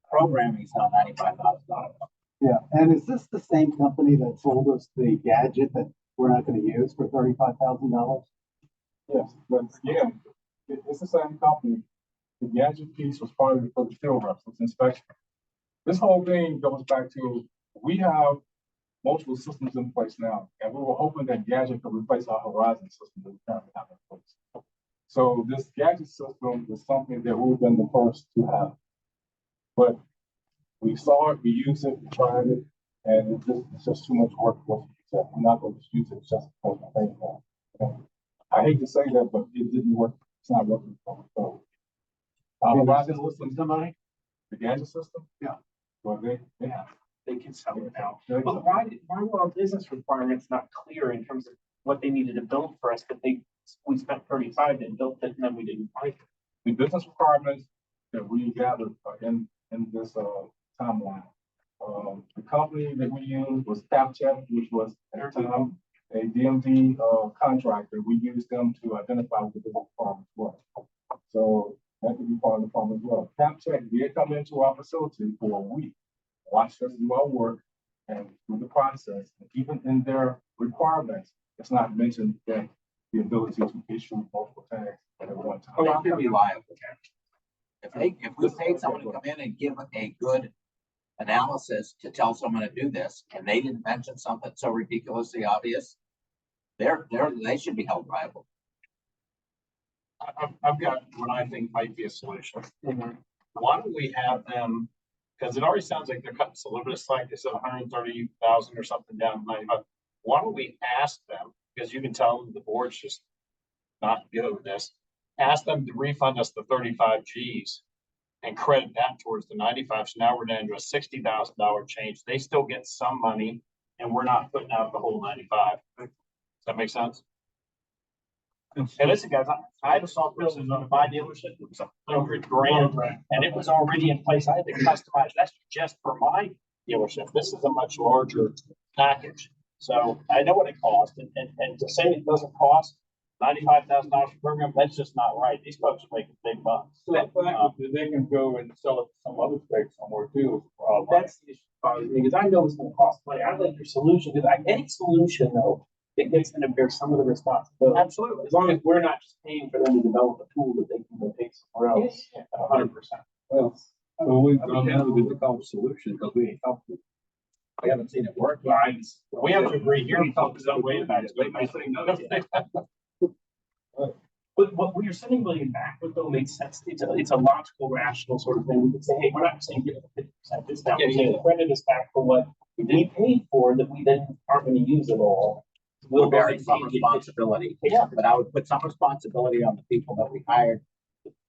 Speaker 4: Programming is not $95,000.
Speaker 5: Yeah, and is this the same company that sold us the gadget that we're not gonna use for $35,000?
Speaker 12: Yes, but again, it's the same company. The gadget piece was part of it for the field reps, it's inspection. This whole thing goes back to, we have multiple systems in place now, and we were hoping that gadget could replace our Horizon system that we currently have in place. So this gadget system is something that we've been the first to have. But we saw it, we used it, we tried it, and it's just too much work for us to use it. I'm not going to use it just because I think that. I hate to say that, but it didn't work. It's not working for me. So our Horizon system,
Speaker 5: somebody?
Speaker 12: the gadget system?
Speaker 5: Yeah.
Speaker 12: Well,
Speaker 8: They can sell it now. But why were our business requirements not clear in terms of what they needed to build for us, that we spent 35 and built it and then we didn't like it?
Speaker 12: The business requirements that we gathered in this timeline. The company that we used was CapCheck, which was at the time a DMV contractor. We used them to identify what the business requirements were. So that could be part of the problem as well. CapCheck did come into our facility for a week, watched us do our work and through the process. And even in their requirements, it's not mentioned that the ability to issue multiple tags at one time.
Speaker 4: They should be liable. If we paid someone to come in and give a good analysis to tell someone to do this, and they didn't mention something so ridiculously obvious, they should be held liable.
Speaker 7: I've got what I think might be a solution. Why don't we have them, because it already sounds like they're cutting a little bit of slack, they said 130,000 or something down to 95. Why don't we ask them, because you can tell them the board's just not good with this, ask them to refund us the 35 Gs and credit that towards the 95. So now we're down to a $60,000 change. They still get some money and we're not putting out the whole 95. Does that make sense? And listen, guys, I had a software system on my dealership. It was $100,000 and it was already in place. I had to customize. That's just for my dealership. This is a much larger package. So I know what it costs, and to say it doesn't cost $95,000 per program, that's just not right. These folks are making big bucks.
Speaker 13: So they can go and sell it to some other state somewhere too.
Speaker 8: That's the issue, because I know it's gonna cost money. I like your solution, because any solution though, that gets them to bear some of the responsibility.
Speaker 7: Absolutely.
Speaker 8: As long as we're not just paying for them to develop a tool that they can go take somewhere else, 100%.
Speaker 2: Well, we don't have to get the solution because we ain't helping. I
Speaker 11: haven't seen it work.
Speaker 8: Lines. We have to agree here, we talk some way about it. But what you're sending William back with though makes sense. It's a logical, rational sort of thing. We could say, hey, we're not saying give it a 50% discount. We're saying credit us back for what we paid for that we then aren't going to use at all.
Speaker 4: We'll bear some responsibility.
Speaker 8: Yeah.
Speaker 4: But I would put some responsibility on the people that we hired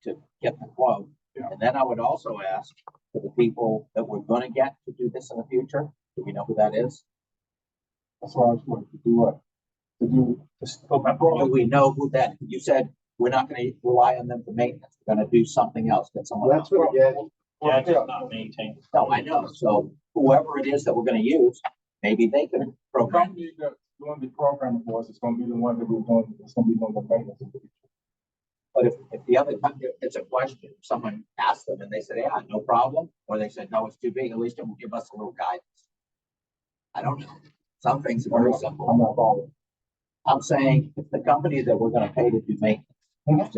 Speaker 4: to get the quote. And then I would also ask for the people that we're gonna get to do this in the future. Do we know who that is?
Speaker 12: As far as what to do what? To do.
Speaker 4: Do we know who that, you said we're not gonna rely on them for maintenance. We're gonna do something else, get someone else.
Speaker 8: Yeah, just not maintained.
Speaker 4: No, I know. So whoever it is that we're gonna use, maybe they can
Speaker 12: The
Speaker 4: program.
Speaker 12: company that's doing the programming for us is gonna be the one that we're doing, it's gonna be doing the maintenance. of it.
Speaker 4: But if the other company, it's a question, someone asked them and they said, yeah, no problem, or they said, no, it's too big, at least it will give us a little guidance. I don't know. Some things are very simple.
Speaker 12: I'm not following.
Speaker 4: I'm saying if the company that we're gonna pay to do maintenance,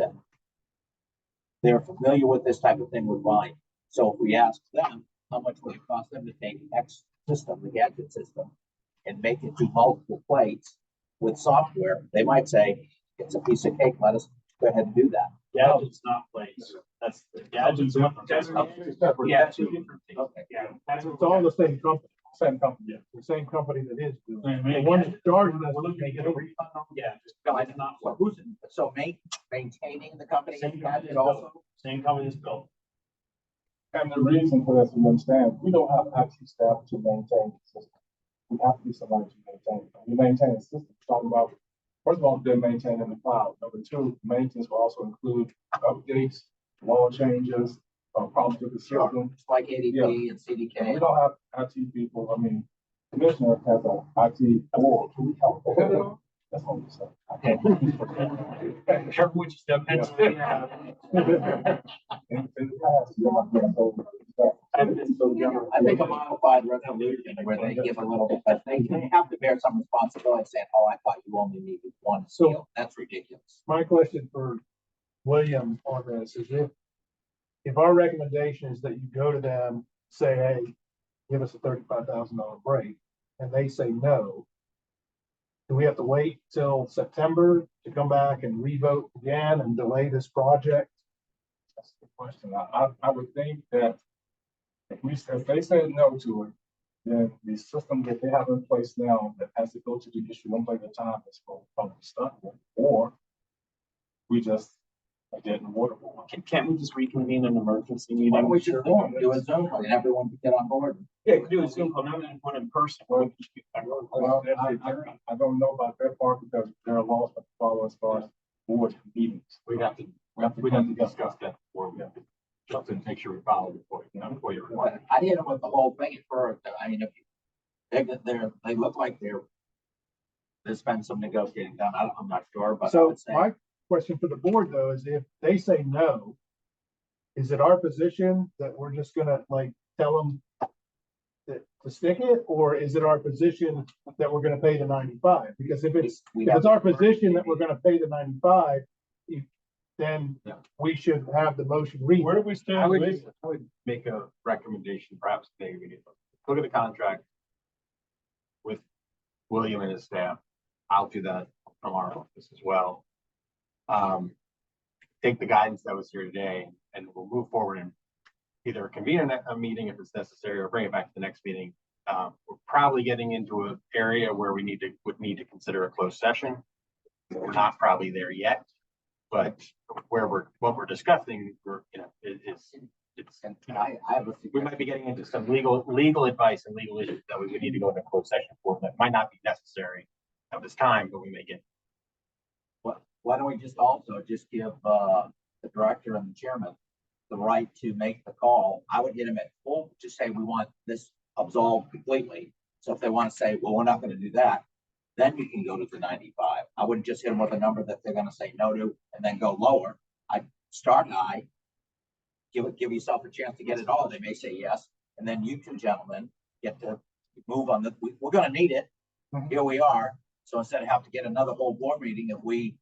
Speaker 4: they're familiar with this type of thing with volume. So if we ask them, how much would it cost them to take X system, the gadget system, and make it do multiple plates with software, they might say, it's a piece of cake, let us go ahead and do that.
Speaker 8: Gadgets, not plates. That's the gadgets. Yeah, two different things. Yeah.
Speaker 9: It's all the same company.
Speaker 12: Same company.
Speaker 8: Yeah.
Speaker 9: The same company that is doing it.
Speaker 13: Same
Speaker 9: The one that started us,
Speaker 8: We're looking to get a refund on. Yeah, just.
Speaker 4: No, I did not. So who's, so maintaining the company
Speaker 8: Same
Speaker 4: gadget
Speaker 8: company
Speaker 4: also?
Speaker 8: Same company as built.
Speaker 12: And the reason for this, you understand, we don't have IT staff to maintain the system. We have to be somebody to maintain it. We maintain the system, talking about, first of all, they're maintaining the cloud. Number two, maintenance will also include updates, law changes, problems with the system.
Speaker 4: It's like ADP and CDK.
Speaker 12: We don't have IT people, I mean, commissioner has a IT board. That's what we say.
Speaker 8: Careful what you step into.
Speaker 12: In the past, you know,
Speaker 8: I've been so generous.
Speaker 4: I think a modified resolution where they give a little bit, but they have to bear some responsibility saying, oh, I thought you only needed one seal. That's ridiculous.
Speaker 9: my question for William on this is if our recommendation is that you go to them, say, hey, give us a $35,000 break, and they say no, do we have to wait till September to come back and revote again and delay this project?
Speaker 12: That's the question. I would think that if they said no to it, then the system that they have in place now that has to go to the issue one place at a time is probably stuck with, or we just didn't water board.
Speaker 8: Can't we just reconvene an emergency meeting?
Speaker 4: Why don't we just do a Zoom call and everyone can get on board?
Speaker 8: Yeah, we do a Zoom call, not one in person.
Speaker 12: Well, I don't know about that part because there are laws that follow as far as board meetings.
Speaker 17: We'd have to discuss that before we have to, just to make sure we follow before you're.
Speaker 4: But I hit them with the whole thing at first. I mean, if they look like there's been some negotiating done. I'm not sure, but I
Speaker 9: So
Speaker 4: would say.
Speaker 9: my question for the board though, is if they say no, is it our position that we're just gonna like tell them to stick it? Or is it our position that we're gonna pay the 95? Because if it's our position that we're gonna pay the 95, then we should have the motion read.
Speaker 13: Where do we stand?
Speaker 17: I would make a recommendation, perhaps maybe we could look at the contract with William and his staff. I'll do that from our office as well. Take the guidance that was here today and we'll move forward and either convene a meeting if it's necessary or bring it back to the next meeting. We're probably getting into an area where we would need to consider a closed session. We're not probably there yet, but what we're discussing, we might be getting into some legal advice and legal issues that we would need to go into closed session for that might not be necessary at this time, but we may get.
Speaker 4: Why don't we just also just give the director and the chairman the right to make the call? I would get them at full, just say we want this absolved completely. So if they want to say, well, we're not going to do that, then you can go to the 95. I wouldn't just hit them with a number that they're going to say no to and then go lower. I'd start high, give yourself a chance to get it all. They may say yes. And then you two gentlemen get to move on the, we're going to need it. Here we are. So instead of having to get another whole board meeting, if we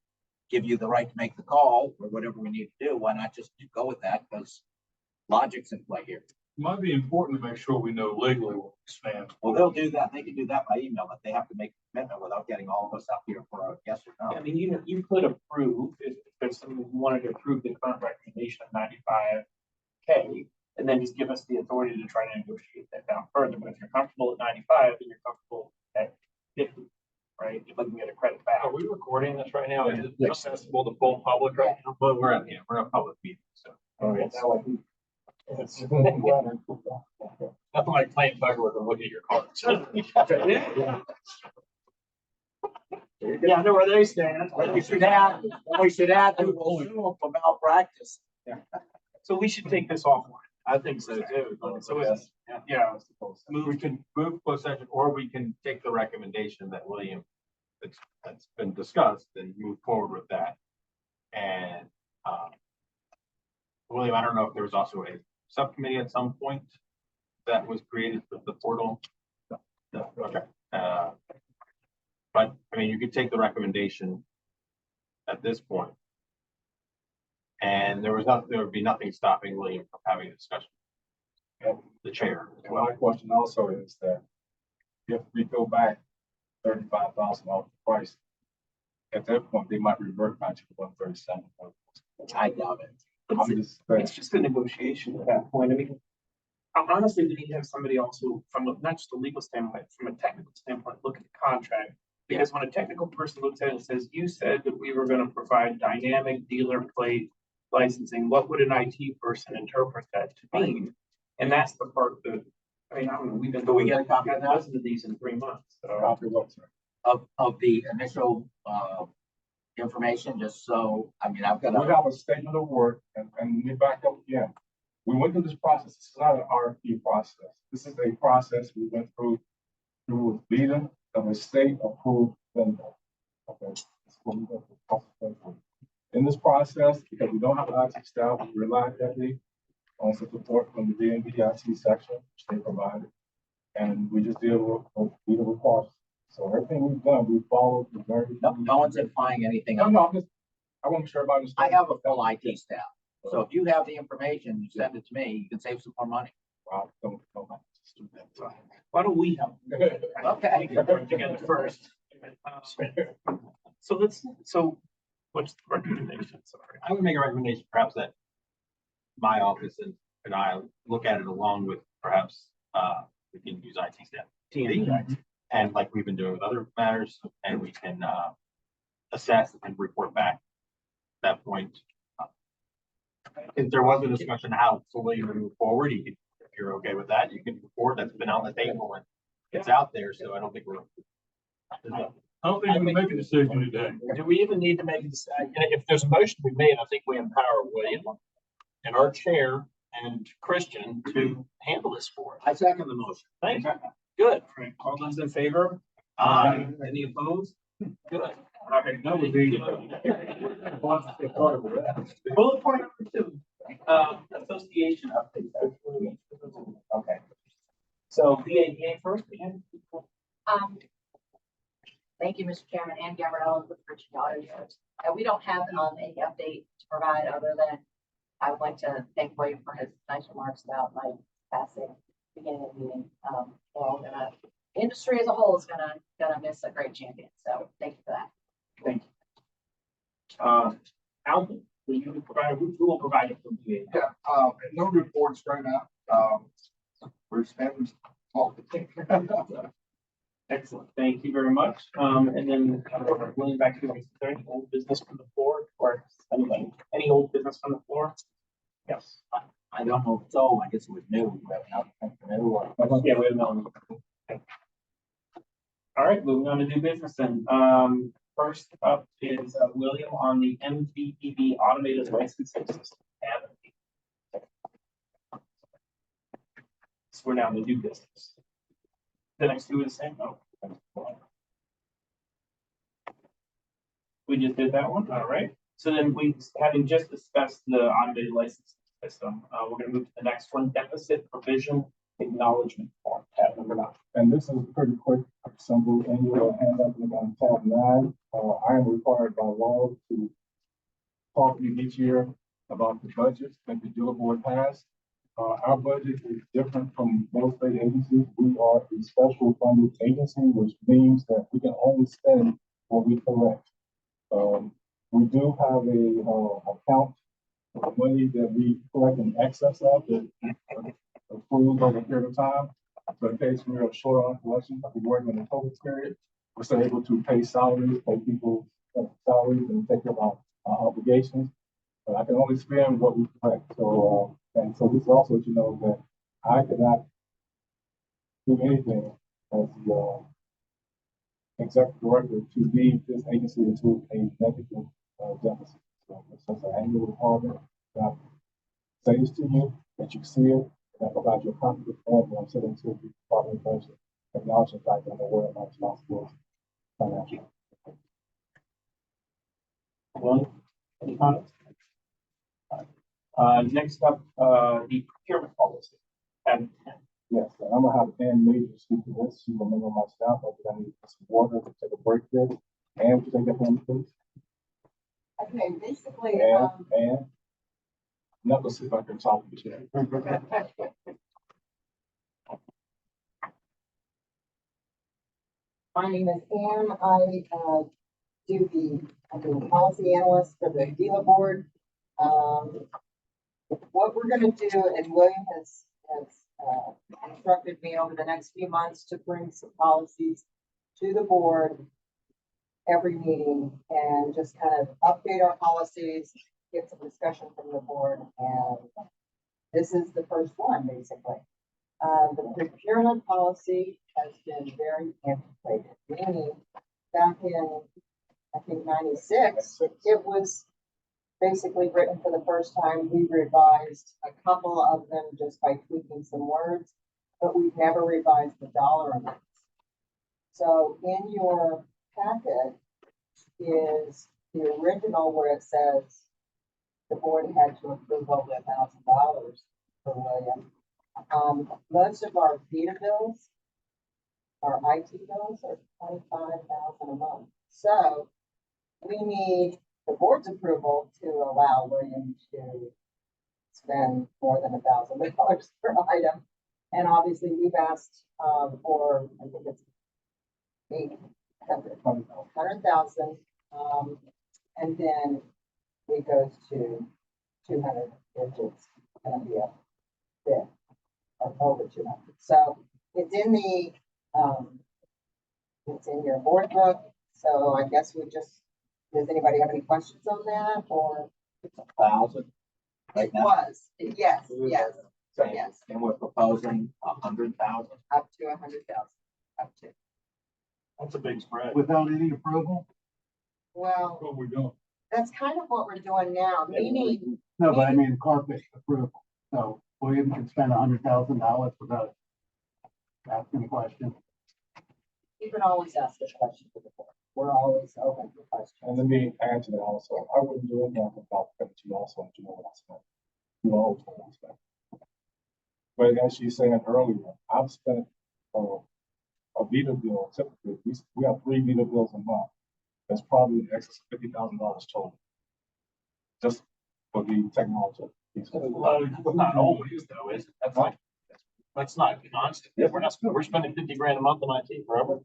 Speaker 4: give you the right to make the call or whatever we need to do, why not just go with that? Because logic's in play here.
Speaker 13: Might be important to make sure we know legally what we stand.
Speaker 4: Well, they'll do that. They can do that by email, but they have to make a commitment without getting all of us up here for a yes or
Speaker 8: I
Speaker 4: no.
Speaker 8: mean, you could approve, if there's someone who wanted to approve the current recommendation of 95K, and then just give us the authority to try to negotiate that down further. But if you're comfortable at 95, then you're comfortable at 50, right? If we can get a credit back.
Speaker 3: Are we recording this right now? Is it accessible to full public right now?
Speaker 17: Well, we're in a public meeting, so.
Speaker 3: Okay. Nothing like playing poker with them, look at your cards.
Speaker 8: Yeah, I know where they stand.
Speaker 4: We should add that we'll sue them for malpractice.
Speaker 8: So we should take this offline.
Speaker 3: I think so too.
Speaker 8: So it's, yeah.
Speaker 17: We can move closed session, or we can take the recommendation that William, that's been discussed, and move forward with that. And, William, I don't know if there was also a subcommittee at some point that was created with the portal. No, okay. But, I mean, you could take the recommendation at this point. And there would be nothing stopping William from having a discussion. The chair as
Speaker 12: And
Speaker 17: well.
Speaker 12: my question also is that if we go back $35,000 off the price, at that point, they might revert back to the 137.
Speaker 4: I doubt it.
Speaker 12: I'm just
Speaker 8: It's just a negotiation at that point. I mean, honestly, we need to have somebody also from not just a legal standpoint, from a technical standpoint, look at the contract. Because when a technical person looks at it and says, you said that we were going to provide dynamic dealer plate licensing, what would an IT person interpret that to mean? And that's the part that, I mean, I don't know, we've been.
Speaker 4: Do we get a copy of that?
Speaker 8: Dozens of these in 3 months, so.
Speaker 12: Copy of what, sir?
Speaker 4: Of the initial, information, just so, I mean, I've got
Speaker 12: We
Speaker 4: a,
Speaker 12: have a statement of work, and we back up again. We went through this process. This is not an RFP process. This is a process we went through VITA of a state approved vendor. Okay. That's what we went through. In this process, because we don't have IT staff, we rely heavily on some support from the DMV IT section, which they provided. And we just deal with VITA requirements. So everything we've done, we followed the very.
Speaker 4: no one's implying anything.
Speaker 12: No, I want to make sure everybody
Speaker 4: I
Speaker 12: understands.
Speaker 4: have a full IT staff. So if you have the information, you send it to me, you can save some more money.
Speaker 8: Why don't we help?
Speaker 4: Okay.
Speaker 8: Work together first. So what's the recommendation? Sorry.
Speaker 17: I would make a recommendation perhaps that my office and I look at it along with perhaps, we can use IT staff. TNT, and like we've been doing with other matters, and we can, assess and report back at that point. If there was a discussion how fully to move forward, you could, if you're okay with that, you can report that's been on the table and it's out there, so I don't think we're.
Speaker 13: I don't think we can make a decision today.
Speaker 8: Do we even need to make a decision? If there's a motion to be made, I think we empower William and our chair and Christian to handle this for us.
Speaker 4: I second the motion.
Speaker 8: Thank you. Good. All those in favor? Any opposed? Good. All right, that was easy. Bullet point number 2, association update. Okay. So BADA first, again.
Speaker 15: Thank you, Mr. Chairman, and Gabrielle with Virginia Auto Dealers. We don't have any update to provide other than I would like to thank William for his nice remarks about my passing beginning of the meeting. We're all gonna, industry as a whole is gonna miss a great champion. So thank you for that.
Speaker 8: Thank you. Alvin, will you provide, who will provide it from BADA?
Speaker 10: Yeah, no reports right now. We're spending all the thing.
Speaker 8: Excellent. Thank you very much. And then going back to, is there any old business from the floor or anybody, any old business from the floor? Yes.
Speaker 4: I don't know, so I guess it was new, we have nothing new or.
Speaker 8: Yeah, we have no. All right, moving on to new business then. First up is William on the MVPB automated licensing system. So we're now in the new business. The next two are the same. Oh. We just did that one. All right. So then we, having just discussed the automated licensing system, we're going to move to the next one, deficit provision acknowledgement form, tab number 9.
Speaker 12: And this is pretty quick, simple, and you'll hand up on tab 9. I am required by law to talk to you each year about the budgets that the dealer board has. Our budget is different from most state agencies. We are a special funded agency, which means that we can only spend what we collect. We do have a account of money that we collect in excess of that accrues over a period of time. So in case we are short on collection, like we're working in the COVID period, we're still able to pay salaries, pay people salaries, and take care of our obligations. But I can only spend what we collect. So, and so this also, you know, that I cannot do anything as the executive director to lead this agency into a negative deficit. So it's just an annual requirement. And I say this to you, that you see it, and I provide you a copy of the form when I'm sitting to the Department of Budget, acknowledging the fact that I'm aware of my responsibility financially.
Speaker 8: Well, any comments? Next up, the procurement policy. And
Speaker 12: Yes, and I'm gonna have Ann Major speak to this. She's a member of my staff. I need some water to take a break here. Ann, would you take that from me, please?
Speaker 18: Okay, basically,
Speaker 12: Ann, not to see if I can talk to you.
Speaker 18: my name is Ann. I'm the policy analyst for the dealer board. What we're gonna do, and William has instructed me over the next few months to bring some policies to the board every meeting and just kind of update our policies, get some discussion from the board, and this is the first one, basically. The procurement policy has been very antiquated, meaning back in, I think, 96, it was basically written for the first time. We revised a couple of them just by tweaking some words, but we've never revised the dollar amounts. So in your packet is the original where it says the board had to approve over $1,000 for William. Most of our VEDA bills, our IT bills are $25,000 a month. So we need the board's approval to allow William to spend more than $1,000 per item. And obviously we've asked for, I think it's 100,000. And then it goes to 200 if it's gonna be a bit or over 200. So it's in the, it's in your board book. So I guess we just, does anybody have any questions on that, or?
Speaker 4: It's 1,000 right
Speaker 18: It
Speaker 4: now.
Speaker 18: was, yes, yes, yes,
Speaker 4: And we're proposing 100,000.
Speaker 18: up to 100,000, up to.
Speaker 7: That's a big spread.
Speaker 11: Without any approval?
Speaker 18: Well,
Speaker 12: What we're doing.
Speaker 18: that's kind of what we're doing now, meaning,
Speaker 11: No, but I mean carpet approval. So William can spend $100,000 without asking a question.
Speaker 18: you can always ask this question to the board. We're always open for questions.
Speaker 12: And let me add to that also. I wouldn't do anything without credit to you also, if you know what I spent. You always know what I spent. But as she's saying earlier, I've spent a VEDA bill, typically, we have 3 VEDA bills a month. That's probably in excess of $50,000 total. Just for the technology.
Speaker 7: Well, it's not always though, is it? That's not constant. We're spending 50 grand a month on IT forever.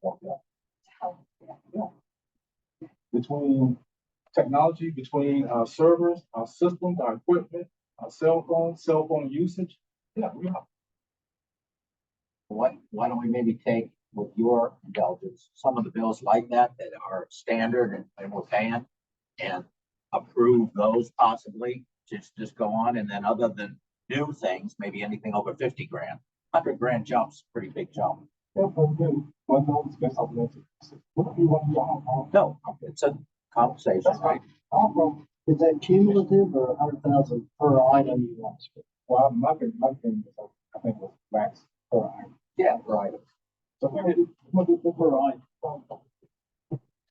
Speaker 12: Between technology, between our servers, our systems, our equipment, our cell phone usage. Yeah, we are.
Speaker 4: Why don't we maybe take, with your indulgence, some of the bills like that are standard and we're paying, and approve those possibly, just go on, and then other than new things, maybe anything over 50 grand. 100 grand jumps, pretty big jump.
Speaker 12: Yeah, but again, $1 space augmented. What do you want to do?
Speaker 4: No, it's a conversation, right?
Speaker 5: Is that cumulative or 100,000 per item you want to spend?
Speaker 12: Well, my thing is, I think was max per item.
Speaker 4: Yeah, right.
Speaker 12: So we'll do per item.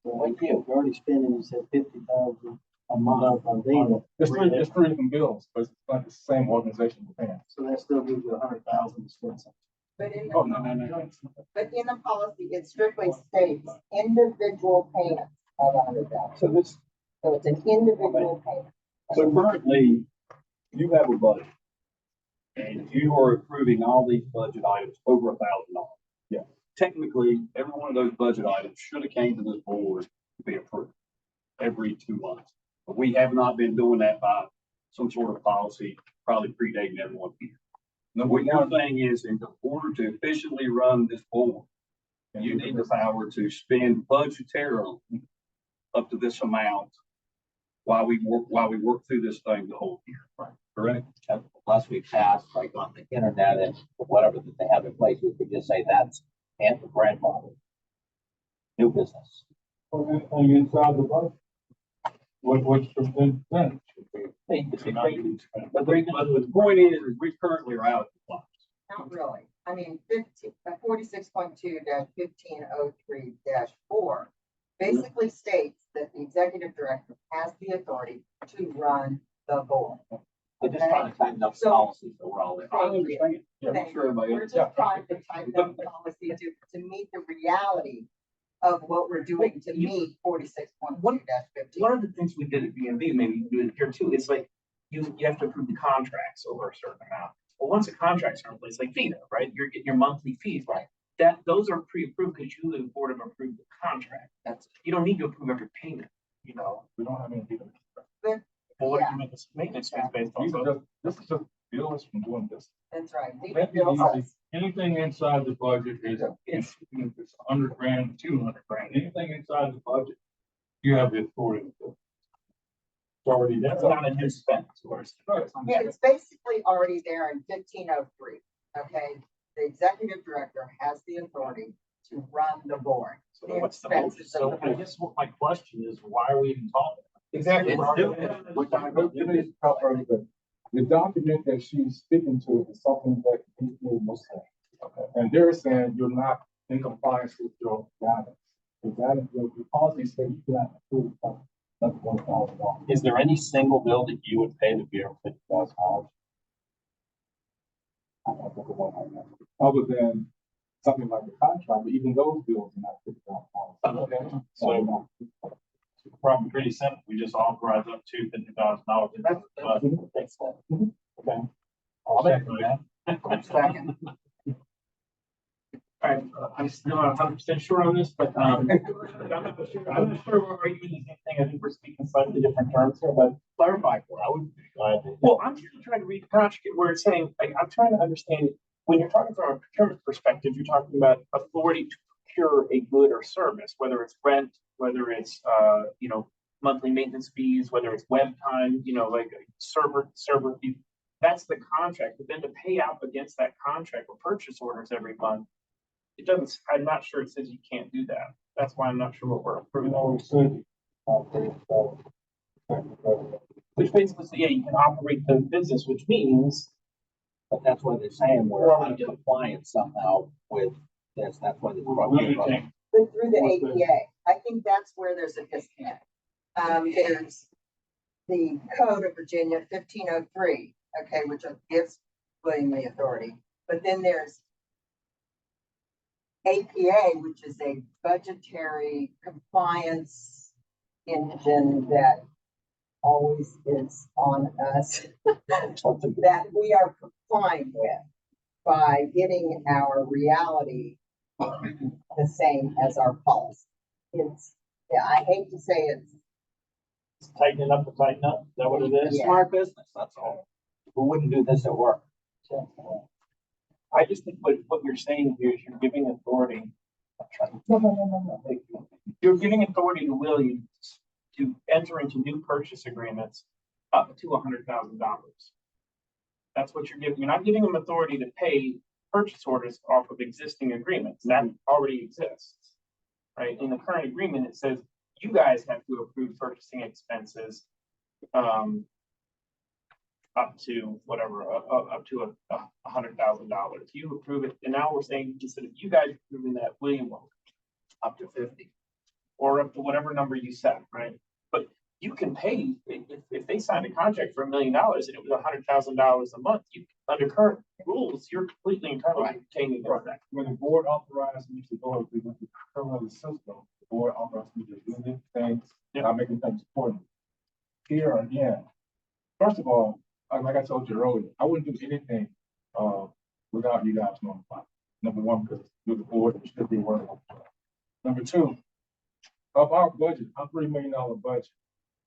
Speaker 5: Thank you. You're already spending, you said 50,000 a month on VEDA.
Speaker 12: It's three different bills, but it's not the same organization we're paying.
Speaker 5: So that still gives you 100,000 to spend something.
Speaker 18: But in
Speaker 12: Oh,
Speaker 18: the,
Speaker 12: no.
Speaker 18: but in the policy, it strictly states individual payments of 100,000. So it's an individual payment.
Speaker 2: So currently, you have a budget.
Speaker 3: and you are approving all these budget items over $1,000.
Speaker 2: Yeah.
Speaker 3: Technically, every one of those budget items should have came to this board to be approved every 2 months. But we have not been doing that by some sort of policy, probably predating everyone here. What you're saying is, in order to efficiently run this board, you need the power to spend budgetarily up to this amount while we work through this thing the whole year.
Speaker 4: Right.
Speaker 3: Correct?
Speaker 4: Unless we pass, like on the internet and whatever that they have in place, we could just say that's and the grandfather. New business.
Speaker 13: Or anything inside the budget. What's been spent?
Speaker 3: But the point is, we currently are out of compliance.
Speaker 18: Not really. I mean, 46.2-1503-4 basically states that the executive director has the authority to run the board.
Speaker 4: We're just trying to tighten up
Speaker 18: So-
Speaker 4: policies overall.
Speaker 3: I understand. Yeah, I'm sure everybody
Speaker 18: We're
Speaker 3: else.
Speaker 18: just trying to tighten up policy to meet the reality of what we're doing to meet 46.2-15.
Speaker 8: One of the things we did at BMV, maybe you do it here too, is like, you have to approve the contracts over a certain amount. Well, once the contracts are in place, like FIDA, right, you're getting your monthly fees, right? Those are pre-approved because you, the board, have approved the contract. You don't need to approve every payment, you know?
Speaker 12: We don't have any data.
Speaker 18: But,
Speaker 8: Well, what
Speaker 18: yeah,
Speaker 8: do you make this maintenance fees based on?
Speaker 12: These are just, this is just bills from doing this.
Speaker 18: that's right. These
Speaker 12: That'd be
Speaker 18: bills-
Speaker 12: easy.
Speaker 13: Anything inside the budget is, it's 100 grand, 200 grand, anything inside the budget, you have the authority to do. It's already there.
Speaker 8: That's not a new spend, of course.
Speaker 18: Yeah, it's basically already there in 1503, okay? The executive director has the authority to run the board.
Speaker 8: So what's the motion?
Speaker 18: expenses of the
Speaker 7: So I
Speaker 18: board.
Speaker 7: guess what my question is, why are we even talking?
Speaker 8: Exactly.
Speaker 12: The document that she's speaking to is something that people will say. And they're saying you're not in compliance with your guidance. The guidance, your policy says you cannot approve that's $1,000.
Speaker 7: Is there any single bill that you would pay to be over $50,000?
Speaker 12: I don't think of one right now. Other than something like the contract, but even those bills are not $50,000.
Speaker 7: Okay. So probably pretty simple. We just authorize up to $50,000. Okay. I'll second that.
Speaker 18: Second.
Speaker 8: All right, I'm still not 100% sure on this, but, I'm not sure we're arguing the same thing. I think we're speaking slightly different terms here, but clarify for, I would. Well, I'm still trying to read the contract where it's saying, like, I'm trying to understand, when you're talking from a procurement perspective, you're talking about authority to procure a good or service, whether it's rent, whether it's, monthly maintenance fees, whether it's web time, like server fee. That's the contract, but then to pay out against that contract or purchase orders every month, it doesn't, I'm not sure it says you can't do that. That's why I'm not sure what we're approving. Which basically says, yeah, you can operate the business, which means.
Speaker 4: But that's what they're saying, we're in compliance somehow with this, that's why this.
Speaker 18: But through the APA, I think that's where there's a disconnect. There's the Code of Virginia 1503, okay, which gives William the authority. But then there's APA, which is a budgetary compliance engine that always is on us that we are complying with by getting our reality the same as our policy. I hate to say it's.
Speaker 7: Tightening up to tighten up. Is that what it is?
Speaker 18: Yeah.
Speaker 4: Smart business, that's all. Who wouldn't do this at work?
Speaker 8: I just think what you're saying here is you're giving authority. You're giving authority to Williams to enter into new purchase agreements up to $100,000. That's what you're giving. You're not giving them authority to pay purchase orders off of existing agreements. That already exists. Right? In the current agreement, it says you guys have to approve purchasing expenses up to whatever, up to $100,000. You approve it, and now we're saying instead of you guys approving that, William will up to 50 or up to whatever number you set, right? But you can pay if they signed a contract for $1 million and it was $100,000 a month. You under current rules, you're completely entitled to obtaining that.
Speaker 12: When the board authorized me to go through the criminal system, the board authorized me to do these things, and I'm making things important. Here again, first of all, like I told you earlier, I wouldn't do anything without you guys notifying. Number one, because you're the board, you should be working on it. Number two, of our budget, our $3 million budget,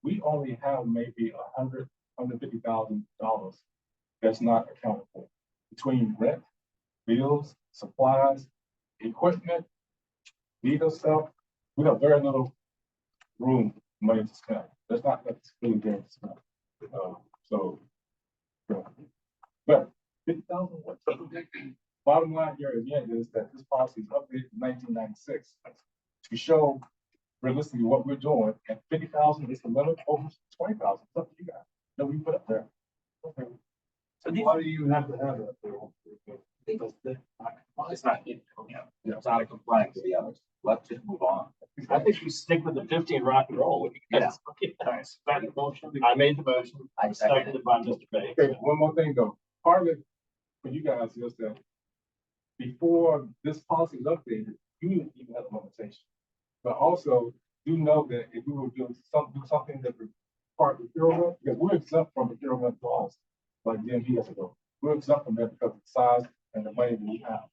Speaker 12: we only have maybe $150,000 that's not accounted for between rent, bills, supplies, equipment, legal stuff. We have very little room, money to spend. That's really good to spend. But 50,000, what? Bottom line here again is that this policy is updated in 1996 to show realistically what we're doing, and 50,000 is the limit, over 20,000. It's up to you guys. That we put up there. Okay.
Speaker 8: So why do you have to have that? Because
Speaker 4: It's not, it's out of compliance with the others. Let's just move on.
Speaker 7: I think we stick with the 15 rock and roll. With you guys.
Speaker 8: Nice. That motion.
Speaker 7: I made the motion.
Speaker 4: I
Speaker 7: Seconded by Mr. Bay.
Speaker 12: Okay, one more thing though. Part of it for you guys is that before this policy is updated, you didn't even have a limitation. But also, you know that if we were doing something that required procurement, because we're exempt from procurement laws, like DMV has to go. We're exempt from that because of the size and the money that we have.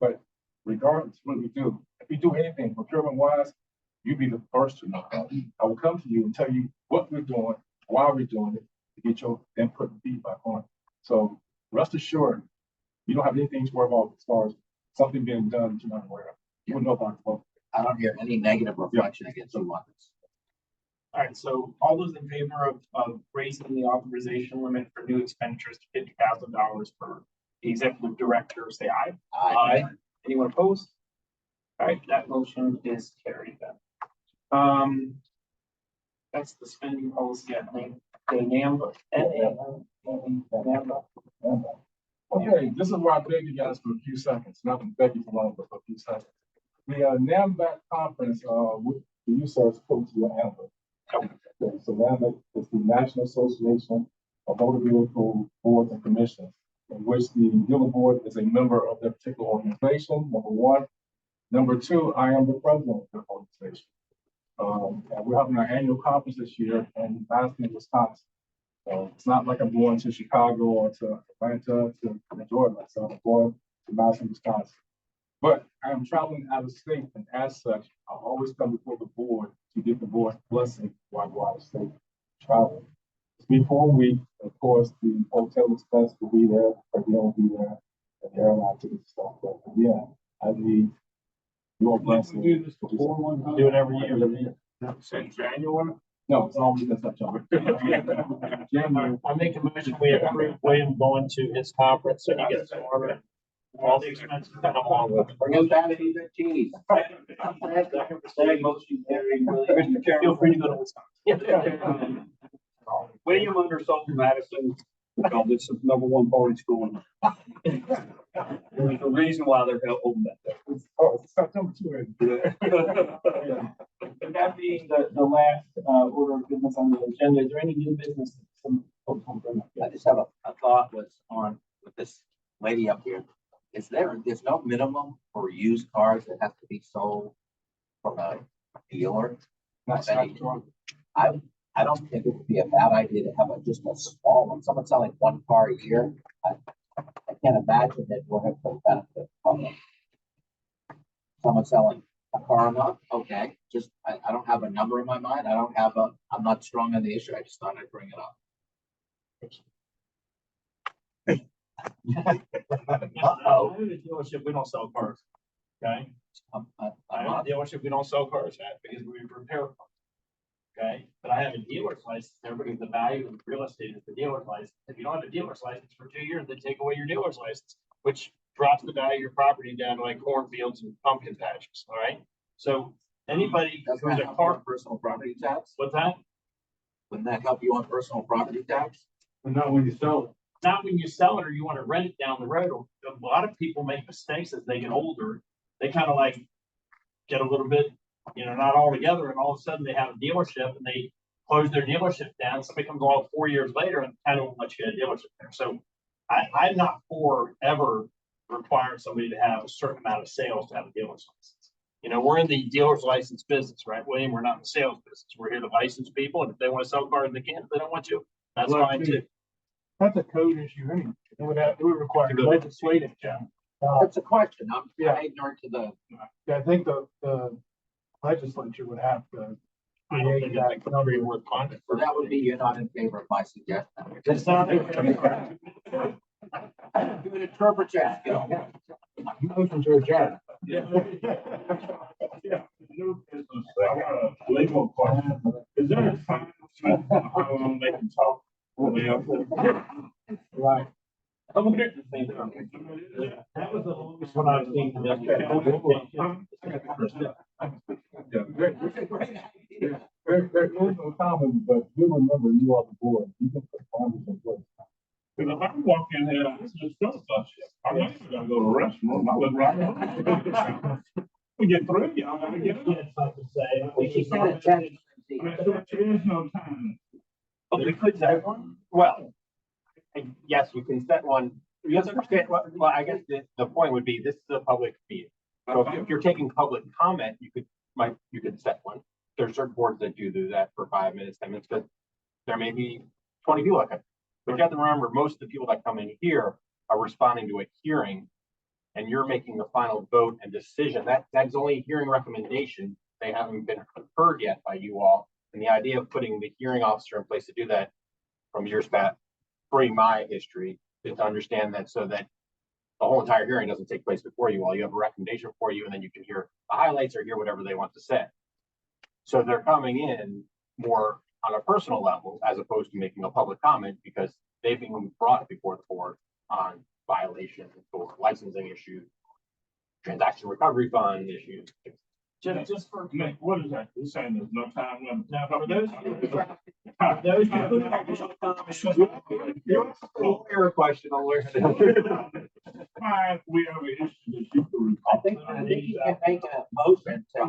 Speaker 12: But regardless of what we do, if we do anything procurement wise, you'd be the first to know. I will come to you and tell you what we're doing, why we're doing it, to get your input and feedback on it. So rest assured, you don't have anything to worry about as far as something being done that you're not aware of. You will know about it.
Speaker 4: I don't hear any negative reflection against you on this.
Speaker 8: All right, so all those in favor of raising the authorization limit for new expenditures to $50,000 for the executive director, say aye.
Speaker 4: Aye.
Speaker 8: Anyone opposed? All right, that motion is carried then. That's the spending policy, I think. The NAMBA.
Speaker 12: Okay, this is where I beg you guys for a few seconds. Not to beg you for long, but for a few seconds. The NAMBAC conference, with the use of supposed to AMBA. Okay, so NAMBAC is the National Association of Motor Vehicle Boards and Commissions, in which the dealer board is a member of that particular organization, number one. Number two, I am the president of the organization. And we're having our annual conference this year in Madison, Wisconsin. So it's not like I'm going to Chicago or to Atlanta to enjoy myself. I'm going to Madison, Wisconsin. But I am traveling out of state, and as such, I always come before the board to get the board's blessing while I go out of state traveling. It's been for a week. Of course, the hotel expense will be there, but they will be there, and the airline ticket stuff. But again, I need your blessing.
Speaker 13: Do this before one time?
Speaker 7: Do it every year.
Speaker 8: In January?
Speaker 12: No, it's always in September. January.
Speaker 7: I make a motion, we approve William going to his conference, so he gets all the expenses that come along with it.
Speaker 4: Bring us down to the cheese.
Speaker 7: Second motion carried. Feel free to go to Wisconsin.
Speaker 3: William undersold Madison, because this is number one party school. There's a reason why they're holding that.
Speaker 12: Oh, it's September 2.
Speaker 8: And that being the last order of business on the agenda, is there any new business?
Speaker 4: I just have a thought was on with this lady up here. There's no minimum for used cars that have to be sold from a dealer? I don't think it would be a bad idea to have just a small one, someone selling one car a year. I can't imagine that we'll have the benefit from it. Someone selling a car a month, okay, just, I don't have a number in my mind, I'm not strong on the issue, I just thought I'd bring it up.
Speaker 7: I'm in a dealership, we don't sell cars, okay?
Speaker 4: I'm
Speaker 7: I'm in a dealership, we don't sell cars at, because we repair cars. Okay, but I have a dealer's license there because the value of real estate is the dealer's license. If you don't have a dealer's license for 2 years, they take away your dealer's license, which drops the value of your property down to like cornfields and pumpkin patches, all right? So anybody who's a car,
Speaker 4: personal property tax,
Speaker 7: what's that?
Speaker 4: wouldn't that help you on personal property tax?
Speaker 13: But not when you sell it.
Speaker 7: Not when you sell it or you want to rent it down the road. A lot of people make mistakes as they get older. They kind of like get a little bit, not all together, and all of a sudden they have a dealership and they close their dealership down. Somebody comes along 4 years later and kind of won't let you get a dealership there. So I'm not for ever requiring somebody to have a certain amount of sales to have a dealer's license. We're in the dealer's license business, right, William? We're not in the sales business. We're here to license people, and if they want to sell cars, they can. If they don't want to, that's fine too.
Speaker 9: That's a code issue anyway. It would require legislative change.
Speaker 4: That's a question.
Speaker 9: Yeah.
Speaker 4: I'm ignorant to the.
Speaker 9: Yeah, I think the legislature would have to
Speaker 7: I don't
Speaker 9: create
Speaker 7: think
Speaker 9: that
Speaker 7: it's
Speaker 9: number.
Speaker 7: very worth content.
Speaker 4: So that would be you're not in favor of my suggestion.
Speaker 7: It's not.
Speaker 4: Do an interpretation.
Speaker 11: Motion to adjourn.
Speaker 13: Yeah. New business, I got a legal question. Is there a time limit on how long they can talk?
Speaker 9: Right.
Speaker 13: I'm looking at the same thing. That was the longest one I've seen.
Speaker 12: There is no comment, but do remember, you are the board. You can put comments in place.
Speaker 13: Because if I walk in here, this is still stuff. I'm not even gonna go to the restroom. I look right. We get through, y'all gotta get up.
Speaker 4: She said it 10.
Speaker 13: There is no time.
Speaker 17: But we could set one, well, yes, you can set one, you have to understand, well, I guess the point would be, this is a public meeting. So if you're taking public comment, you could set one. There's certain boards that do that for 5 minutes, 10 minutes, but there may be 20 people that come. But you have to remember, most of the people that come in here are responding to a hearing, and you're making the final vote and decision. That's only a hearing recommendation. They haven't been heard yet by you all. And the idea of putting the hearing officer in place to do that from years back, pre my history, is to understand that so that the whole entire hearing doesn't take place before you all. You have a recommendation for you, and then you can hear the highlights or hear whatever they want to say. So they're coming in more on a personal level as opposed to making a public comment because they've been brought before the board on violations or licensing issues, transaction recovery fund issues.
Speaker 13: Just for, Nick, what is that? You're saying there's no time limit?
Speaker 7: Now, for those
Speaker 17: Lawyer question, I'll learn.
Speaker 13: Fine, we have an issue that you can.
Speaker 4: I think you can make a motion to.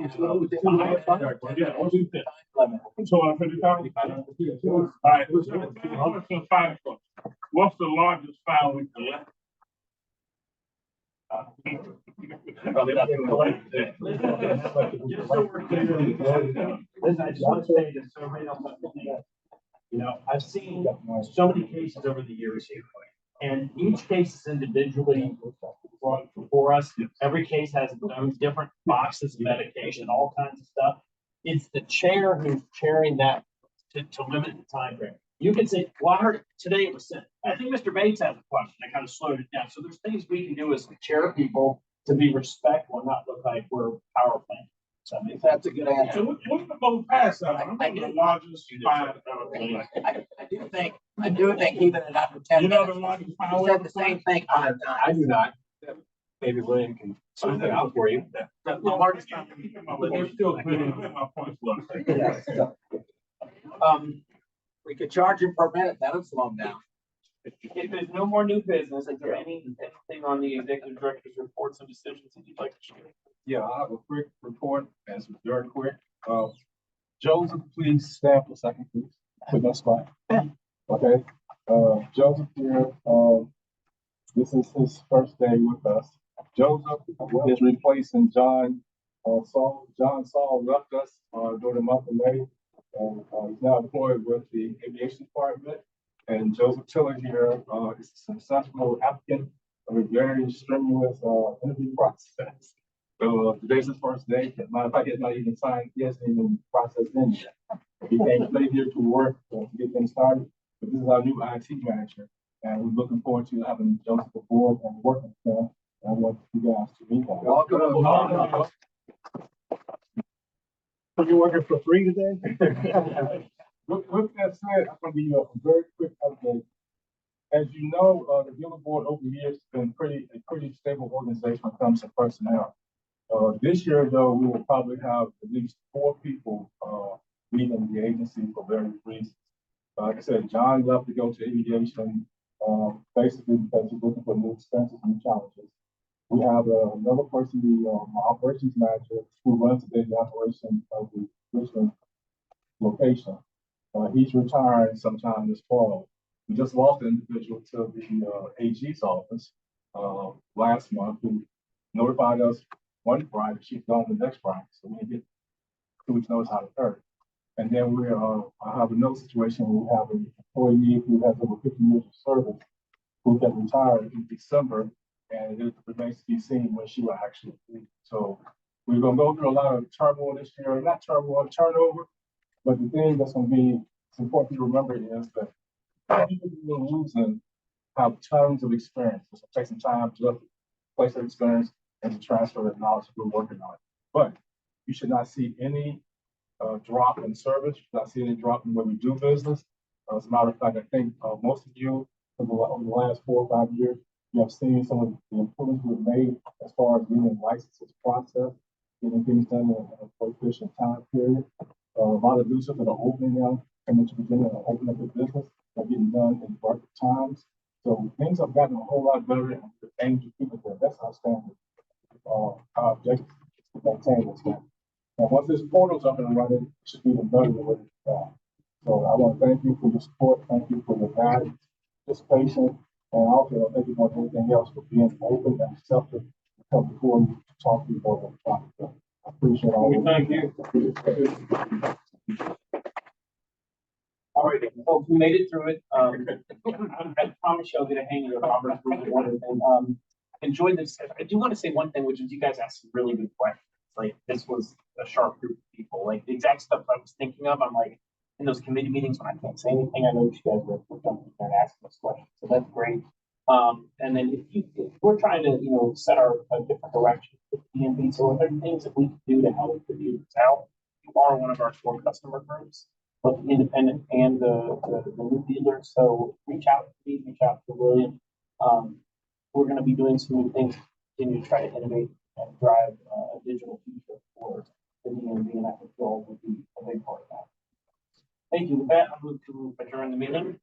Speaker 13: So I'm pretty confident. All right, so fine. What's the largest file we collect?
Speaker 7: Probably not gonna collect it. Just so we're clear. Listen, I just want to say this, so everybody else understands. You know, I've seen so many cases over the years here, and each case is individually brought before us. Every case has its own different boxes of medication, all kinds of stuff. It's the chair who's chairing that to limit the time frame. You can say, well, I heard today it was sent. I think Mr. Bates has a question. I kind of slowed it down. So there's things we can do as the chair people to be respectful and not look like we're power plant. So I mean,
Speaker 4: That's a good answer.
Speaker 13: So what's the most pass that? I'm the largest file.
Speaker 4: I do think even at under 10
Speaker 13: You know
Speaker 4: minutes,
Speaker 13: the largest
Speaker 4: you
Speaker 13: file?
Speaker 4: said the same thing.
Speaker 17: I do not. Maybe William can find that out for you.
Speaker 4: The largest.
Speaker 13: But they're still clear. My points was.
Speaker 4: We could charge him per minute. That'll slow him down.
Speaker 8: If there's no more new business, is there anything on the executive director's reports and decisions that you'd like to share?
Speaker 12: Yeah, I have a quick report, as it's very quick. Joseph, please stand for a second, please. Put that spot. Okay, Joseph here, this is his first day with us. Joseph is replacing John Saul. John Saul left us during the month of May, and he's now employed with the aviation department. And Joseph Tiller here is a successful applicant of a very strenuous interview process. So today's his first day. As a matter of fact, he has not even signed, he hasn't even processed in yet. He came straight here to work to get things started. But this is our new IT manager, and we're looking forward to having Joseph aboard and working with him. And I want you guys to meet him.
Speaker 4: Welcome.
Speaker 9: So you're working for free today?
Speaker 12: With that said, I'm going to give you a very quick update. As you know, the Dealer Board over the years has been a pretty stable organization when it comes to personnel. This year, though, we will probably have at least 4 people leaving the agency for various reasons. Like I said, John left to go to aviation, basically because he's looking for new expenses and challenges. We have another person, the operations manager, who runs the daily operation of the Richmond location. He's retiring sometime this fall. We just lost an individual to the AG's office last month who notified us one Friday, she's gone the next Friday, so we didn't get 2 weeks notice how it occurred. And then I have another situation where we have an employee who has over 50 years of service who got retired in December, and it remains to be seen when she will actually leave. So we're gonna go through a lot of turmoil this year, not turmoil, turnover, but the thing that's gonna be, it's important to remember is that people who are losing have tons of experience. It's gonna take some time to place their experience and to transfer the knowledge we're working on. But you should not see any drop in service, you should not see any drop in where we do business. As a matter of fact, I think most of you over the last 4 or 5 years, you have seen some of the improvements we've made as far as getting licenses processed, getting things done in a efficient time period. A lot of businesses that are opening now, coming to Virginia and opening up their business, are getting done in record times. So things have gotten a whole lot better, and the things you keep it there. That's our standard. Our objective is to maintain this standard. And once this portal's up and running, it should be even better than what it's done. So I want to thank you for your support. Thank you for your guidance, participation, and also thank you for everything else for being open and receptive to come before you to talk to you about the topic. I appreciate all.
Speaker 8: Thank you. All right, folks, we made it through it. I promise you I'll get a hang of the Robert's Rules of Order and enjoyed this. I do want to say one thing, which is you guys asked some really good questions. Like this was a sharp group of people. Like the exact stuff I was thinking of. I'm like in those committee meetings when I can't say anything, I know you guys were jumping in there and asking us questions. So that's great. And then if we're trying to, set a different direction with DMV, so are there things that we can do to help the dealers out? You are one of our core customer groups, both the independent and the new dealers. So reach out to me, reach out to William. We're going to be doing some new things, continue to try to innovate and drive a digital future for the DMV, and I think you all will be a big part of that. Thank you. With that, I'm going to adjourn the meeting.